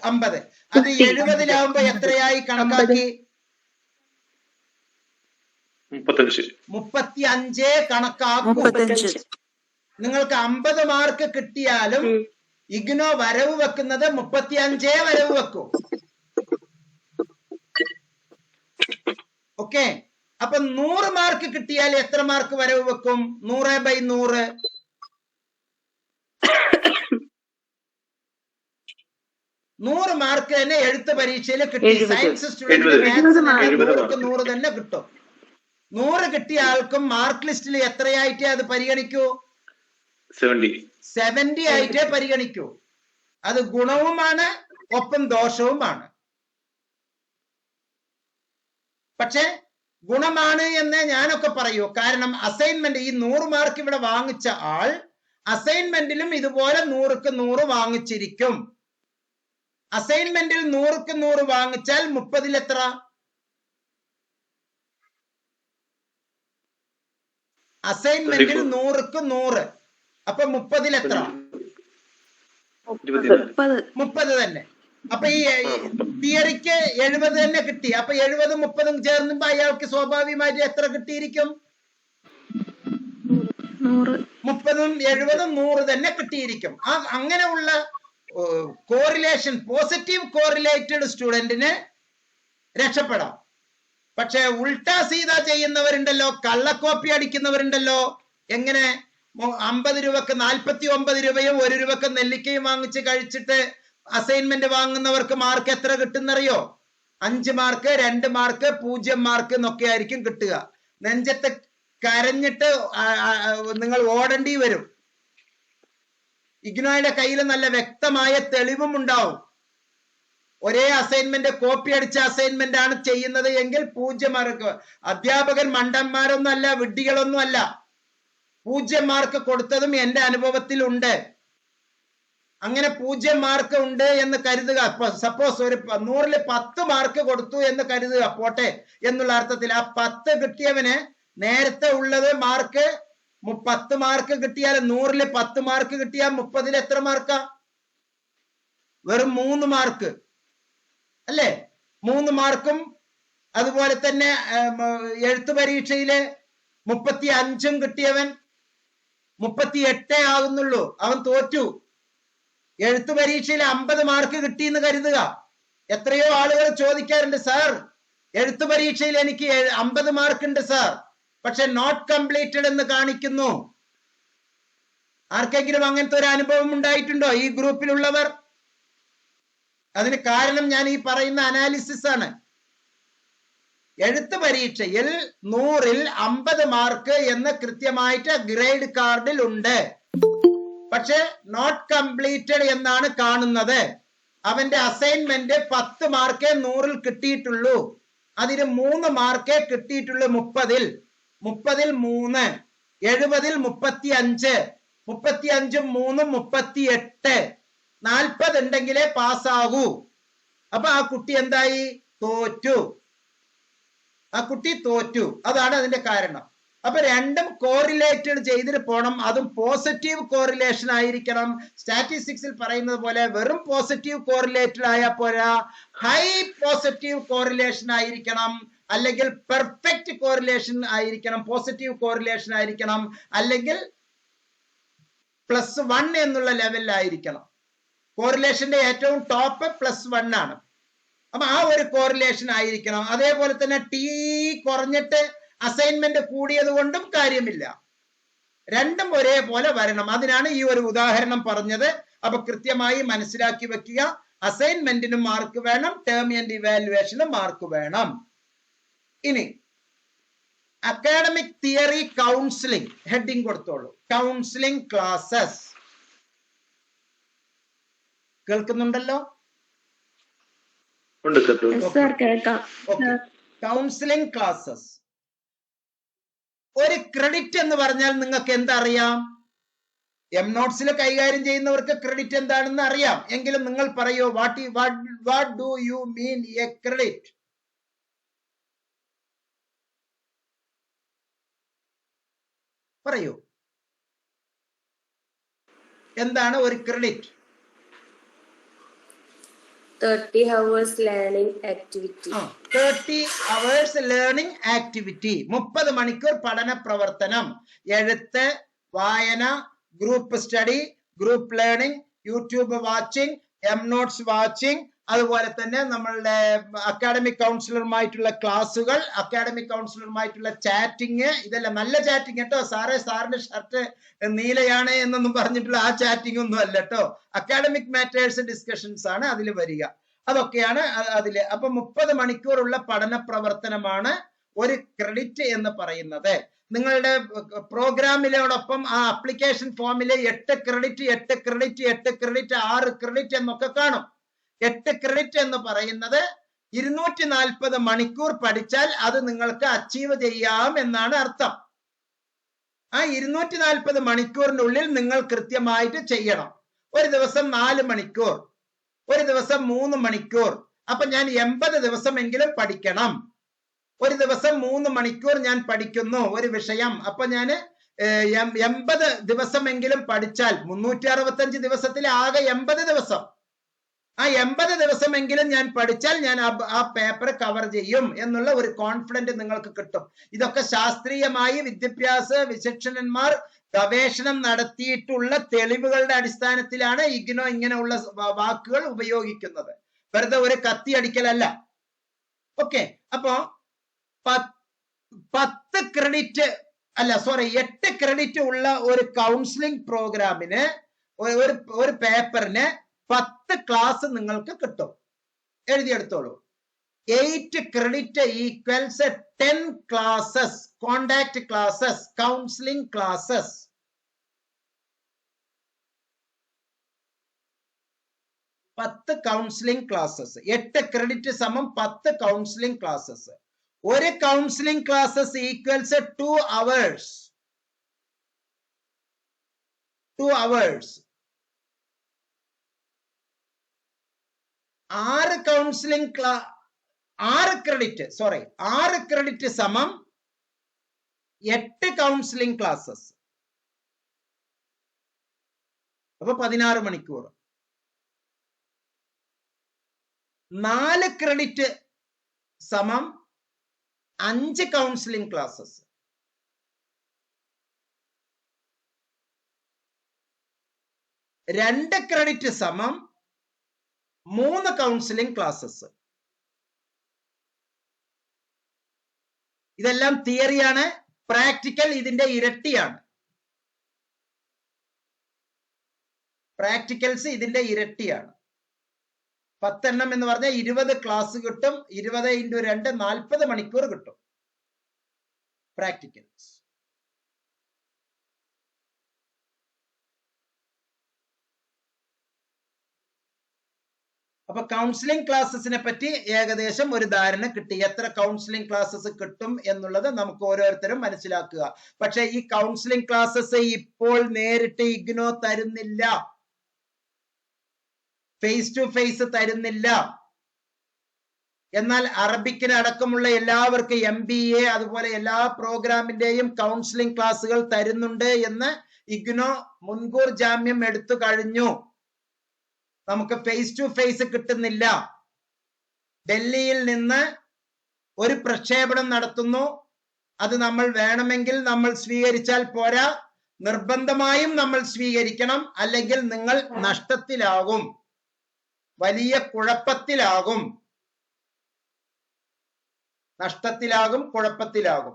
50. അത് 70-ലാവുമ്പോ എത്രയായി കണക്കാക്കി? 35 കണക്കാക്കും. നിങ്ങൾക്ക് 50 മാർക്ക് കിട്ടിയാലും ഇഗ്നോ വരവ് വെക്കുന്നത് 35 വരവ് വെക്കും. ഓക്കെ, അപ്പൊ 100 മാർക്ക് കിട്ടിയാൽ എത്ര മാർക്ക് വരവ് വെക്കും? 100/100. 100 മാർക്ക് തന്നെ എഴുത്ത് പരീക്ഷയിൽ കിട്ടി. സയൻസ് സ്റ്റുഡന്റ് 100 തന്നെ കിട്ടും. 100 കിട്ടിയ ആൾക്കും മാർക്ക് ലിസ്റ്റിൽ എത്രയായിട്ടേ അത് പരിഗണിക്കൂ? 70 ആയിട്ടേ പരിഗണിക്കൂ. അത് ഗുണവുമാണ് ഒപ്പം ദോഷവുമാണ്. പക്ഷെ ഗുണമാണ് എന്ന് ഞാനൊക്കെ പറയൂ. കാരണം അസൈൻമെന്റ് ഈ 100 മാർക്ക് ഇവിടെ വാങ്ങിച്ച ആൾ അസൈൻമെന്റിലും ഇതുപോലെ 100ക്ക് 100 വാങ്ങിച്ചിരിക്കും. അസൈൻമെന്റിൽ 100ക്ക് 100 വാങ്ങിച്ചാൽ 30-ൽ എത്ര? അസൈൻമെന്റിൽ 100ക്ക് 100. അപ്പൊ 30ൽ എത്ര? 30 തന്നെ. അപ്പൊ ഈ തിയറിക്ക് 70 തന്നെ കിട്ടി. അപ്പൊ 70 30 ചേർന്നുമ്പോ അയാൾക്ക് സ്വാഭാവികമായിട്ട് എത്ര കിട്ടിയിരിക്കും? 30 70 100 തന്നെ കിട്ടിയിരിക്കും. അങ്ങനെയുള്ള കോറിലേഷൻ, പോസിറ്റീവ് കോറിലേറ്റഡ് സ്റ്റുഡന്റിന് രക്ഷപ്പെടാം. പക്ഷെ ഉൾട്ടാ സീത ചെയ്യുന്നവരുണ്ടല്ലോ, കള്ളക്കോപ്പി അടിക്കുന്നവരുണ്ടല്ലോ. എങ്ങനെ? 50 രൂപക്ക് 49 രൂപയും 1 രൂപക്ക് നെല്ലിക്കയും വാങ്ങിച്ച് കഴിച്ചിട്ട് അസൈൻമെന്റ് വാങ്ങുന്നവർക്ക് മാർക്ക് എത്ര കിട്ടുന്നറിയോ? 5 മാർക്ക്, 2 മാർക്ക്, 0 മാർക്ക് എന്നൊക്കെ ആയിരിക്കും കിട്ടുക. നെഞ്ചത്ത് കരഞ്ഞിട്ട് നിങ്ങൾ ഓടേണ്ടി വരും. ഇഗ്നോയുടെ കയ്യിൽ നല്ല വ്യക്തമായ തെളിവും ഉണ്ടാവും. ഒരേ അസൈൻമെന്റ്, കോപ്പി അടിച്ച അസൈൻമെന്റ് ആണ് ചെയ്യുന്നത് എങ്കിൽ 0 മാർക്ക്. അധ്യാപകൻ മണ്ടന്മാരൊന്നും അല്ല, വിഡ്ഢികളൊന്നും അല്ല. 0 മാർക്ക് കൊടുത്തതും എന്റെ അനുഭവത്തിൽ ഉണ്ട്. അങ്ങനെ 0 മാർക്ക് ഉണ്ട് എന്ന് കരുതുക. സപ്പോസ് ഒരു 100ൽ 10 മാർക്ക് കൊടുത്തു എന്ന് കരുതുക, പോട്ടെ എന്നുള്ള അർത്ഥത്തിൽ. ആ 10 കിട്ടിയവന് നേരത്തെ ഉള്ളത് മാർക്ക് 10 മാർക്ക് കിട്ടിയാൽ, 100ൽ 10 മാർക്ക് കിട്ടിയാൽ 30ൽ എത്ര മാർക്കാ? വെറും 3 മാർക്ക് അല്ലേ? 3 മാർക്കും. അതുപോലെ തന്നെ എഴുത്തു പരീക്ഷയില് 35 കിട്ടിയവൻ 38 ആകുന്നുള്ളൂ, അവൻ തോറ്റു. എഴുത്തു പരീക്ഷയിൽ 50 മാർക്ക് കിട്ടിയെന്ന് കരുതുക. എത്രയോ ആളുകൾ ചോദിക്കാറുണ്ട്, സാർ എഴുത്തു പരീക്ഷയിൽ എനിക്ക് 50 മാർക്ക് ഉണ്ട് സാർ, പക്ഷെ നോട്ട് കംപ്ലീറ്റഡ് എന്ന് കാണിക്കുന്നു. ആർക്കെങ്കിലും അങ്ങനത്തെ ഒരു അനുഭവം ഉണ്ടായിട്ടുണ്ടോ ഈ ഗ്രൂപ്പിലുള്ളവർ? അതിന് കാരണം ഞാൻ ഈ പറയുന്ന അനാലിസിസ് ആണ്. എഴുത്ത് പരീക്ഷയിൽ 100ൽ 50 മാർക്ക് എന്ന് കൃത്യമായിട്ട് ഗ്രേഡ് കാർഡിൽ ഉണ്ട്. പക്ഷെ നോട്ട് കംപ്ലീറ്റഡ് എന്നാണ് കാണുന്നത്. അവന്റെ അസൈൻമെന്റ് 10 മാർക്കേ 100ൽ കിട്ടിയിട്ടുള്ളൂ. അതിന് 3 മാർക്കേ കിട്ടിയിട്ടുള്ളൂ 30ൽ. 30ൽ 3, 70ൽ 35, 35ഉം 3ഉം 38, 40 ഉണ്ടെങ്കിലേ പാസ്സാകൂ. അപ്പൊ ആ കുട്ടി എന്തായി? തോറ്റു. ആ കുട്ടി തോറ്റു. അതാണ് അതിന്റെ കാരണം. അപ്പൊ രണ്ടും കോറിലേറ്റഡ് ചെയ്തിട്ട് പോണം. അതും പോസിറ്റീവ് കോറിലേഷൻ ആയിരിക്കണം. സ്റ്റാറ്റിസ്റ്റിക്സിൽ പറയുന്നത് പോലെ വെറും പോസിറ്റീവ് കോറിലേറ്റഡ് ആയാൽ പോരാ, ഹൈ പോസിറ്റീവ് കോറിലേഷൻ ആയിരിക്കണം, അല്ലെങ്കിൽ പെർഫെക്റ്റ് കോറിലേഷൻ ആയിരിക്കണം, പോസിറ്റീവ് കോറിലേഷൻ ആയിരിക്കണം, അല്ലെങ്കിൽ +1 എന്നുള്ള ലെവലിലായിരിക്കണം. കോറിലേഷന്റെ ഏറ്റവും ടോപ്പ് +1 ആണ്. അപ്പൊ ആ ഒരു കോറിലേഷൻ ആയിരിക്കണം. അതേപോലെ തന്നെ ടി കുറഞ്ഞിട്ട് അസൈൻമെന്റ് കൂടിയത് കൊണ്ടും കാര്യമില്ല. രണ്ടും ഒരേപോലെ വരണം. അതിനാണ് ഈ ഒരു ഉദാഹരണം പറഞ്ഞത്. അപ്പൊ കൃത്യമായി മനസ്സിലാക്കി വെക്കുക. അസൈൻമെന്റിനും മാർക്ക് വേണം, ടേം ആൻഡ് ഇവാലുവേഷനും മാർക്ക് വേണം. ഇനി അക്കാഡമിക് തിയറി കൗൺസിലിംഗ് ഹെഡിങ് കൊടുത്തോളൂ. കൗൺസിലിംഗ് ക്ലാസ്സസ് കേൾക്കുന്നുണ്ടല്ലോ? Counselling classes. ഒരു ക്രെഡിറ്റ് എന്ന് പറഞ്ഞാൽ നിങ്ങൾക്ക് എന്തറിയാം? നോട്ട്സിൽ കൈകാര്യം ചെയ്യുന്നവർക്ക് ക്രെഡിറ്റ് എന്താണെന്ന് അറിയാം. എങ്കിലും നിങ്ങൾ പറയൂ, what do you mean A credit? പറയൂ, എന്താണ് ഒരു credit? 30 hours learning activity. 30 hours learning activity. 30 മണിക്കൂർ പഠന പ്രവർത്തനം. എഴുത്ത്, വായന, group study, group learning, YouTube watching, notes watching, അതുപോലെ തന്നെ നമ്മളുടെ അക്കാഡമിക് കൗൺസിലറുമായിട്ടുള്ള ക്ലാസ്സുകൾ, അക്കാഡമിക് കൗൺസിലറുമായിട്ടുള്ള ചാറ്റിങ്. ഇതെല്ലാം നല്ല ചാറ്റിങ് കേട്ടോ. സാറിന്റെ ഷർട്ട് നീലയാണ് എന്നൊന്നും പറഞ്ഞിട്ടുള്ള ആ ചാറ്റിംഗ് ഒന്നും അല്ല കേട്ടോ. അക്കാഡമിക് മാറ്റേഴ്സ് ഡിസ്കഷൻസ് ആണ് അതിൽ വരിക. അതൊക്കെയാണ് അതില്. അപ്പൊ 30 മണിക്കൂറുള്ള പഠന പ്രവർത്തനമാണ് ഒരു ക്രെഡിറ്റ് എന്ന് പറയുന്നത്. നിങ്ങളുടെ പ്രോഗ്രാമിലോടൊപ്പം ആ ആപ്ലിക്കേഷൻ ഫോമില് 8 ക്രെഡിറ്റ് 8 ക്രെഡിറ്റ് 8 ക്രെഡിറ്റ് 6 ക്രെഡിറ്റ് എന്നൊക്കെ കാണും. 8 ക്രെഡിറ്റ് എന്ന് പറയുന്നത് 240 മണിക്കൂർ പഠിച്ചാൽ അത് നിങ്ങൾക്ക് അച്ചീവ് ചെയ്യാം എന്നാണ് അർത്ഥം. ആ 240 മണിക്കൂറിനുള്ളിൽ നിങ്ങൾ കൃത്യമായിട്ട് ചെയ്യണം. ഒരു ദിവസം 4 മണിക്കൂർ, ഒരു ദിവസം 3 മണിക്കൂർ. അപ്പൊ ഞാൻ 80 ദിവസമെങ്കിലും പഠിക്കണം. ഒരു ദിവസം 3 മണിക്കൂർ ഞാൻ പഠിക്കുന്നു ഒരു വിഷയം. അപ്പൊ ഞാൻ 80 ദിവസമെങ്കിലും പഠിച്ചാൽ 365 ദിവസത്തിൽ ആകെ 80 ദിവസം, ആ 80 ദിവസമെങ്കിലും ഞാൻ പഠിച്ചാൽ ഞാൻ ആ പേപ്പർ കവർ ചെയ്യും എന്നുള്ള ഒരു കോൺഫിഡന്റ് നിങ്ങൾക്ക് കിട്ടും. ഇതൊക്കെ ശാസ്ത്രീയമായി വിദ്യാഭ്യാസ വിചക്ഷണന്മാർ ഗവേഷണം നടത്തിയിട്ടുള്ള തെളിവുകളുടെ അടിസ്ഥാനത്തിലാണ് ഇഗ്നോ ഇങ്ങനെയുള്ള വാക്കുകൾ ഉപയോഗിക്കുന്നത്. വെറുതെ ഒരു കത്തി അടിക്കലല്ല. ഓക്കെ, അപ്പോ 10 ക്രെഡിറ്റ് അല്ല 8 ക്രെഡിറ്റ് ഉള്ള ഒരു കൗൺസിലിംഗ് പ്രോഗ്രാമിന് ഒരു പേപ്പറിന് 10 ക്ലാസ് നിങ്ങൾക്ക് കിട്ടും. എഴുതിയെടുത്തോളൂ. 8 credit equals 10 classes, contact classes, counselling classes. 10 counselling classes. 8 credit സമം 10 കൗൺസിലിംഗ് ക്ലാസ്സസ്. ഒരു counselling classes equals 2 hours. 2 hours. 6 credit സമം 8 കൗൺസിലിംഗ് ക്ലാസ്സസ്. അപ്പൊ 16 മണിക്കൂർ. 4 ക്രെഡിറ്റ് സമം 5 കൗൺസിലിംഗ് ക്ലാസ്സസ്. 2 ക്രെഡിറ്റ് സമം 3 കൗൺസിലിംഗ് ക്ലാസ്സസ്. ഇതെല്ലാം തിയറിയാണ്. പ്രാക്ടിക്കൽ ഇതിന്റെ ഇരട്ടിയാണ്. പ്രാക്ടിക്കൽസ് ഇതിന്റെ ഇരട്ടിയാണ്. 10 എണ്ണം എന്ന് പറഞ്ഞാൽ 20 ക്ലാസ് കിട്ടും. 20 × 2 40 മണിക്കൂർ കിട്ടും പ്രാക്ടിക്കൽസ്. അപ്പൊ കൗൺസിലിംഗ് ക്ലാസ്സസിനെ പറ്റി ഏകദേശം ഒരു ധാരണ കിട്ടി. എത്ര കൗൺസിലിംഗ് ക്ലാസ്സസ് കിട്ടും എന്നുള്ളത് നമുക്ക് ഓരോരുത്തരും മനസ്സിലാക്കുക. പക്ഷെ ഈ കൗൺസിലിംഗ് ക്ലാസ്സസ് ഇപ്പോൾ നേരിട്ട് ഇഗ്നോ തരുന്നില്ല, ഫേസ് ടു ഫേസ് തരുന്നില്ല. എന്നാൽ അറബിക്കിന് അടക്കമുള്ള എല്ലാവർക്കും MBA അതുപോലെ എല്ലാ പ്രോഗ്രാമിന്റെയും കൗൺസിലിംഗ് ക്ലാസ്സുകൾ തരുന്നുണ്ട് എന്ന് ഇഗ്നോ മുൻകൂർ ജാമ്യം എടുത്തു കഴിഞ്ഞു. നമുക്ക് ഫേസ് ടു ഫേസ് കിട്ടുന്നില്ല. ഡൽഹിയിൽ നിന്ന് ഒരു പ്രക്ഷേപണം നടത്തുന്നു. അത് നമ്മൾ വേണമെങ്കിൽ നമ്മൾ സ്വീകരിച്ചാൽ പോരാ, നിർബന്ധമായും നമ്മൾ സ്വീകരിക്കണം. അല്ലെങ്കിൽ നിങ്ങൾ നഷ്ടത്തിലാകും, വലിയ കുഴപ്പത്തിലാകും, കുഴപ്പത്തിലാകും.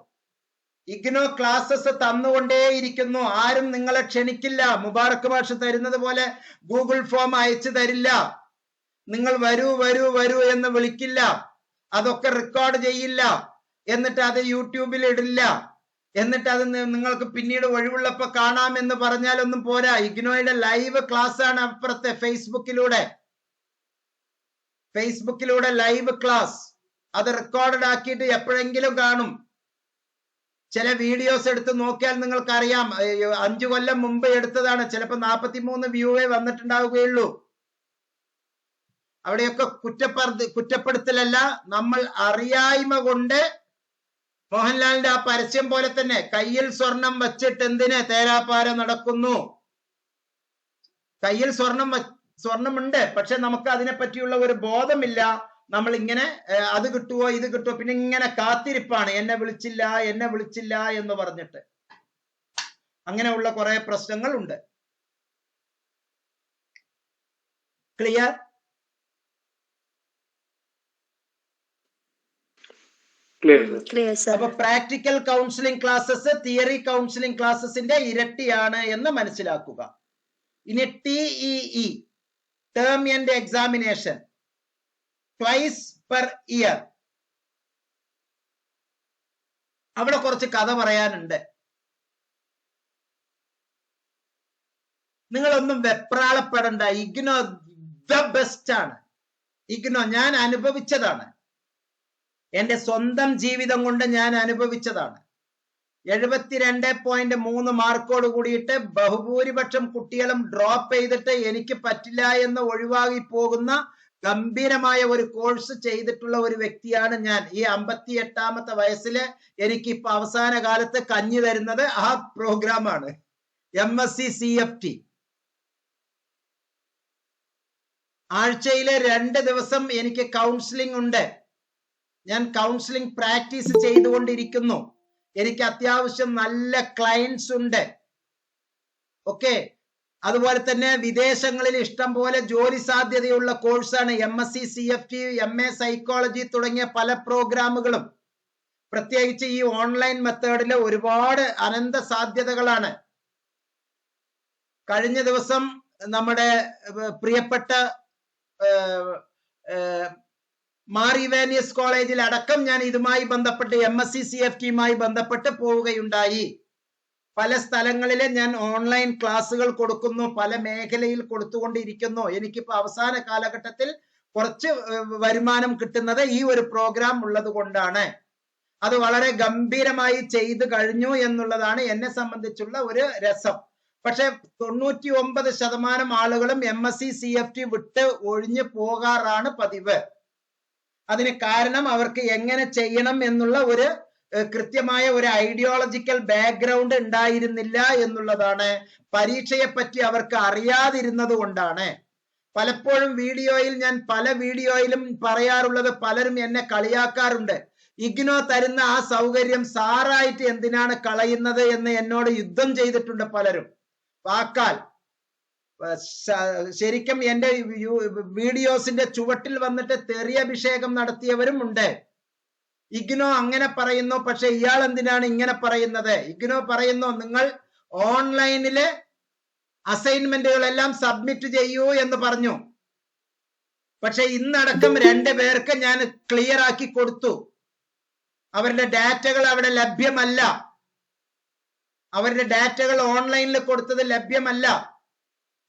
ഇഗ്നോ ക്ലാസ്സസ് തന്നുകൊണ്ടേയിരിക്കുന്നു. ആരും നിങ്ങളെ ക്ഷണിക്കില്ല. മുബാറക് മാഷ് തരുന്നത് പോലെ ഗൂഗിൾ ഫോം അയച്ചു തരില്ല. നിങ്ങൾ വരൂ വരൂ വരൂ എന്ന് വിളിക്കില്ല. അതൊക്കെ റെക്കോർഡ് ചെയ്യില്ല. എന്നിട്ട് അത് യൂട്യൂബിൽ ഇടില്ല. എന്നിട്ട് അത് നിങ്ങൾക്ക് പിന്നീട് ഒഴിവുള്ളപ്പോ കാണാമെന്ന് പറഞ്ഞാലൊന്നും പോരാ. ഇഗ്നോയുടെ ലൈവ് ക്ലാസ് ആണ് അപ്പുറത്തെ ഫേസ്ബുക്കിലൂടെ ലൈവ് ക്ലാസ്. അത് റെക്കോർഡ് ആക്കിയിട്ട് എപ്പോഴെങ്കിലും കാണും. ചില വീഡിയോസ് എടുത്ത് നോക്കിയാൽ നിങ്ങൾക്ക് അറിയാം, 5 കൊല്ലം മുമ്പ് എടുത്തതാണ്. ചിലപ്പോ 43 വ്യൂവേ വന്നിട്ടുണ്ടാവുകയുള്ളൂ. അവിടെയൊക്കെ കുറ്റപ്പെടുത്തലല്ല, നമ്മൾ അറിയായ്മ കൊണ്ട് മോഹൻലാലിന്റെ ആ പരസ്യം പോലെ തന്നെ കയ്യിൽ സ്വർണം വച്ചിട്ട് എന്തിന് തേരാപ്പാര നടക്കുന്നു. കയ്യിൽ സ്വർണമുണ്ട്, പക്ഷെ നമുക്ക് അതിനെ പറ്റിയുള്ള ഒരു ബോധമില്ല. നമ്മൾ ഇങ്ങനെ അത് കിട്ടുവോ ഇത് കിട്ടുവോ, പിന്നെ ഇങ്ങനെ കാത്തിരിപ്പാണ്. എന്നെ വിളിച്ചില്ല എന്ന് പറഞ്ഞിട്ട്. അങ്ങനെയുള്ള കുറെ പ്രശ്നങ്ങൾ ഉണ്ട്. ക്ലിയർ? അപ്പൊ practical counselling classes theory counselling ക്ലാസ്സസിന്റെ ഇരട്ടിയാണ് എന്ന് മനസ്സിലാക്കുക. ഇനി TEE, term and examination, twice per year. അവിടെ കുറച്ച് കഥ പറയാനുണ്ട്. നിങ്ങളൊന്നും വെപ്രാളപ്പെടണ്ട. ഇഗ്നോ ദ ബെസ്റ്റ് ആണ്. ഇഗ്നോ ഞാൻ അനുഭവിച്ചതാണ്. എന്റെ സ്വന്തം ജീവിതം കൊണ്ട് ഞാൻ അനുഭവിച്ചതാണ്. 72.3 മാർക്കോട് കൂടിയിട്ട് ബഹുഭൂരിപക്ഷം കുട്ടികളും ഡ്രോപ്പ് ചെയ്തിട്ട് എനിക്ക് പറ്റില്ല എന്ന് ഒഴിവാക്കി പോകുന്ന ഗംഭീരമായ ഒരു കോഴ്സ് ചെയ്തിട്ടുള്ള ഒരു വ്യക്തിയാണ് ഞാൻ. ഈ 58ാമത്തെ വയസ്സില് എനിക്കിപ്പോ അവസാന കാലത്ത് കഞ്ഞി തരുന്നത് ആ പ്രോഗ്രാമാണ്, MSc CFT. ആഴ്ചയിലെ 2 ദിവസം എനിക്ക് കൗൺസിലിംഗ് ഉണ്ട്. ഞാൻ കൗൺസിലിംഗ് പ്രാക്ടീസ് ചെയ്തുകൊണ്ടിരിക്കുന്നു. എനിക്ക് അത്യാവശ്യം നല്ല ക്ലയൻസ് ഉണ്ട്. ഓക്കെ, അതുപോലെ തന്നെ വിദേശങ്ങളിൽ ഇഷ്ടം പോലെ ജോലി സാധ്യതയുള്ള കോഴ്സാണ് MSc CFT, MA സൈക്കോളജി തുടങ്ങിയ പല പ്രോഗ്രാമുകളും. പ്രത്യേകിച്ച് ഈ ഓൺലൈൻ മെത്തേഡിൽ ഒരുപാട് അനന്ത സാധ്യതകളാണ്. കഴിഞ്ഞ ദിവസം നമ്മുടെ പ്രിയപ്പെട്ട മാർ ഇവാനിയസ് കോളേജിൽ അടക്കം ഞാൻ ഇതുമായി ബന്ധപ്പെട്ട് MSc CFTയുമായി ബന്ധപ്പെട്ട് പോവുകയുണ്ടായി. പല സ്ഥലങ്ങളിലെ ഞാൻ ഓൺലൈൻ ക്ലാസ്സുകൾ കൊടുക്കുന്നു, പല മേഖലയിൽ കൊടുത്തുകൊണ്ടിരിക്കുന്നു. എനിക്കിപ്പോ അവസാന കാലഘട്ടത്തിൽ കുറച്ച് വരുമാനം കിട്ടുന്നത് ഈ ഒരു പ്രോഗ്രാം ഉള്ളത് കൊണ്ടാണ്. അത് വളരെ ഗംഭീരമായി ചെയ്തു കഴിഞ്ഞു എന്നുള്ളതാണ് എന്നെ സംബന്ധിച്ചുള്ള ഒരു രസം. പക്ഷെ 99% ആളുകളും MSc CFT വിട്ട് ഒഴിഞ്ഞു പോകാറാണ് പതിവ്. അതിന് കാരണം അവർക്ക് എങ്ങനെ ചെയ്യണം എന്നുള്ള ഒരു കൃത്യമായ ഒരു ഐഡിയോളജിക്കൽ ബാക്ക്ഗ്രൗണ്ട് ഉണ്ടായിരുന്നില്ല എന്നുള്ളതാണ്. പരീക്ഷയെ പറ്റി അവർക്ക് അറിയാതിരുന്നത് കൊണ്ടാണ്. പലപ്പോഴും ഞാൻ പല വീഡിയോയിലും പറയാറുള്ളത്, പലരും എന്നെ കളിയാക്കാറുണ്ട്. ഇഗ്നോ തരുന്ന ആ സൗകര്യം സാറായിട്ട് എന്തിനാണ് കളയുന്നത് എന്ന് എന്നോട് യുദ്ധം ചെയ്തിട്ടുണ്ട് പലരും. വാക്കാൽ ശരിക്കും എന്റെ വീഡിയോസിന്റെ ചുവട്ടിൽ വന്നിട്ട് തെറിയഭിഷേകം നടത്തിയവരും ഉണ്ട്. ഇഗ്നോ അങ്ങനെ പറയുന്നു, പക്ഷെ ഇയാൾ എന്തിനാണ് ഇങ്ങനെ പറയുന്നത്? ഇഗ്നോ പറയുന്നു നിങ്ങൾ ഓൺലൈനില് അസൈൻമെന്റുകളെല്ലാം സബ്മിറ്റ് ചെയ്യൂ എന്ന് പറഞ്ഞു. പക്ഷെ ഇന്നടക്കം 2 പേർക്ക് ഞാൻ ക്ലിയർ ആക്കി കൊടുത്തു. അവരുടെ ഡാറ്റകൾ അവിടെ ലഭ്യമല്ല. അവരുടെ ഡാറ്റകൾ ഓൺലൈനിൽ കൊടുത്തത് ലഭ്യമല്ല.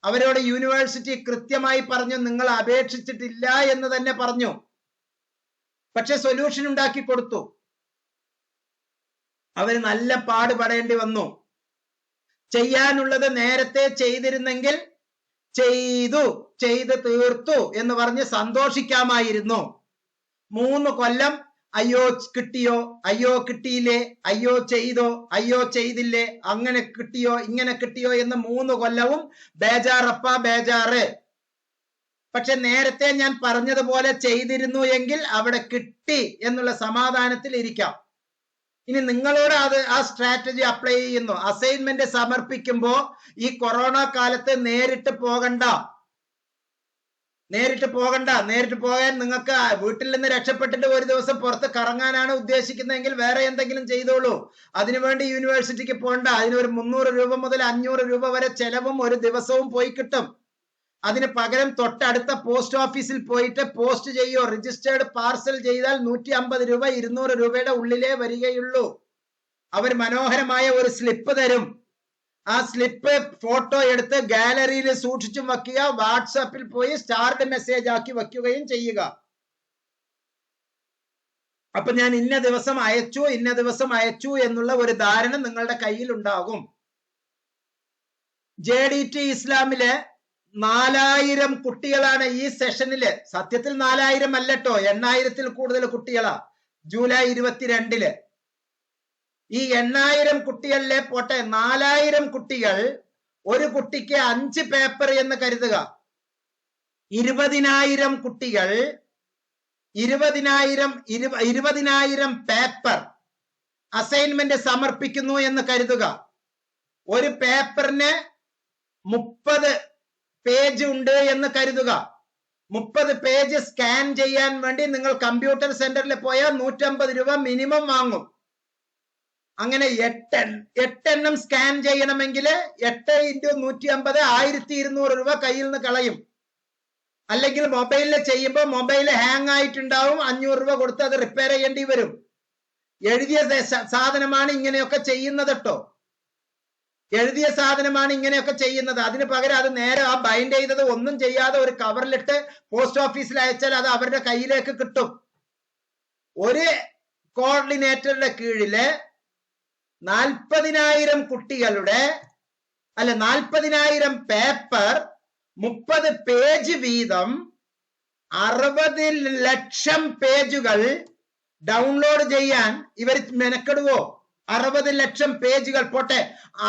അവരോട് യൂണിവേഴ്സിറ്റി കൃത്യമായി പറഞ്ഞു നിങ്ങൾ അപേക്ഷിച്ചിട്ടില്ല എന്ന് തന്നെ പറഞ്ഞു. പക്ഷെ സൊല്യൂഷൻ ഉണ്ടാക്കി കൊടുത്തു. അവര് നല്ല പാടുപെടേണ്ടി വന്നു. ചെയ്യാനുള്ളത് നേരത്തെ ചെയ്തിരുന്നെങ്കിൽ ചെയ്ത് തീർത്തു എന്ന് പറഞ്ഞ് സന്തോഷിക്കാമായിരുന്നു. 3 കൊല്ലം അയ്യോ കിട്ടിയോ, അയ്യോ കിട്ടിയില്ലേ, അയ്യോ ചെയ്തോ, അയ്യോ ചെയ്തില്ലേ, അങ്ങനെ കിട്ടിയോ ഇങ്ങനെ കിട്ടിയോ എന്ന് 3 കൊല്ലവും ബേജാറ്. പക്ഷെ നേരത്തെ ഞാൻ പറഞ്ഞതുപോലെ ചെയ്തിരുന്നു എങ്കിൽ അവിടെ കിട്ടി എന്നുള്ള സമാധാനത്തിൽ ഇരിക്കാം. ഇനി നിങ്ങളോട് ആ സ്ട്രാറ്റജി അപ്ലൈ ചെയ്യുന്നു. അസൈൻമെന്റ് സമർപ്പിക്കുമ്പോ ഈ കൊറോണ കാലത്ത് നേരിട്ട് പോകണ്ട. നേരിട്ട് പോകാൻ നിങ്ങൾക്ക് വീട്ടിൽ നിന്ന് രക്ഷപ്പെട്ടിട്ട് ഒരു ദിവസം പുറത്ത് കറങ്ങാനാണ് ഉദ്ദേശിക്കുന്നതെങ്കിൽ വേറെ എന്തെങ്കിലും ചെയ്തോളൂ. അതിനുവേണ്ടി യൂണിവേഴ്സിറ്റിക്ക് പോകണ്ട. അതിനൊരു 300 രൂപ മുതൽ 500 രൂപ വരെ ചെലവും ഒരു ദിവസവും പോയി കിട്ടും. അതിന് പകരം തൊട്ടടുത്ത പോസ്റ്റ് ഓഫീസിൽ പോയിട്ട് പോസ്റ്റ് ചെയ്യോ, രജിസ്റ്റേർഡ് പാർസൽ ചെയ്താൽ 150 രൂപ 200 രൂപയുടെ ഉള്ളിലേ വരികയുള്ളൂ. അവർ മനോഹരമായ ഒരു സ്ലിപ്പ് തരും. ആ സ്ലിപ്പ് ഫോട്ടോ എടുത്ത് ഗാലറിയിൽ സൂക്ഷിച്ചും വെക്കുക, വാട്സാപ്പിൽ പോയി സ്റ്റാർഡ് മെസ്സേജ് ആക്കി വെക്കുകയും ചെയ്യുക. അപ്പൊ ഞാൻ ഇന്ന ദിവസം അയച്ചു എന്നുള്ള ഒരു ധാരണ നിങ്ങളുടെ കയ്യിൽ ഉണ്ടാകും. JDT ഇസ്ലാമിലെ 4000 കുട്ടികളാണ് ഈ സെഷനില്. സത്യത്തിൽ 4000 അല്ലട്ടോ, 8000-ൽ കൂടുതൽ കുട്ടികളാ. ജൂലൈ 22-ല് ഈ 8000 കുട്ടികളിലെ പോട്ടെ 4000 കുട്ടികൾ, ഒരു കുട്ടിക്ക് 5 പേപ്പർ എന്ന് കരുതുക. 20,000 കുട്ടികൾ 20,000 പേപ്പർ അസൈൻമെന്റ് സമർപ്പിക്കുന്നു എന്ന് കരുതുക. ഒരു പേപ്പറിന് 30 പേജ് ഉണ്ട് എന്ന് കരുതുക. 30 പേജ് സ്കാൻ ചെയ്യാൻ വേണ്ടി നിങ്ങൾ കമ്പ്യൂട്ടർ സെന്ററിൽ പോയാൽ 150 രൂപ മിനിമം വാങ്ങും. അങ്ങനെ 8 എണ്ണം സ്കാൻ ചെയ്യണമെങ്കിൽ 8 × 150 1200 രൂപ കയ്യിൽ നിന്ന് കളയും. അല്ലെങ്കിൽ മൊബൈലിൽ ചെയ്യുമ്പോൾ മൊബൈൽ ഹാങ് ആയിട്ടുണ്ടാവും, 500 രൂപ കൊടുത്ത് അത് റിപ്പയർ ചെയ്യേണ്ടി വരും. എഴുതിയ സാധനമാണ് ഇങ്ങനെയൊക്കെ ചെയ്യുന്നത് കേട്ടോ. എഴുതിയ സാധനമാണ് ഇങ്ങനെയൊക്കെ ചെയ്യുന്നത്. അതിന് പകരം അത് നേരെ ആ ബൈൻഡ് ചെയ്തത് ഒന്നും ചെയ്യാതെ ഒരു കവറിലിട്ട് പോസ്റ്റ് ഓഫീസിൽ അയച്ചാൽ അത് അവരുടെ കയ്യിലേക്ക് കിട്ടും. ഒരു കോർഡിനേറ്ററുടെ കീഴില് 40,000 കുട്ടികളുടെ 40,000 പേപ്പർ 30 പേജ് വീതം 60 ലക്ഷം പേജുകൾ ഡൗൺലോഡ് ചെയ്യാൻ ഇവർ മെനക്കെടുവോ? 60 ലക്ഷം പേജുകൾ പോട്ടെ,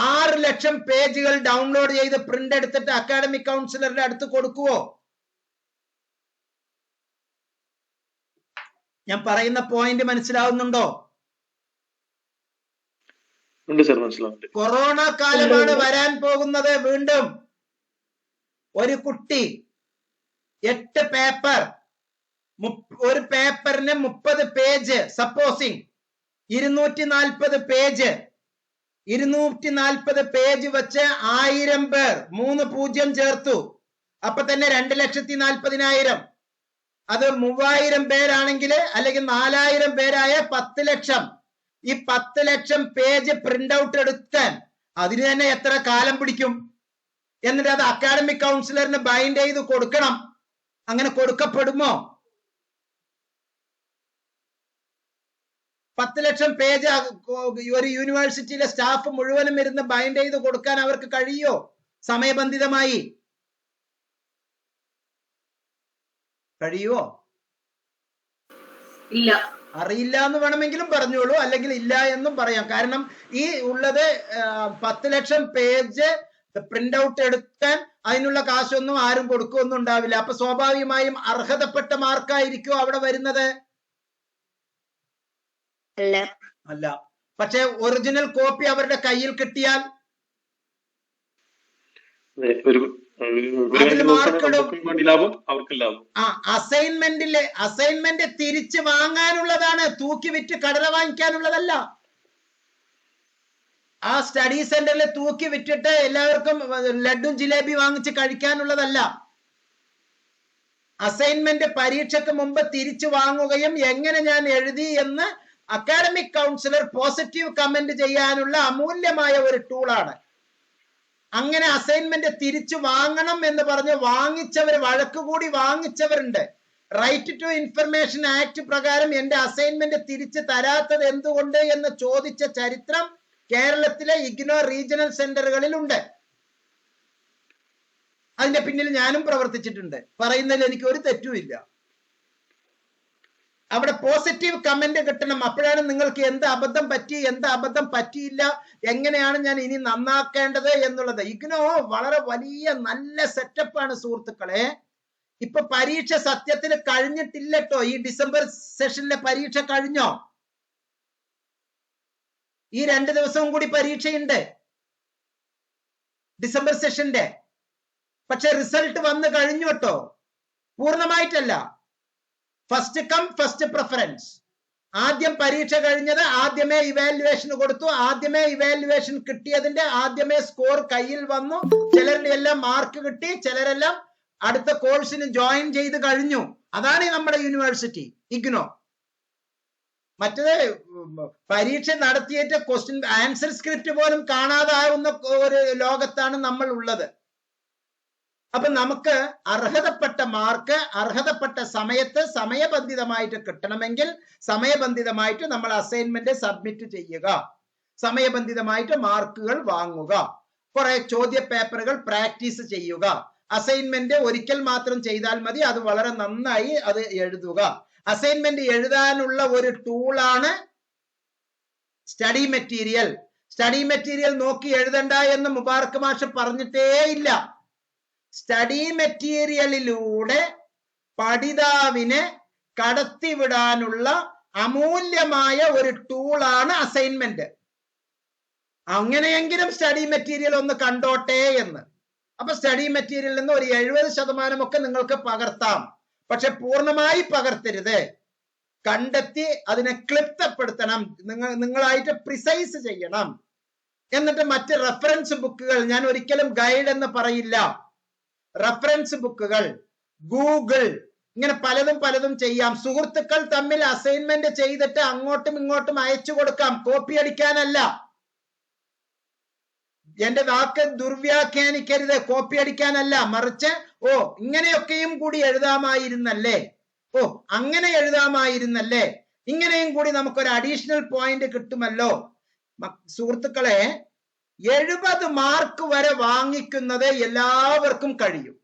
6 ലക്ഷം പേജുകൾ ഡൗൺലോഡ് ചെയ്ത് പ്രിന്റ് എടുത്തിട്ട് അക്കാഡമിക് കൗൺസിലറുടെ അടുത്ത് കൊടുക്കുവോ? ഞാൻ പറയുന്ന പോയിന്റ് മനസ്സിലാവുന്നുണ്ടോ? കൊറോണ കാലമാണ് വരാൻ പോകുന്നത്. വീണ്ടും ഒരു കുട്ടി 8 പേപ്പർ, ഒരു പേപ്പറിന് 30 പേജ്, സപ്പോസിങ് 240 പേജ്, 240 പേജ് വെച്ച് 1000 പേർ 3 0 ചേർത്തു, അപ്പൊ തന്നെ 2,40,000. അത് 3000 പേരാണെങ്കിൽ അല്ലെങ്കിൽ 4000 പേരായ 10 ലക്ഷം. ഈ 10 ലക്ഷം പേജ് പ്രിന്റ് ഔട്ട് എടുക്കാൻ അതിന് തന്നെ എത്ര കാലം പിടിക്കും? എന്നിട്ട് അത് അക്കാഡമിക് കൗൺസിലറിന് ബൈൻഡ് ചെയ്ത് കൊടുക്കണം. അങ്ങനെ കൊടുക്കപ്പെടുമോ? 10 ലക്ഷം പേജ് ഒരു യൂണിവേഴ്സിറ്റിയിലെ സ്റ്റാഫ് മുഴുവനും ഇരുന്ന് ബൈൻഡ് ചെയ്ത് കൊടുക്കാൻ അവർക്ക് കഴിയോ സമയബന്ധിതമായി? കഴിയുമോ? ഇല്ല. അറിയില്ല എന്ന് വേണമെങ്കിലും പറഞ്ഞോളൂ, അല്ലെങ്കിൽ ഇല്ല എന്നും പറയാം. കാരണം ഈ ഉള്ളത് 10 ലക്ഷം പേജ് പ്രിന്റ് ഔട്ട് എടുക്കാൻ അതിനുള്ള കാശൊന്നും ആരും കൊടുക്കുകയൊന്നും ഉണ്ടാവില്ല. അപ്പൊ സ്വാഭാവികമായും അർഹതപ്പെട്ട മാർക്കായിരിക്കും അവിടെ വരുന്നത്. അല്ല. പക്ഷെ ഒറിജിനൽ കോപ്പി അവരുടെ കയ്യിൽ കിട്ടിയാൽ അസൈൻമെന്റ് തിരിച്ചു വാങ്ങാനുള്ളതാണ്, തൂക്കി വിറ്റ് കടല വാങ്ങിക്കാനുള്ളതല്ല. ആ സ്റ്റഡി സെന്ററിൽ തൂക്കി വിറ്റിട്ട് എല്ലാവർക്കും ലഡ്ഡും ജിലേബി വാങ്ങിച്ച് കഴിക്കാനുള്ളതല്ല. അസൈൻമെന്റ് പരീക്ഷയ്ക്ക് മുമ്പ് തിരിച്ചു വാങ്ങുകയും എങ്ങനെ ഞാൻ എഴുതി എന്ന് അക്കാഡമിക് കൗൺസിലർ പോസിറ്റീവ് കമന്റ് ചെയ്യാനുള്ള അമൂല്യമായ ഒരു ടൂളാണ്. അങ്ങനെ അസൈൻമെന്റ് തിരിച്ചു വാങ്ങണം എന്ന് പറഞ്ഞ് വാങ്ങിച്ചവർ, വഴക്കുകൂടി വാങ്ങിച്ചവരുണ്ട്. റൈറ്റ് ടു ഇൻഫർമേഷൻ ആക്ട് പ്രകാരം എന്റെ അസൈൻമെന്റ് തിരിച്ചു തരാത്തത് എന്തുകൊണ്ട് എന്ന് ചോദിച്ച ചരിത്രം കേരളത്തിലെ ഇഗ്നോ റീജിയണൽ സെന്ററുകളിൽ ഉണ്ട്. അതിന്റെ പിന്നിൽ ഞാനും പ്രവർത്തിച്ചിട്ടുണ്ട്. പറയുന്നതിൽ എനിക്ക് ഒരു തെറ്റുമില്ല. അവിടെ പോസിറ്റീവ് കമന്റ് കിട്ടണം. അപ്പോഴാണ് നിങ്ങൾക്ക് എന്ത് അബദ്ധം പറ്റി, എന്ത് അബദ്ധം പറ്റിയില്ല, എങ്ങനെയാണ് ഞാൻ ഇനി നന്നാക്കേണ്ടത് എന്നുള്ളത്. ഇഗ്നോ വളരെ വലിയ നല്ല സെറ്റപ്പാണ് സുഹൃത്തുക്കളെ. ഇപ്പൊ പരീക്ഷ സത്യത്തിൽ കഴിഞ്ഞിട്ടില്ലട്ടോ. ഈ ഡിസംബർ സെഷനിലെ പരീക്ഷ കഴിഞ്ഞോ? ഈ 2 ദിവസവും കൂടി പരീക്ഷയുണ്ട് ഡിസംബർ സെഷന്റെ. പക്ഷെ റിസൾട്ട് വന്നു കഴിഞ്ഞു കേട്ടോ, പൂർണ്ണമായിട്ടല്ല. First come first preference. ആദ്യം പരീക്ഷ കഴിഞ്ഞത് ആദ്യമേ ഇവാലുവേഷൻ കൊടുത്തു, ആദ്യമേ ഇവാലുവേഷൻ കിട്ടിയതിന്റെ ആദ്യമേ സ്കോർ കയ്യിൽ വന്നു. ചിലരുടെ എല്ലാം മാർക്ക് കിട്ടി, ചിലരെല്ലാം അടുത്ത കോഴ്സിന് ജോയിൻ ചെയ്ത് കഴിഞ്ഞു. അതാണ് നമ്മുടെ യൂണിവേഴ്സിറ്റി ഇഗ്നോ. മറ്റേത് പരീക്ഷ നടത്തിയിട്ട് ക്വസ്റ്റ്യൻ ആൻസർ സ്ക്രിപ്റ്റ് പോലും കാണാതാവുന്ന ഒരു ലോകത്താണ് നമ്മൾ ഉള്ളത്. അപ്പൊ നമുക്ക് അർഹതപ്പെട്ട മാർക്ക് അർഹതപ്പെട്ട സമയത്ത് സമയബന്ധിതമായിട്ട് കിട്ടണമെങ്കിൽ സമയബന്ധിതമായിട്ട് നമ്മൾ അസൈൻമെന്റ് സബ്മിറ്റ് ചെയ്യുക, സമയബന്ധിതമായിട്ട് മാർക്കുകൾ വാങ്ങുക, കുറെ ചോദ്യ പേപ്പറുകൾ പ്രാക്ടീസ് ചെയ്യുക. അസൈൻമെന്റ് ഒരിക്കൽ മാത്രം ചെയ്താൽ മതി, അത് വളരെ നന്നായി അത് എഴുതുക. അസൈൻമെന്റ് എഴുതാനുള്ള ഒരു ടൂളാണ് സ്റ്റഡി മെറ്റീരിയൽ. സ്റ്റഡി മെറ്റീരിയൽ നോക്കി എഴുതണ്ട എന്ന് മുബാറക് മാഷ് പറഞ്ഞിട്ടേ ഇല്ല. സ്റ്റഡി മെറ്റീരിയലിലൂടെ പഠിതാവിനെ കടത്തിവിടാനുള്ള അമൂല്യമായ ഒരു ടൂളാണ് അസൈൻമെന്റ്. അങ്ങനെയെങ്കിലും സ്റ്റഡി മെറ്റീരിയൽ ഒന്ന് കണ്ടോട്ടെ എന്ന്. അപ്പൊ സ്റ്റഡി മെറ്റീരിയലിൽ നിന്ന് ഒരു 70% ഒക്കെ നിങ്ങൾക്ക് പകർത്താം. പക്ഷെ പൂർണ്ണമായി പകർത്തരുത്. കണ്ടെത്തി അതിനെ ക്ലിപ്തപ്പെടുത്തണം, നിങ്ങളായിട്ട് പ്രിസൈസ് ചെയ്യണം. എന്നിട്ട് മറ്റ് റെഫറൻസ് ബുക്കുകൾ, ഞാൻ ഒരിക്കലും ഗൈഡ് എന്ന് പറയില്ല, റെഫറൻസ് ബുക്കുകൾ, ഗൂഗിൾ, ഇങ്ങനെ പലതും ചെയ്യാം. സുഹൃത്തുക്കൾ തമ്മിൽ അസൈൻമെന്റ് ചെയ്തിട്ട് അങ്ങോട്ടും ഇങ്ങോട്ടും അയച്ചു കൊടുക്കാം, കോപ്പി അടിക്കാനല്ല. എന്റെ വാക്ക് ദുർവ്യാഖ്യാനിക്കരുത്, കോപ്പി അടിക്കാനല്ല, മറിച്ച് ഓ ഇങ്ങനെയൊക്കെയും കൂടി എഴുതാമായിരുന്നല്ലേ, ഓ അങ്ങനെ എഴുതാമായിരുന്നല്ലേ, ഇങ്ങനെയും കൂടി നമുക്കൊരു അഡീഷണൽ പോയിന്റ് കിട്ടുമല്ലോ. സുഹൃത്തുക്കളെ, 70 മാർക്ക് വരെ വാങ്ങിക്കുന്നത് എല്ലാവർക്കും കഴിയും.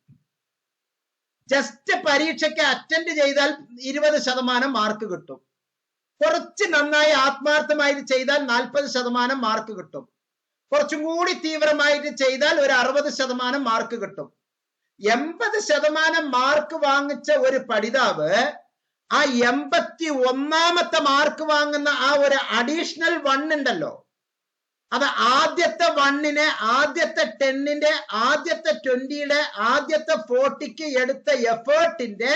ജസ്റ്റ് പരീക്ഷയ്ക്ക് അറ്റൻഡ് ചെയ്താൽ 20% മാർക്ക് കിട്ടും. കുറച്ച് നന്നായി ആത്മാർത്ഥമായിട്ട് ചെയ്താൽ 40% മാർക്ക് കിട്ടും. കുറച്ചും കൂടി തീവ്രമായിട്ട് ചെയ്താൽ ഒരു 60% മാർക്ക് കിട്ടും. 80% മാർക്ക് വാങ്ങിച്ച ഒരു പഠിതാവ് ആ 81ാമത്തെ മാർക്ക് വാങ്ങുന്ന ആ ഒരു അഡീഷണൽ 1 ഉണ്ടല്ലോ, അത് ആദ്യത്തെ 1ന്, ആദ്യത്തെ 10ന്റെ, ആദ്യത്തെ 20യുടെ, ആദ്യത്തെ 40ക്ക് എടുത്ത എഫേർട്ടിന്റെ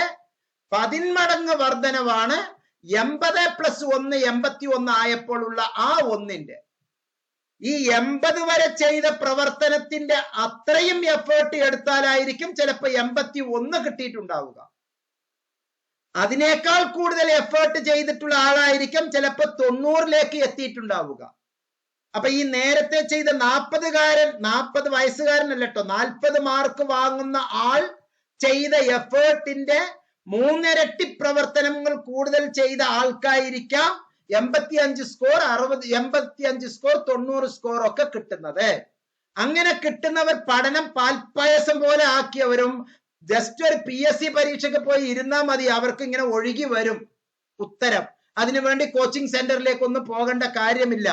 10 മടങ്ങ് വർധനവാണ് 80 + 1 81 ആയപ്പോൾ ഉള്ള ആ 1ന്റെ. ഈ 80 വരെ ചെയ്ത പ്രവർത്തനത്തിന്റെ അത്രയും എഫേർട്ട് എടുത്താലായിരിക്കും ചിലപ്പോ 81 കിട്ടിയിട്ടുണ്ടാവുക. അതിനേക്കാൾ കൂടുതൽ എഫേർട്ട് ചെയ്തിട്ടുള്ള ആളായിരിക്കും ചിലപ്പോ 90ലേക്ക് എത്തിയിട്ടുണ്ടാവുക. അപ്പൊ ഈ നേരത്തെ ചെയ്ത 40 വയസ്സുകാരനല്ല കേട്ടോ, 40 മാർക്ക് വാങ്ങുന്ന ആൾ ചെയ്ത എഫേർട്ടിന്റെ 3 ഇരട്ടി പ്രവർത്തനങ്ങൾ കൂടുതൽ ചെയ്ത ആൾക്കായിരിക്കാം 85 സ്കോർ, 85 സ്കോർ, 90 സ്കോർ ഒക്കെ കിട്ടുന്നത്. അങ്ങനെ കിട്ടുന്നവർ പഠനം പാൽപ്പായസം പോലെ ആക്കിയവരും ജസ്റ്റ് ഒരു PSC പരീക്ഷയ്ക്ക് പോയി ഇരുന്നാൽ മതി, അവർക്ക് ഇങ്ങനെ ഒഴുകി വരും ഉത്തരം. അതിനുവേണ്ടി കോച്ചിങ് സെന്ററിലേക്ക് ഒന്നും പോകേണ്ട കാര്യമില്ല.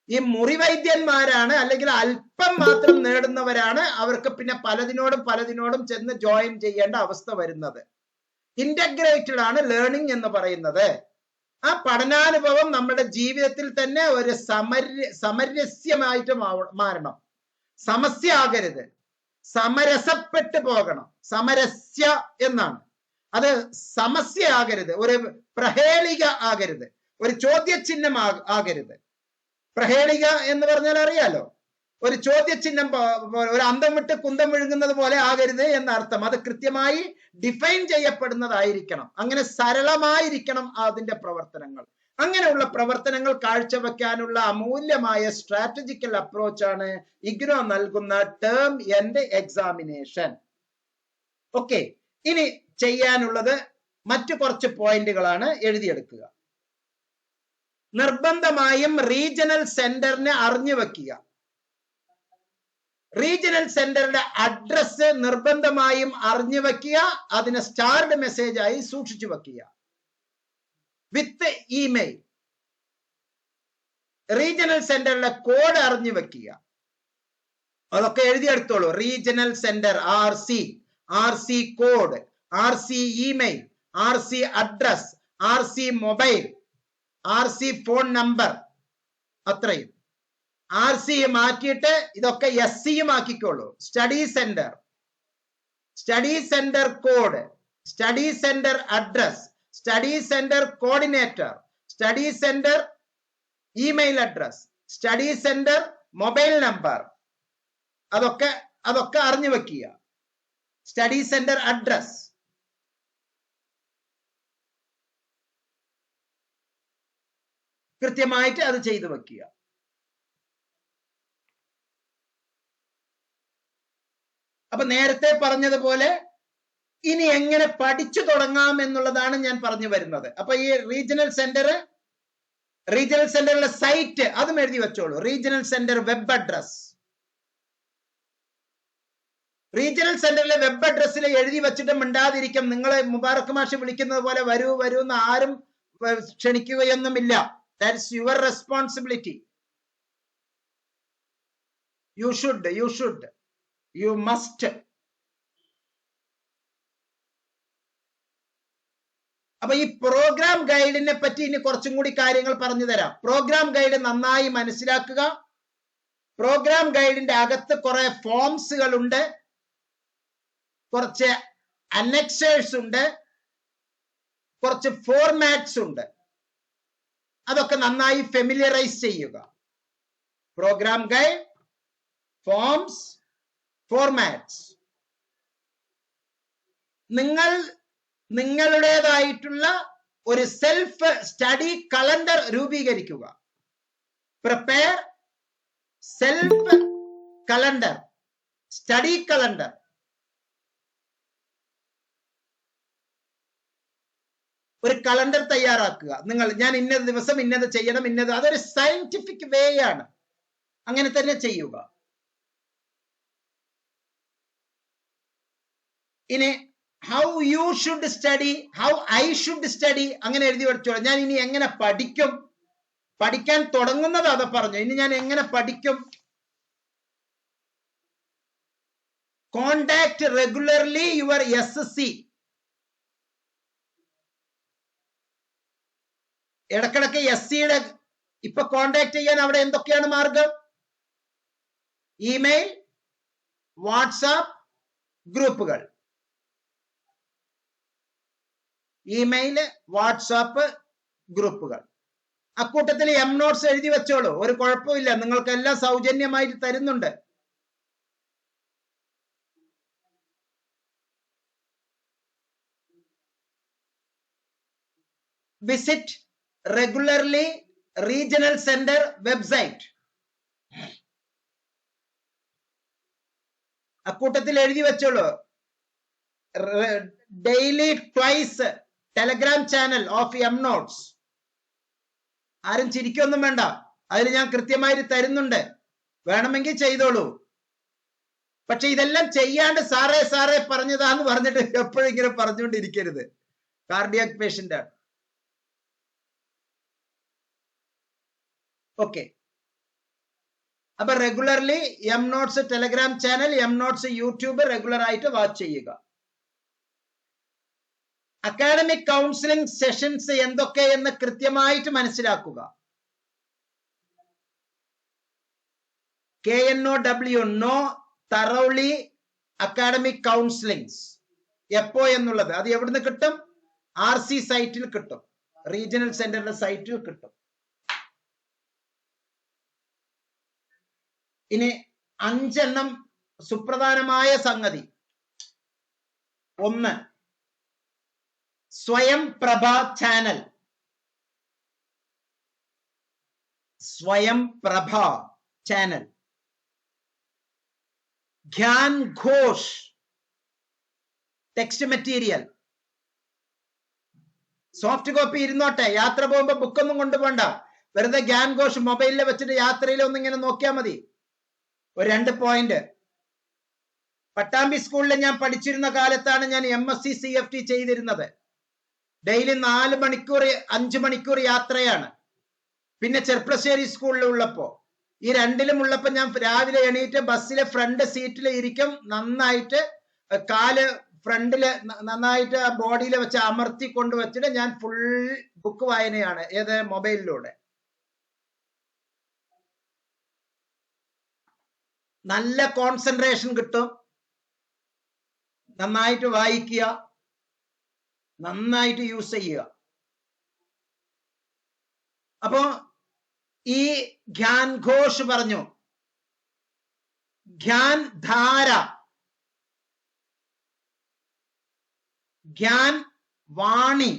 ഈ മുറിവൈദ്യന്മാരാണ്, അല്ലെങ്കിൽ അല്പം മാത്രം നേടുന്നവരാണ് അവർക്ക് പിന്നെ പലതിനോടും ചെന്ന് ജോയിൻ ചെയ്യേണ്ട അവസ്ഥ വരുന്നത്. ഇന്റഗ്രേറ്റഡ് ആണ് ലേണിംഗ് എന്ന് പറയുന്നത്. ആ പഠനാനുഭവം നമ്മുടെ ജീവിതത്തിൽ തന്നെ ഒരു സമരസ്യമായിട്ട് മാറണം. സമസ്യ ആകരുത്, സമരസപ്പെട്ടു പോകണം. സമരസ്യ എന്നാണ്, അത് സമസ്യ ആകരുത്, ഒരു പ്രഹേളിക ആകരുത്, ഒരു ചോദ്യചിഹ്നം ആകരുത്. പ്രഹേളിക എന്ന് പറഞ്ഞാൽ അറിയാലോ, ഒരു ചോദ്യചിഹ്നം, ഒരു അന്തം വിട്ട് കുന്തം വിഴുങ്ങുന്നത് പോലെ ആകരുത് എന്നർത്ഥം. അത് കൃത്യമായി ഡിഫൈൻ ചെയ്യപ്പെടുന്നതായിരിക്കണം. അങ്ങനെ സരളമായിരിക്കണം അതിന്റെ പ്രവർത്തനങ്ങൾ. അങ്ങനെയുള്ള പ്രവർത്തനങ്ങൾ കാഴ്ചവെക്കാനുള്ള അമൂല്യമായ സ്ട്രാറ്റജിക്കൽ അപ്രോച്ചാണ് ഇഗ്നോ നൽകുന്ന ടേം എൻഡ് എക്സാമിനേഷൻ. ഓക്കെ, ഇനി ചെയ്യാനുള്ളത് മറ്റു കുറച്ച് പോയിന്റുകളാണ്. എഴുതിയെടുക്കുക. നിർബന്ധമായും റീജിയണൽ സെന്ററിനെ അറിഞ്ഞു വെക്കുക. റീജിയണൽ സെന്ററിന്റെ അഡ്രസ് നിർബന്ധമായും അറിഞ്ഞു വെക്കുക. അതിനെ സ്റ്റാർഡ് മെസ്സേജ് ആയി സൂക്ഷിച്ചു വെക്കുക വിത്ത് ഇമെയിൽ. റീജിയണൽ സെന്ററിന്റെ കോഡ് അറിഞ്ഞു വെക്കുക. അതൊക്കെ എഴുതിയെടുത്തോളൂ. Regional centre, RC code, RC email, RC address, RC mobile, RC phone number, അത്രയും. RC മാറ്റിയിട്ട് ഇതൊക്കെ SCയും ആക്കിക്കോളൂ. Study centre code, study centre address, study centre coordinator, study centre email address, study centre mobile number, അതൊക്കെ അറിഞ്ഞു വെക്കുക. Study centre address, കൃത്യമായിട്ട് അത് ചെയ്തു വെക്കുക. അപ്പൊ നേരത്തെ പറഞ്ഞതുപോലെ ഇനി എങ്ങനെ പഠിച്ചു തുടങ്ങാം എന്നുള്ളതാണ് ഞാൻ പറഞ്ഞു വരുന്നത്. അപ്പൊ ഈ റീജിയണൽ സെന്ററിലെ സൈറ്റ് അതും എഴുതി വെച്ചോളൂ. Regional centre web address, regional സെന്ററിലെ വെബ് അഡ്രസ്സിൽ എഴുതി വെച്ചിട്ട് മിണ്ടാതിരിക്കും. നിങ്ങളെ മുബാറക് മാഷ് വിളിക്കുന്നത് പോലെ വരൂ എന്ന് ആരും ക്ഷണിക്കുകയൊന്നുമില്ല. That's your responsibility. You must. അപ്പൊ ഈ പ്രോഗ്രാം ഗൈഡിനെ പറ്റി ഇനി കുറച്ചും കൂടി കാര്യങ്ങൾ പറഞ്ഞു തരാം. പ്രോഗ്രാം ഗൈഡ് നന്നായി മനസ്സിലാക്കുക. പ്രോഗ്രാം ഗൈഡിന്റെ അകത്ത് കുറെ ഫോംസുകൾ ഉണ്ട്, കുറച്ച് അനക്സേഴ്സ് ഉണ്ട്, കുറച്ച് ഫോർമാറ്റ്സ് ഉണ്ട്. അതൊക്കെ നന്നായി ഫെമിലിയറൈസ് ചെയ്യുക. Program guide, forms, formats. നിങ്ങളുടേതായിട്ടുള്ള ഒരു സെൽഫ് സ്റ്റഡി കലണ്ടർ രൂപീകരിക്കുക. Prepare self calendar, study calendar. ഒരു കലണ്ടർ തയ്യാറാക്കുക. ഞാൻ ഇന്നത് ദിവസം ഇന്നത് ചെയ്യണം, ഇന്നത്, അതൊരു സയന്റിഫിക് വേ ആണ്. അങ്ങനെ തന്നെ ചെയ്യുക. ഇനി how you should study, how I should study, അങ്ങനെ എഴുതി വെച്ചോളൂ. ഞാൻ ഇനി എങ്ങനെ പഠിക്കും, പഠിക്കാൻ തുടങ്ങുന്നത് അത് പറഞ്ഞു. ഇനി ഞാൻ എങ്ങനെ പഠിക്കും? Contact regularly your SSC. ഇടക്കിടക്ക് SC-യുടെ ഇപ്പൊ കോണ്ടാക്ട് ചെയ്യാൻ അവിടെ എന്തൊക്കെയാണ് മാർഗം? ഇമെയിൽ, വാട്സാപ്പ് ഗ്രൂപ്പുകൾ, ഇമെയില്, വാട്സാപ്പ് ഗ്രൂപ്പുകൾ. അക്കൂട്ടത്തിൽ നോട്ട്സ് എഴുതി വെച്ചോളൂ, ഒരു കുഴപ്പമില്ല, നിങ്ങൾക്ക് എല്ലാം സൗജന്യമായിട്ട് തരുന്നുണ്ട്. Visit regularly regional centre website. അക്കൂട്ടത്തിൽ എഴുതി വെച്ചോളൂ. Daily twice Telegram channel of notes. ആരും ചിരിക്കൊന്നും വേണ്ട, അതിൽ ഞാൻ കൃത്യമായിട്ട് തരുന്നുണ്ട്, വേണമെങ്കിൽ ചെയ്തോളൂ. പക്ഷെ ഇതെല്ലാം ചെയ്യാണ്ട് സാറേ സാറേ പറഞ്ഞതാന്ന് പറഞ്ഞിട്ട് എപ്പോഴും ഇങ്ങനെ പറഞ്ഞുകൊണ്ടിരിക്കരുത്. കാർഡിയാക് പേഷ്യന്റ് ആണ്. ഓക്കെ, അപ്പൊ regularly notes Telegram channel, notes YouTube regular ആയിട്ട് വാച്ച് ചെയ്യുക. അക്കാഡമിക് കൗൺസിലിംഗ് സെഷൻസ് എന്തൊക്കെയെന്ന് കൃത്യമായിട്ട് മനസ്സിലാക്കുക. KNOW, നോ തറോളി അക്കാഡമിക് കൗൺസിലിംഗ്സ് എപ്പോ എന്നുള്ളത് അത് എവിടുന്ന് കിട്ടും? RC സൈറ്റിൽ കിട്ടും, റീജിയണൽ സെന്ററിന്റെ സൈറ്റിൽ കിട്ടും. ഇനി 5 സുപ്രധാനമായ സംഗതി. 1, സ്വയം Prabha channel. Swayam Prabha channel. Gyan Kosh text material. Soft copy ഇരുന്നോട്ടെ, യാത്ര പോകുമ്പോ ബുക്കൊന്നും കൊണ്ടുപോകണ്ട. വെറുതെ ഗ്യാൻ ഘോഷ് മൊബൈലിൽ വെച്ചിട്ട് യാത്രയിൽ ഒന്നിങ്ങനെ നോക്കിയാൽ മതി. ഒരു 2 പോയിന്റ്. പട്ടാമ്പി സ്കൂളിൽ ഞാൻ പഠിച്ചിരുന്ന കാലത്താണ് ഞാൻ MSc CFT ചെയ്തിരുന്നത്. ഡെയിലി 4 മണിക്കൂർ 5 മണിക്കൂർ യാത്രയാണ്. പിന്നെ ചെർപ്പളശ്ശേരി സ്കൂളിൽ ഉള്ളപ്പോ, ഈ രണ്ടിലും ഉള്ളപ്പോ ഞാൻ രാവിലെ എണീറ്റ് ബസ്സിലെ ഫ്രണ്ട് സീറ്റിൽ ഇരിക്കും. നന്നായിട്ട് കാല് ഫ്രണ്ടില് നന്നായിട്ട് ആ ബോഡിയിൽ വെച്ച് അമർത്തി കൊണ്ടുവച്ചിട്ട് ഞാൻ ഫുൾ ബുക്ക് വായനയാണ്. ഏത്? മൊബൈലിലൂടെ. നല്ല കോൺസെൻട്രേഷൻ കിട്ടും. നന്നായിട്ട് വായിക്കുക, നന്നായിട്ട് യൂസ് ചെയ്യുക. അപ്പോ ഈ ഗ്യാൻ ഘോഷ് പറഞ്ഞു, ഗ്യാൻ ധാര, ഗ്യാൻ വാണി.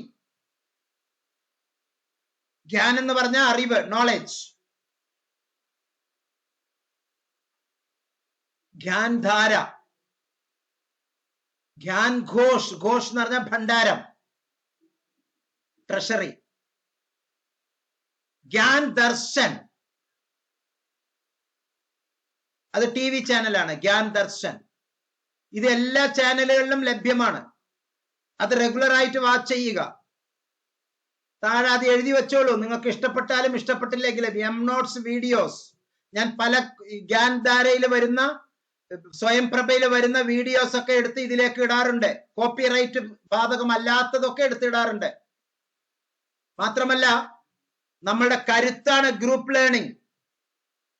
ഗ്യാൻ എന്ന് പറഞ്ഞ അറിവ്, നോളജ്. ഗ്യാൻ ധാര, ഗ്യാൻ ഘോഷ്. ഘോഷ് എന്ന് പറഞ്ഞ ഭണ്ഡാരം, ട്രഷറി. ഗ്യാൻ ദർശൻ, അത് TV ചാനലാണ്. ഗ്യാൻ ദർശൻ. ഇത് എല്ലാ ചാനലുകളിലും ലഭ്യമാണ്. അത് റെഗുലർ ആയിട്ട് വാച്ച് ചെയ്യുക. താഴെ അത് എഴുതി വെച്ചോളൂ. നിങ്ങൾക്ക് ഇഷ്ടപ്പെട്ടാലും ഇഷ്ടപ്പെട്ടില്ലെങ്കിലും നോട്ട്സ് വീഡിയോസ് ഞാൻ പല ഗ്യാൻ ധാരയിൽ വരുന്ന, സ്വയം പ്രഭയിൽ വരുന്ന വീഡിയോസ് ഒക്കെ എടുത്ത് ഇതിലേക്ക് ഇടാറുണ്ട്. കോപ്പിറൈറ്റ് ബാധകമല്ലാത്തതൊക്കെ എടുത്തിടാറുണ്ട്. മാത്രമല്ല നമ്മളുടെ കരുത്താണ് ഗ്രൂപ്പ് ലേണിംഗ്.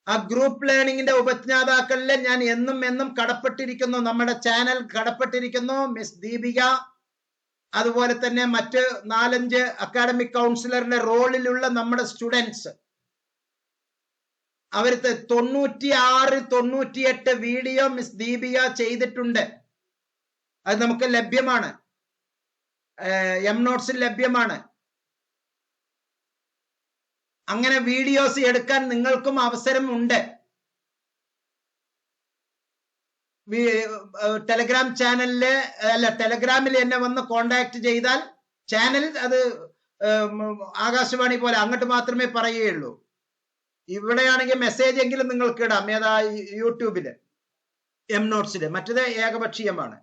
ആ ഗ്രൂപ്പ് ലേണിംഗിന്റെ ഉപജ്ഞാതാക്കളിൽ ഞാൻ എന്നും കടപ്പെട്ടിരിക്കുന്നു. നമ്മുടെ ചാനൽ കടപ്പെട്ടിരിക്കുന്നു. മിസ് ദീപിക, അതുപോലെ തന്നെ മറ്റ് 4-5 അക്കാഡമിക് കൗൺസിലറിന്റെ റോളിലുള്ള നമ്മുടെ സ്റ്റുഡൻസ്, അവർക്ക് 96-98 വീഡിയോ മിസ് ദീപിക ചെയ്തിട്ടുണ്ട്. അത് നമുക്ക് ലഭ്യമാണ്, നോട്ട്സിൽ ലഭ്യമാണ്. അങ്ങനെ വീഡിയോസ് എടുക്കാൻ നിങ്ങൾക്കും അവസരം ഉണ്ട്. ടെലഗ്രാം ചാനലില് അല്ല, ടെലഗ്രാമിൽ എന്നെ വന്ന് കോണ്ടാക്ട് ചെയ്താൽ ചാനൽ അത് ആകാശവാണി പോലെ അങ്ങോട്ട് മാത്രമേ പറയുകയുള്ളൂ. ഇവിടെയാണെങ്കിൽ മെസ്സേജ് എങ്കിലും നിങ്ങൾക്ക് ഇടാം. ഏതാ? യൂട്യൂബില് നോട്ട്സില്. മറ്റത് ഏകപക്ഷീയമാണ്.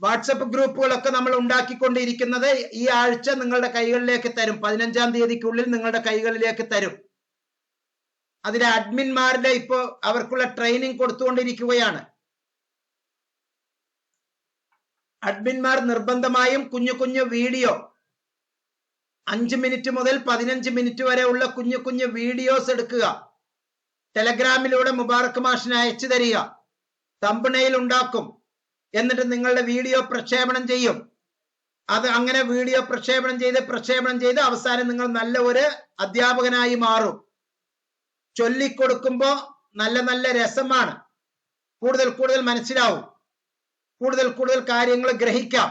വാട്സപ്പ് ഗ്രൂപ്പുകളൊക്കെ നമ്മൾ ഉണ്ടാക്കിക്കൊണ്ടിരിക്കുന്നത് ഈ ആഴ്ച നിങ്ങളുടെ കൈകളിലേക്ക് തരും. 15-ാം തീയതിക്കുള്ളിൽ നിങ്ങളുടെ കൈകളിലേക്ക് തരും. അതിലെ അഡ്മിന്മാരുടെ ഇപ്പോ അവർക്കുള്ള ട്രെയിനിങ് കൊടുത്തുകൊണ്ടിരിക്കുകയാണ്. അഡ്മിന്മാർ നിർബന്ധമായും കുഞ്ഞു കുഞ്ഞു വീഡിയോ 5 മിനിറ്റ് മുതൽ 15 മിനിറ്റ് വരെ ഉള്ള കുഞ്ഞു കുഞ്ഞു വീഡിയോസ് എടുക്കുക. ടെലഗ്രാമിലൂടെ മുബാറക് മാഷിന് അയച്ചു തരിക. തംബ്നെയിൽ ഉണ്ടാക്കും. എന്നിട്ട് നിങ്ങളുടെ വീഡിയോ പ്രക്ഷേപണം ചെയ്യും. അത് അങ്ങനെ വീഡിയോ പ്രക്ഷേപണം ചെയ്ത് അവസാനം നിങ്ങൾ നല്ല ഒരു അധ്യാപകനായി മാറും. ചൊല്ലിക്കൊടുക്കുമ്പോ നല്ല നല്ല രസമാണ്. കൂടുതൽ മനസ്സിലാവും. കൂടുതൽ കാര്യങ്ങൾ ഗ്രഹിക്കാം.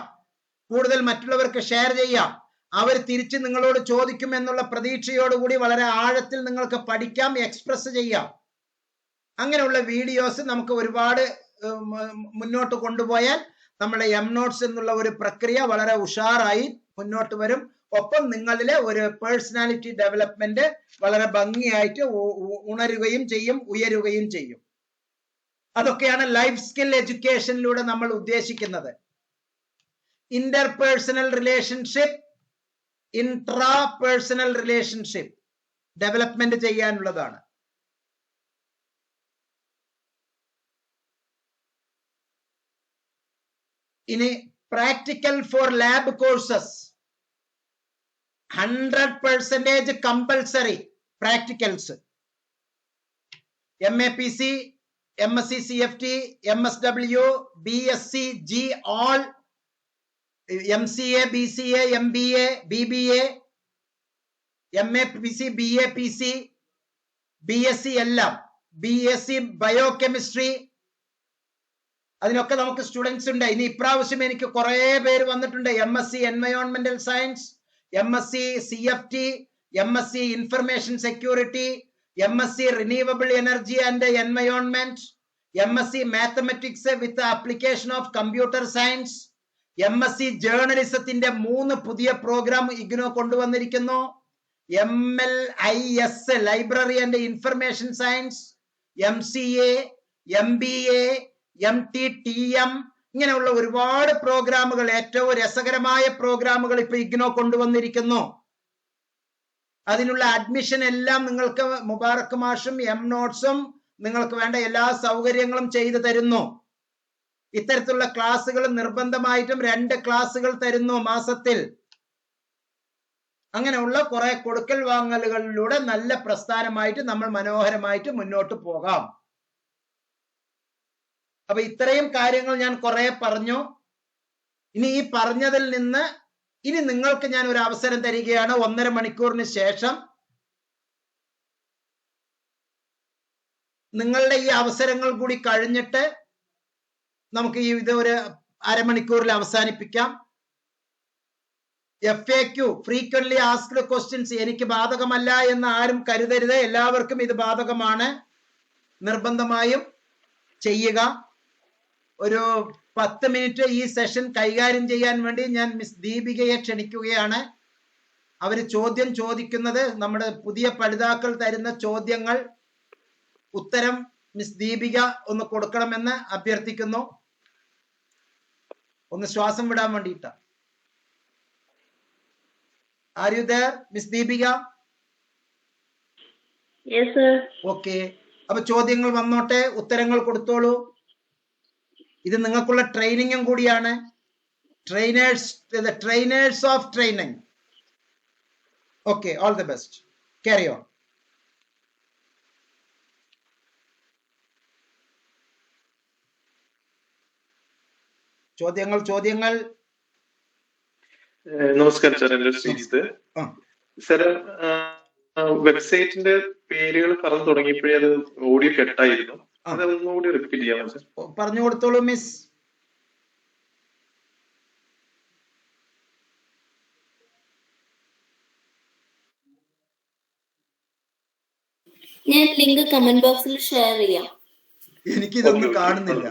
കൂടുതൽ മറ്റുള്ളവർക്ക് ഷെയർ ചെയ്യാം. അവർ തിരിച്ച് നിങ്ങളോട് ചോദിക്കും എന്നുള്ള പ്രതീക്ഷയോടുകൂടി വളരെ ആഴത്തിൽ നിങ്ങൾക്ക് പഠിക്കാം, എക്സ്പ്രസ് ചെയ്യാം. അങ്ങനെയുള്ള വീഡിയോസ് നമുക്ക് ഒരുപാട് മുന്നോട്ട് കൊണ്ടുപോയാൽ നമ്മുടെ എംനോട്ട്സ് എന്നുള്ള ഒരു പ്രക്രിയ വളരെ ഉഷാറായി മുന്നോട്ട് വരും. ഒപ്പം നിങ്ങളിലെ ഒരു പേഴ്സണാലിറ്റി ഡെവലപ്മെന്റ് വളരെ ഭംഗിയായിട്ട് ഉണരുകയും ചെയ്യും, ഉയരുകയും ചെയ്യും. അതൊക്കെയാണ് ലൈഫ് സ്കിൽ എഡ്യൂക്കേഷനിലൂടെ നമ്മൾ ഉദ്ദേശിക്കുന്നത്. Interpersonal relationship, intra personal relationship development ചെയ്യാനുള്ളതാണ്. ഇനി practical for lab courses 100% compulsory practicals. MAPC, MSc CFT, MSW, BSc, G all, MCA, BCA, MBA, BBA, MAPC, BAPC, BSc എല്ലാം, BSc ബയോകെമിസ്ട്രി, അതിനൊക്കെ നമുക്ക് സ്റ്റുഡൻസ് ഉണ്ട്. ഇനി ഇപ്രാവശ്യം എനിക്ക് കുറെ പേര് വന്നിട്ടുണ്ട്. MSc എൻവയോൺമെന്റൽ science, MSc CFT, MSc information security, MSc renewable energy and environment, MSc mathematics with application of computer science, MSc ജേർണലിസത്തിന്റെ 3 പുതിയ പ്രോഗ്രാം ഇഗ്നോ കൊണ്ടുവന്നിരിക്കുന്നു. MLIS library and information science, MCA, MBA, MTTM, ഇങ്ങനെയുള്ള ഒരുപാട് പ്രോഗ്രാമുകൾ, ഏറ്റവും രസകരമായ പ്രോഗ്രാമുകൾ ഇപ്പൊ ഇഗ്നോ കൊണ്ടുവന്നിരിക്കുന്നു. അതിനുള്ള അഡ്മിഷൻ എല്ലാം നിങ്ങൾക്ക് മുബാറക് മാഷും എംനോട്ട്സും നിങ്ങൾക്ക് വേണ്ട എല്ലാ സൗകര്യങ്ങളും ചെയ്തു തരുന്നു. ഇത്തരത്തിലുള്ള ക്ലാസ്സുകൾ നിർബന്ധമായിട്ടും 2 ക്ലാസ്സുകൾ തരുന്നു മാസത്തിൽ. അങ്ങനെയുള്ള കുറെ കൊടുക്കൽ വാങ്ങലുകളിലൂടെ നല്ല പ്രസ്ഥാനമായിട്ട് നമ്മൾ മനോഹരമായിട്ട് മുന്നോട്ട് പോകാം. അപ്പൊ ഇത്രയും കാര്യങ്ങൾ ഞാൻ കുറെ പറഞ്ഞു. ഇനി ഈ പറഞ്ഞതിൽ നിന്ന് ഇനി നിങ്ങൾക്ക് ഞാൻ ഒരു അവസരം തരികയാണ്. 1.5 മണിക്കൂറിന് ശേഷം നിങ്ങളുടെ ഈ അവസരങ്ങൾ കൂടി കഴിഞ്ഞിട്ട് നമുക്ക് ഇത് ഒരു അരമണിക്കൂറിൽ അവസാനിപ്പിക്കാം. FAQ, ഫ്രീക്വന്റ്ലി ആസ്ക്ഡ് ക്വസ്റ്റ്യൻസ്, എനിക്ക് ബാധകമല്ല എന്ന് ആരും കരുതരുത്. എല്ലാവർക്കും ഇത് ബാധകമാണ്. നിർബന്ധമായും ചെയ്യുക. ഒരു 10 മിനിറ്റ് ഈ സെഷൻ കൈകാര്യം ചെയ്യാൻ വേണ്ടി ഞാൻ മിസ് ദീപികയെ ക്ഷണിക്കുകയാണ്. അവര് ചോദ്യം ചോദിക്കുന്നത്, നമ്മുടെ പുതിയ പഠിതാക്കൾ തരുന്ന ചോദ്യങ്ങൾ ഉത്തരം മിസ് ദീപിക ഒന്ന് കൊടുക്കണമെന്ന് അഭ്യർത്ഥിക്കുന്നു. ഒന്ന് ശ്വാസം വിടാൻ വേണ്ടിയിട്ടാ. Are you there, Miss Deepika? Yes, sir. Okay. അപ്പൊ ചോദ്യങ്ങൾ വന്നോട്ടെ, ഉത്തരങ്ങൾ കൊടുത്തോളൂ. ഇത് നിങ്ങൾക്കുള്ള ട്രെയിനിങ്ങും കൂടിയാണ്. Trainers of training. Okay, all the best. Carry on. ചോദ്യങ്ങൾ. നമസ്കാരം സാർ, എൻ്റെ ശ്രീജിത്ത്. സാർ, വെബ്സൈറ്റിന്റെ പേരുകൾ പറഞ്ഞു തുടങ്ങിയപ്പോഴേ അത് ഓഡിയോ കട്ടായിരുന്നു. അതൊന്നുകൂടി റിപ്പീറ്റ് ചെയ്യാമോ സാർ? പറഞ്ഞു കൊടുത്തോളൂ മിസ്. ഞാൻ ലിങ്ക് കമന്റ് ബോക്സിൽ ഷെയർ ചെയ്യാം. എനിക്കിതൊന്നും കാണുന്നില്ല.